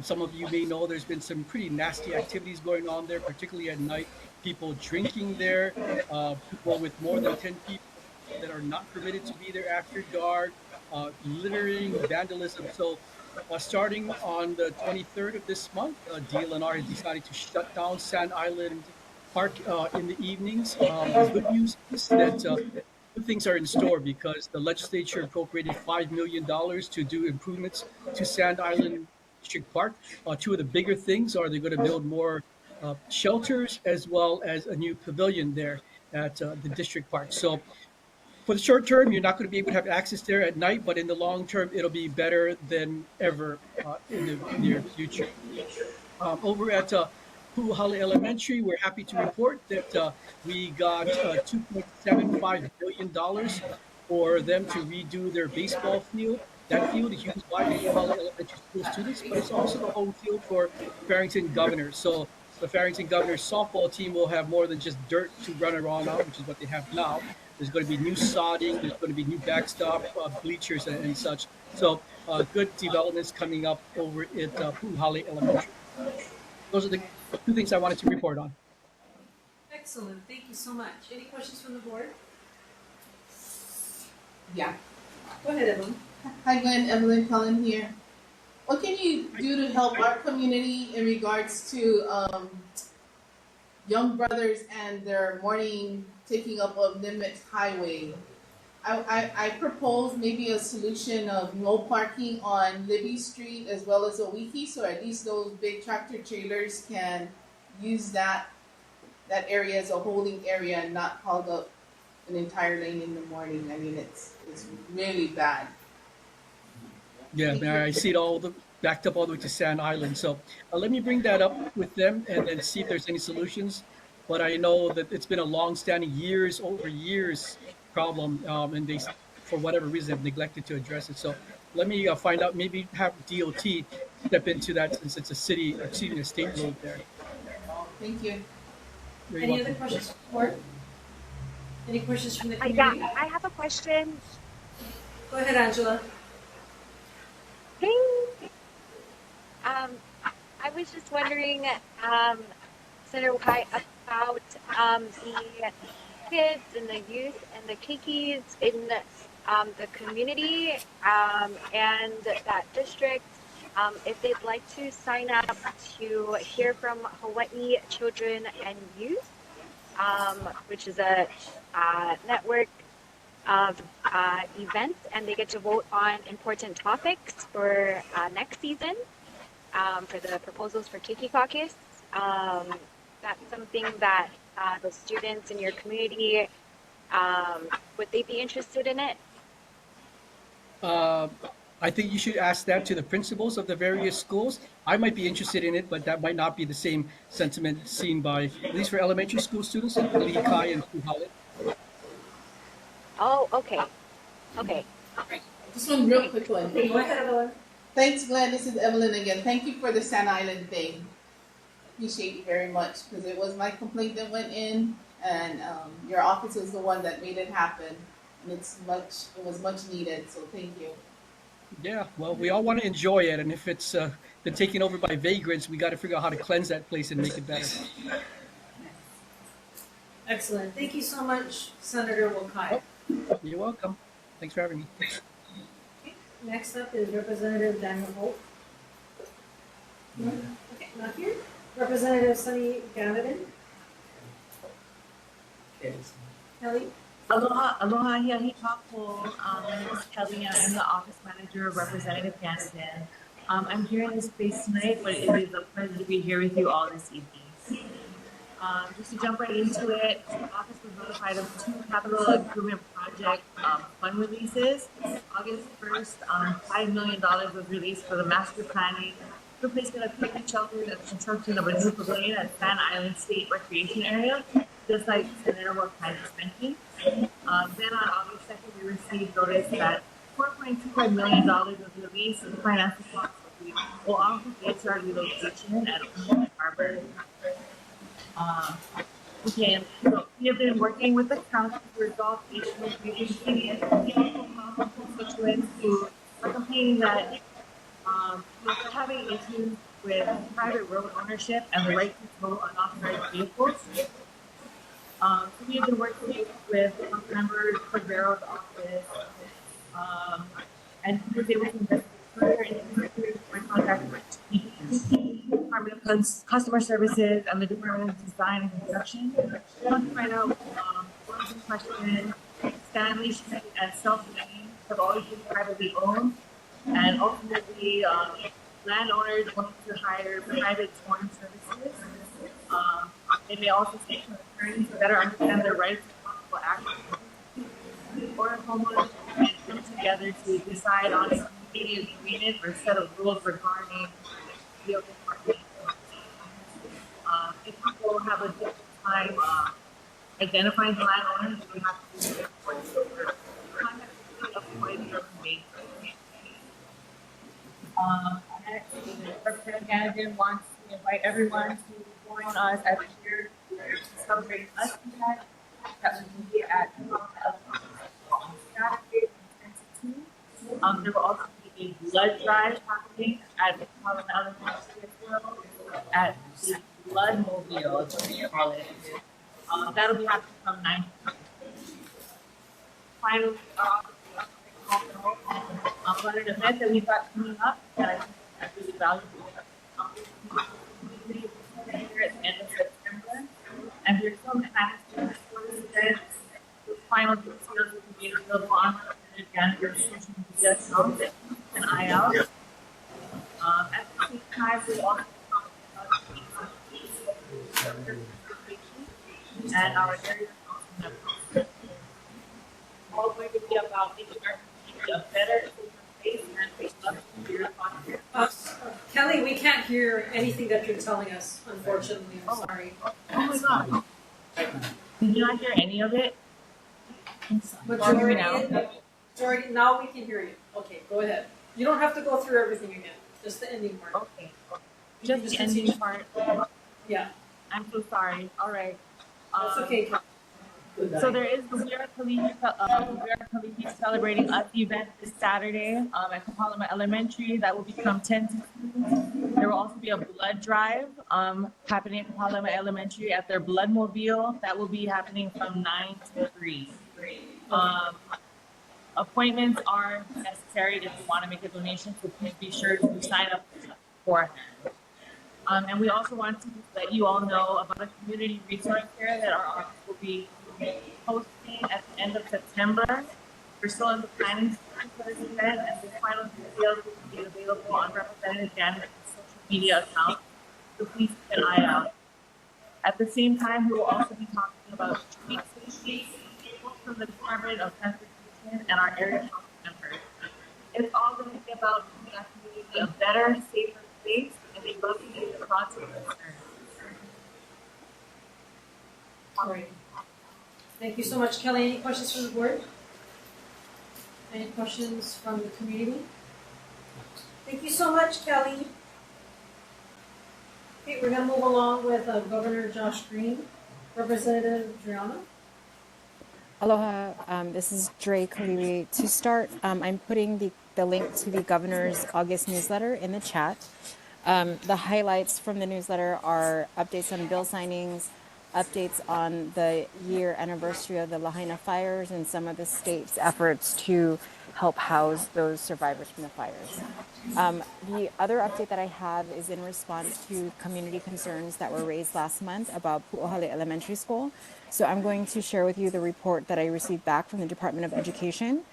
Some of you may know there's been some pretty nasty activities going on there, particularly at night. People drinking there, people with more than 10 people that are not permitted to be there after dark, littering, vandalism. So starting on the 23rd of this month, DLNR has decided to shut down Sand Island Park in the evenings. The good news is that good things are in store because the legislature appropriated $5 million to do improvements to Sand Island District Park. Two of the bigger things are they're going to build more shelters as well as a new pavilion there at the district park. So for the short term, you're not going to be able to have access there at night, but in the long term, it'll be better than ever in the near future. Over at Puhale Elementary, we're happy to report that we got $2.75 billion for them to redo their baseball field. That field is used by Puhale Elementary School students, but it's also the home field for Farrington Governors. So the Farrington Governors softball team will have more than just dirt to run around on, which is what they have now. There's going to be new sodding, there's going to be new backstop, bleachers, and such. So good developments coming up over at Puhale Elementary. Those are the two things I wanted to report on. Excellent. Thank you so much. Any questions from the board? Yeah. Go ahead, Evelyn. Hi, Glenn. Evelyn Cullen here. What can you do to help our community in regards to young brothers and their morning taking up of Nimitz Highway? I propose maybe a solution of no parking on Libby Street as well as Owiki, so at least those big tractor trailers can use that area as a holding area and not hog up an entire lane in the morning. I mean, it's really bad. Yeah, I see it all backed up all the way to Sand Island. So let me bring that up with them and then see if there's any solutions. But I know that it's been a long-standing over years problem, and they, for whatever reason, have neglected to address it. So let me find out. Maybe have DOT step into that since it's a city, or excuse me, a state road there. Thank you. Any other questions from the board? Any questions from the community? Yeah, I have a question. Go ahead, Angela. Hey. I was just wondering, Senator Wakai, about the kids and the youth and the kikis in the community and that district. If they'd like to sign up to hear from Hawaii Children and Youth, which is a network of events, and they get to vote on important topics for next season for the proposals for Kiki Caucus. That's something that the students in your community, would they be interested in it? I think you should ask that to the principals of the various schools. I might be interested in it, but that might not be the same sentiment seen by, at least for elementary school students at Kalihi and Puhale. Oh, okay. Okay. Just one real quick one. Go ahead, Evelyn. Thanks, Glenn. This is Evelyn again. Thank you for the Sand Island thing. Appreciate you very much because it was my complaint that went in, and your office was the one that made it happen, and it was much needed. So thank you. Yeah, well, we all want to enjoy it, and if it's been taken over by vagrants, we got to figure out how to cleanse that place and make it better. Excellent. Thank you so much, Senator Wakai. You're welcome. Thanks for having me. Next up is Representative Daniel Holt. Okay, not here. Representative Sunny Ganavan. Kelly. Aloha, Hiahi Papo. My name is Kelly, and I'm the office manager of Representative Ganavan. I'm here in this space tonight, but it is a pleasure to be here with you all this evening. Just to jump right into it, the office was notified of 2 capital improvement project fund releases. August 1st, $5 million was released for the master planning, replacement of picnic shelters, and construction of a new pavilion at Sand Island State Recreation Area, just like Senator was kind of mentioned. Then on August 2nd, we received notice that $4.25 million was released in financial costs for the Oahu HR relocation at Oahu Harbor. Okay, so we have been working with the county to resolve issues previously and constituents who are complaining that they're having issues with private road ownership and the right to tow unauthorized vehicles. So we have been working with members Cordero's office, and he was able to investigate further into my contact with the Department of Customer Services and the Department of Design and Construction. We want to find out what was the question. Stanley Street and South Lane have always been privately owned, and ultimately landowners want to hire private towing services. They may also seek an attorney to better understand their rights and possible actions. Or homeowners can come together to decide on a community agreement or set of rules regarding vehicle parking. If people have a difficult time identifying the landowners, we have to do it contact avoid their Representative Gannon wants to invite everyone to join us at the year to celebrate us event that will be at Saturday from 10 to 2. There will also be a blood drive happening at Palama Elementary as well, at the Blood Mobile, is what we call it. That'll be happening from 9 to 10. Finally, about an event that we've got coming up that I think is really valuable. Here at the end of September, and there's some plans for this event. The final details will be available on Representative social media accounts and IL. At the same time, we also talk about and our area council members. All going to be about making our community a better, safer place and we love to hear about Kelly, we can't hear anything that you're telling us, unfortunately. I'm sorry. Oh my god. Did you not hear any of it? Majority, now we can hear you. Okay, go ahead. You don't have to go through everything again, just the ending part. Okay. Just the ending part. Yeah. I'm so sorry. All right. That's okay. So there is the We Are Kalihi Celebrating Us event this Saturday at Palama Elementary. That will be from 10 to 2. There will also be a blood drive happening at Palama Elementary at their Blood Mobile. That will be happening from 9 to 3. Appointments are necessary if you want to make a donation, so please be sure to sign up beforehand. And we also want to let you all know about a community resource fair that our office will be hosting at the end of September. We're still in the planning stage for this event, and the final details will be available on Representative Gannon's social media account, so please keep an eye out. At the same time, we will also be talking about street safety, both from the Department of Transportation and our area council members. It's all going to be about making our community a better, safer place, and we love to hear your thoughts and concerns. All right. Thank you so much, Kelly. Any questions from the board? Any questions from the community? Thank you so much, Kelly. Okay, we're going to move along with Governor Josh Green, Representative Driana. Aloha, this is Dre Kalihi. To start, I'm putting the link to the governor's August newsletter in the chat. The highlights from the newsletter are updates on bill signings, updates on the year anniversary of the Lahaina fires and some of the state's efforts to help house those survivors from the fires. The other update that I have is in response to community concerns that were raised last month about Pu'uhale Elementary School. So I'm going to share with you the report that I received back from the Department of Education.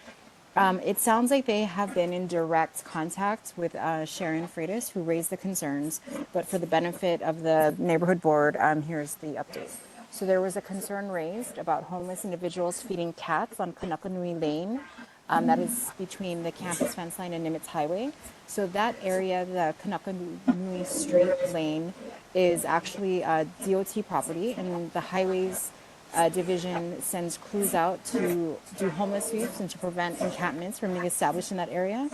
It sounds like they have been in direct contact with Sharon Freitas, who raised the concerns. But for the benefit of the neighborhood board, here's the update. So there was a concern raised about homeless individuals feeding cats on Kanakanui Lane. That is between the campus fence line and Nimitz Highway. So that area, the Kanakanui Street Lane, is actually DOT property, and the highways division sends crews out to do homeless sweeps and to prevent encampments from being established in that area.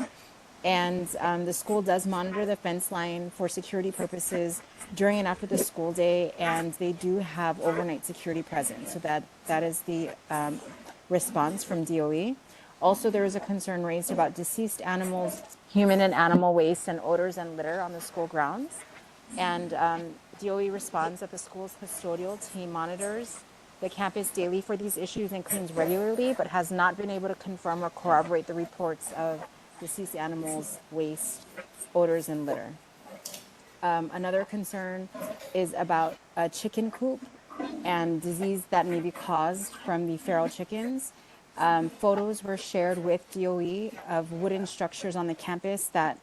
And the school does monitor the fence line for security purposes during and after the school day, and they do have overnight security present. So that is the response from DOE. Also, there is a concern raised about deceased animals, human and animal waste, and odors and litter on the school grounds. And DOE responds that the school's custodial team monitors the campus daily for these issues and cleans regularly, but has not been able to confirm or corroborate the reports of deceased animals, waste, odors, and litter. Another concern is about a chicken coop and disease that may be caused from the feral chickens. Photos were shared with DOE of wooden structures on the campus that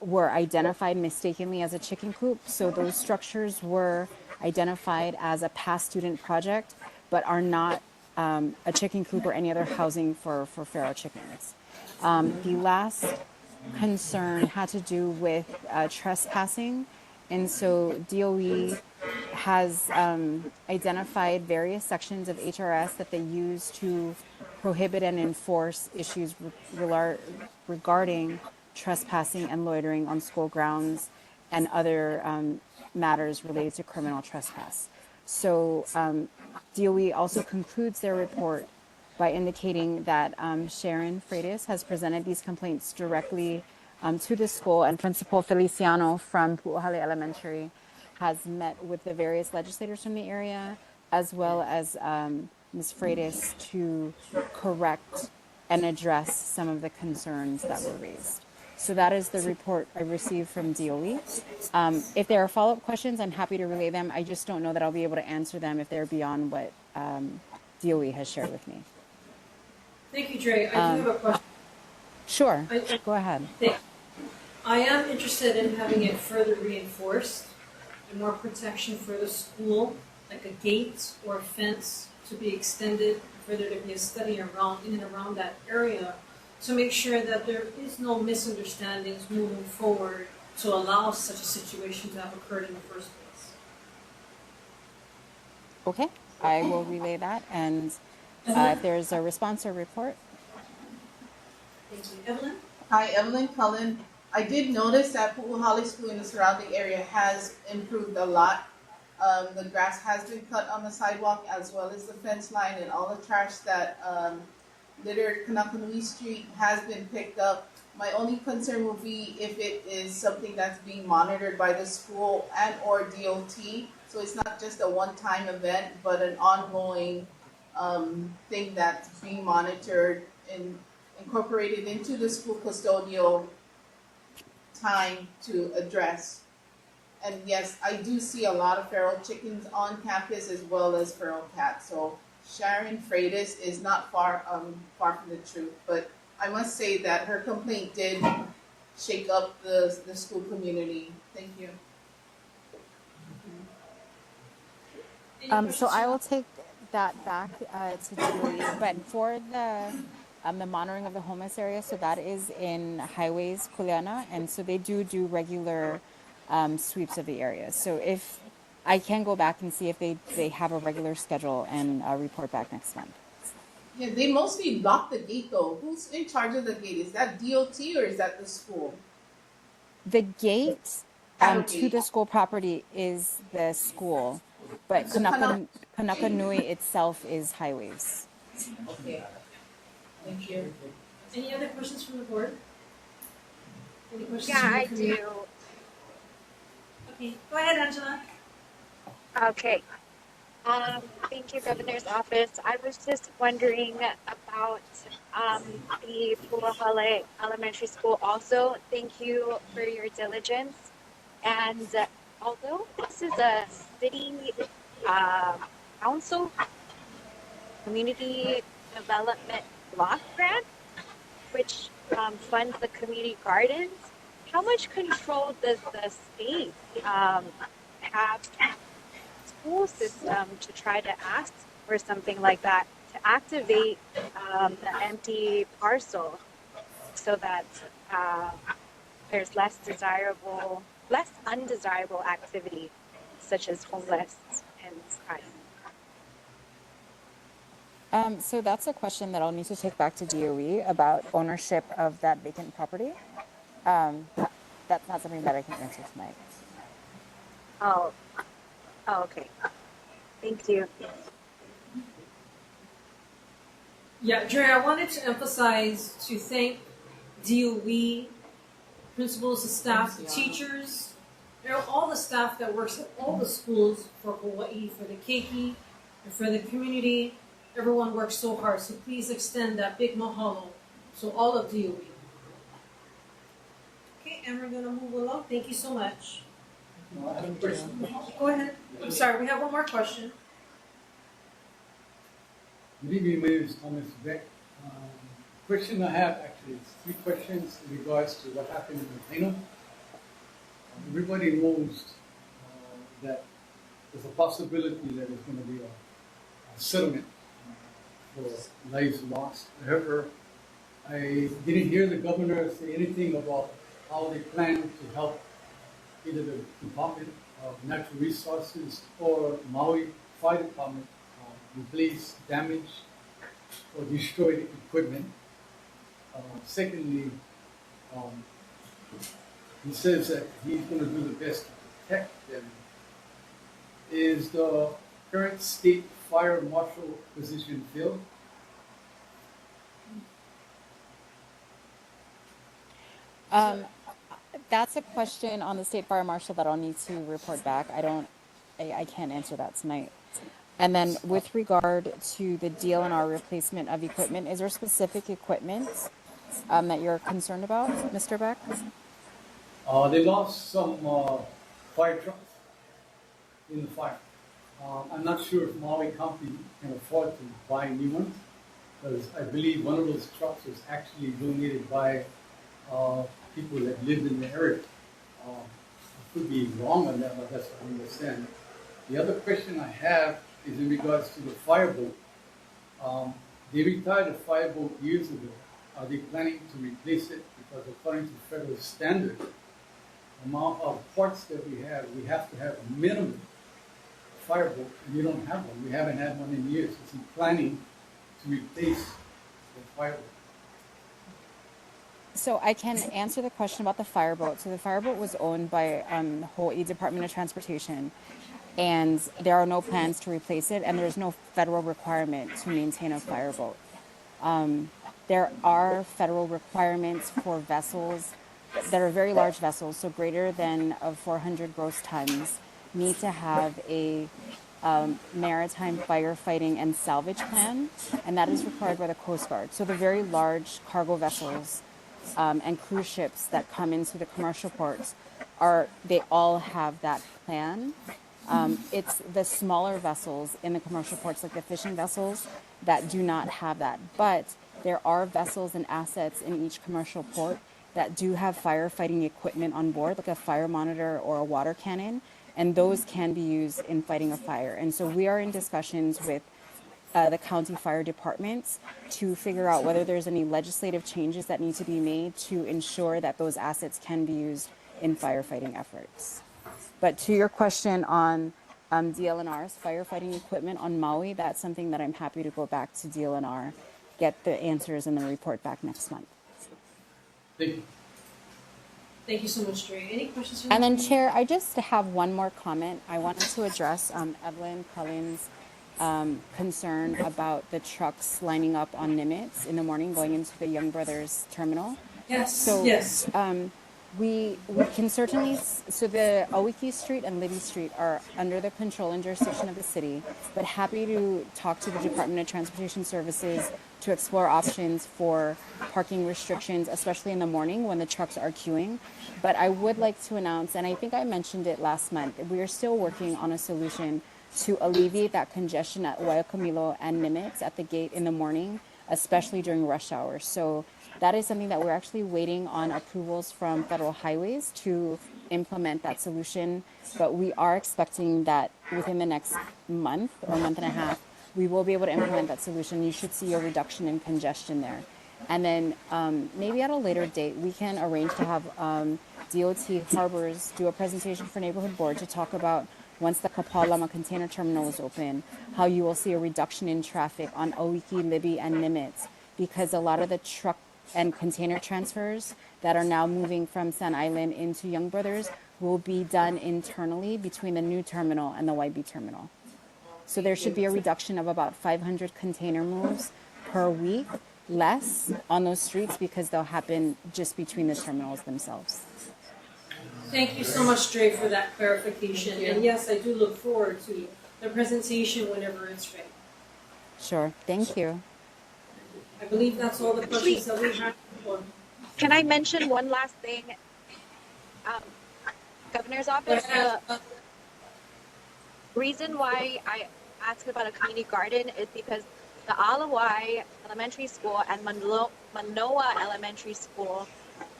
were identified mistakenly as a chicken coop. So those structures were identified as a past student project, but are not a chicken coop or any other housing for feral chickens. The last concern had to do with trespassing. And so DOE has identified various sections of HRS that they use to prohibit and enforce issues regarding trespassing and loitering on school grounds and other matters related to criminal trespass. So DOE also concludes their report by indicating that Sharon Freitas has presented these complaints directly to the school, and Principal Feliciano from Pu'uhale Elementary has met with the various legislators from the area, as well as Ms. Freitas, to correct and address some of the concerns that were raised. So that is the report I received from DOE. If there are follow-up questions, I'm happy to relay them. I just don't know that I'll be able to answer them if they're beyond what DOE has shared with me. Thank you, Dre. I do have a question. Sure, go ahead. I am interested in having it further reinforced and more protection for the school, like a gate or a fence to be extended, for there to be a study around in and around that area to make sure that there is no misunderstandings moving forward to allow such a situation to have occurred in the first place. Okay, I will relay that, and if there's a response or report. Thank you. Evelyn? Hi, Evelyn Cullen. I did notice that Pu'uhale School in the surrounding area has improved a lot. The grass has been cut on the sidewalk as well as the fence line, and all the trash that littered Kanakanui Street has been picked up. My only concern will be if it is something that's being monitored by the school and or DOT. So it's not just a one-time event, but an ongoing thing that's being monitored and incorporated into the school custodial time to address. And yes, I do see a lot of feral chickens on campus as well as feral cats. So Sharon Freitas is not far from the truth, but I must say that her complaint did shake up the school community. Thank you. So I will take that back to DOE, but for the monitoring of the homeless area, so that is in Highways Kuleana, and so they do regular sweeps of the area. So if I can go back and see if they have a regular schedule and report back next month. Yeah, they mostly block the gate though. Who's in charge of the gate? Is that DOT or is that the school? The gate to the school property is the school, but Kanakanui itself is Highways. Okay. Thank you. Any other questions from the board? Any questions? Yeah, I do. Okay, go ahead, Angela. Okay. Thank you, Governor's Office. I was just wondering about the Pu'uhale Elementary School also. Thank you for your diligence. And although this is a city council community development block grant, which funds the community gardens, how much control does the state have school system to try to ask for something like that to activate the empty parcel so that there's less undesirable activity such as homeless and crime? So that's a question that I'll need to take back to DOE about ownership of that vacant property. That's not something that I can answer tonight. Oh, okay. Thank you. Yeah, Dre, I wanted to emphasize to thank DOE, principals, the staff, the teachers, all the staff that works at all the schools for Hawaii, for the keiki, and for the community. Everyone works so hard, so please extend that big mahalo to all of DOE. Okay, and we're gonna move along. Thank you so much. Go ahead. I'm sorry, we have one more question. Good evening, my name is Thomas Beck. Question I have actually is 3 questions in regards to what happened in Plano. Everybody knows that there's a possibility that there's going to be a settlement for lives lost. However, I didn't hear the governor say anything about how they plan to help either the Department of Natural Resources or Maui Fire Department replace damaged or destroyed equipment. Secondly, he says that he's going to do the best to protect them. Is the current state fire marshal position filled? That's a question on the state fire marshal that I'll need to report back. I can't answer that tonight. And then with regard to the DLNR replacement of equipment, is there specific equipment that you're concerned about, Mr. Beck? They lost some fire trucks in the fire. I'm not sure if Maui County can afford to buy new ones, because I believe one of those trucks was actually donated by people that lived in the area. I could be wrong on that, but that's what I understand. The other question I have is in regards to the fireboat. They retired a fireboat years ago. Are they planning to replace it? Because according to federal standard, the amount of parts that we have to have a minimum fireboat, and you don't have one. We haven't had one in years. Is he planning to replace the fireboat? So I can answer the question about the fireboat. So the fireboat was owned by Hawaii Department of Transportation, and there are no plans to replace it, and there's no federal requirement to maintain a fireboat. There are federal requirements for vessels that are very large vessels, so greater than 400 gross tons, need to have a maritime firefighting and salvage plan, and that is required by the Coast Guard. So the very large cargo vessels and cruise ships that come into the commercial ports they all have that plan. It's the smaller vessels in the commercial ports, like the fishing vessels, that do not have that. But there are vessels and assets in each commercial port that do have firefighting equipment on board, like a fire monitor or a water cannon, and those can be used in fighting a fire. And so we are in discussions with the county fire departments to figure out whether there's any legislative changes that need to be made to ensure that those assets can be used in firefighting efforts. But to your question on DLNR's firefighting equipment on Maui, that's something that I'm happy to go back to DLNR, get the answers and then report back next month. Thank you. Thank you so much, Dre. Any questions from And then, you? Chair, I just have one more comment. I wanted to address Evelyn Cullen's concern about the trucks lining up on Nimitz in the morning going into the Young Brothers terminal. Yes. So, yes. We can certainly, so the Awiki Street and Liddy Street are under the control and jurisdiction of the city, but happy to talk to the Department of Transportation Services to explore options for parking restrictions, especially in the morning when the trucks are queuing. But I would like to announce, and I think I mentioned it last month, we are still working on a solution to alleviate that congestion at Waiakamilo and Nimitz at the gate in the morning, especially during rush hour. So that is something that we're actually waiting on approvals from Federal Highways to implement that solution. But we are expecting that within the next month or month and a half, we will be able to implement that solution. You should see a reduction in congestion there. And then maybe at a later date, we can arrange to have DOT Harbors do a presentation for Neighborhood Board to talk about once the Palama container terminal is open, how you will see a reduction in traffic on Owiki, Libby, and Nimitz, because a lot of the truck and container transfers that are now moving from San Island into Young Brothers will be done internally between the new terminal and the YB terminal. So there should be a reduction of about 500 container moves per week, less on those streets because they'll happen just between the terminals themselves. Thank you so much, Dre, for that clarification. And yes, I do look forward to the presentation whenever it's ready. Sure, thank you. I believe that's all the questions that we have. Can I mention one last thing? Governor's office, the reason why I asked about a community garden is because the Alawai Elementary School and Manoa Elementary School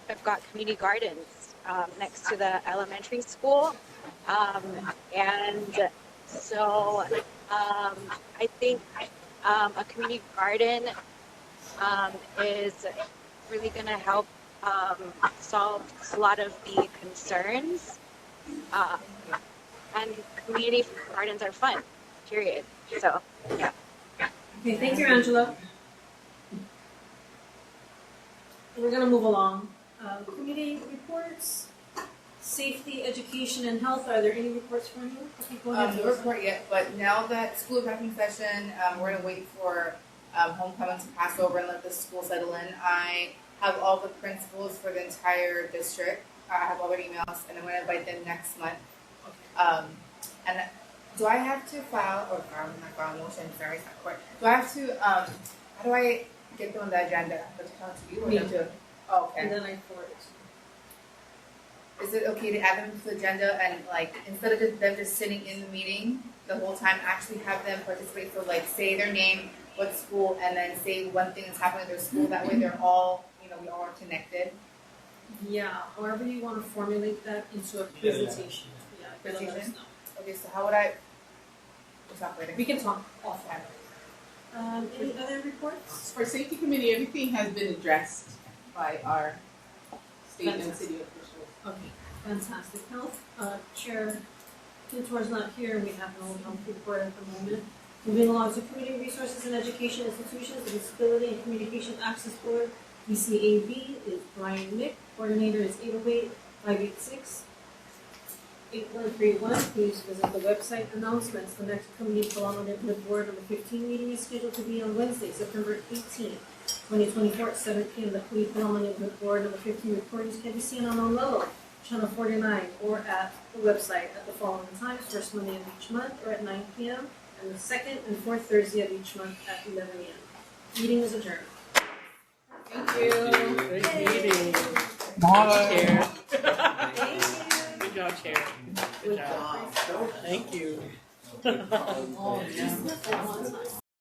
have got community gardens next to the elementary school. And so I think a community garden is really going to help solve a lot of the concerns. And community gardens are fun, period. So, yeah. Okay, thank you, Angela. We're going to move along. Community reports, safety, education, and health. Are there any reports from you? Okay, go ahead. No report yet, but now that school is back in session, we're going to wait for homecoming to pass over and let the school settle in. I have all the principals for the entire district. I have all their emails, and I'm going to invite them next month. And do I have to file a motion? Sorry, it's not court. Do I have to? How do I get them on the agenda? Do I talk to you or to? Oh, okay. And then I forward it to you. Is it okay to add them to the agenda and like instead of them just sitting in the meeting the whole time, actually have them participate? So like say their name, what school, and then say one thing that's happening at their school. That way they're all, we all are connected. Yeah, however you want to formulate that into a presentation. Yeah, Presentation? Okay, so how would I? We can talk offline. Any other reports? For safety committee, everything has been addressed by our state and city officials. Okay, fantastic. Health, Chair Pintor's not here. We have no health report at the moment. Moving along to Community Resources and Education Institutions, the Disability and Communication Access Board, DCAB, is Brian Mick. Coordinator is 808-586. 8131, please visit the website. Announcements. The next Community Palama Neighborhood Board number 15 meeting is scheduled to be on Wednesday, September 18th, 2024 at 7 p.m. The Community Palama Neighborhood Board number 15 recordings can be seen on Onello, channel 49, or at the website at the following times: first Monday of each month or at 9 p.m. and the second and fourth Thursday of each month at 11 a.m. Meeting is adjourned. Thank you. Great meeting. Bye. Good job, Chair. Good job. Thank you. Oh, yeah.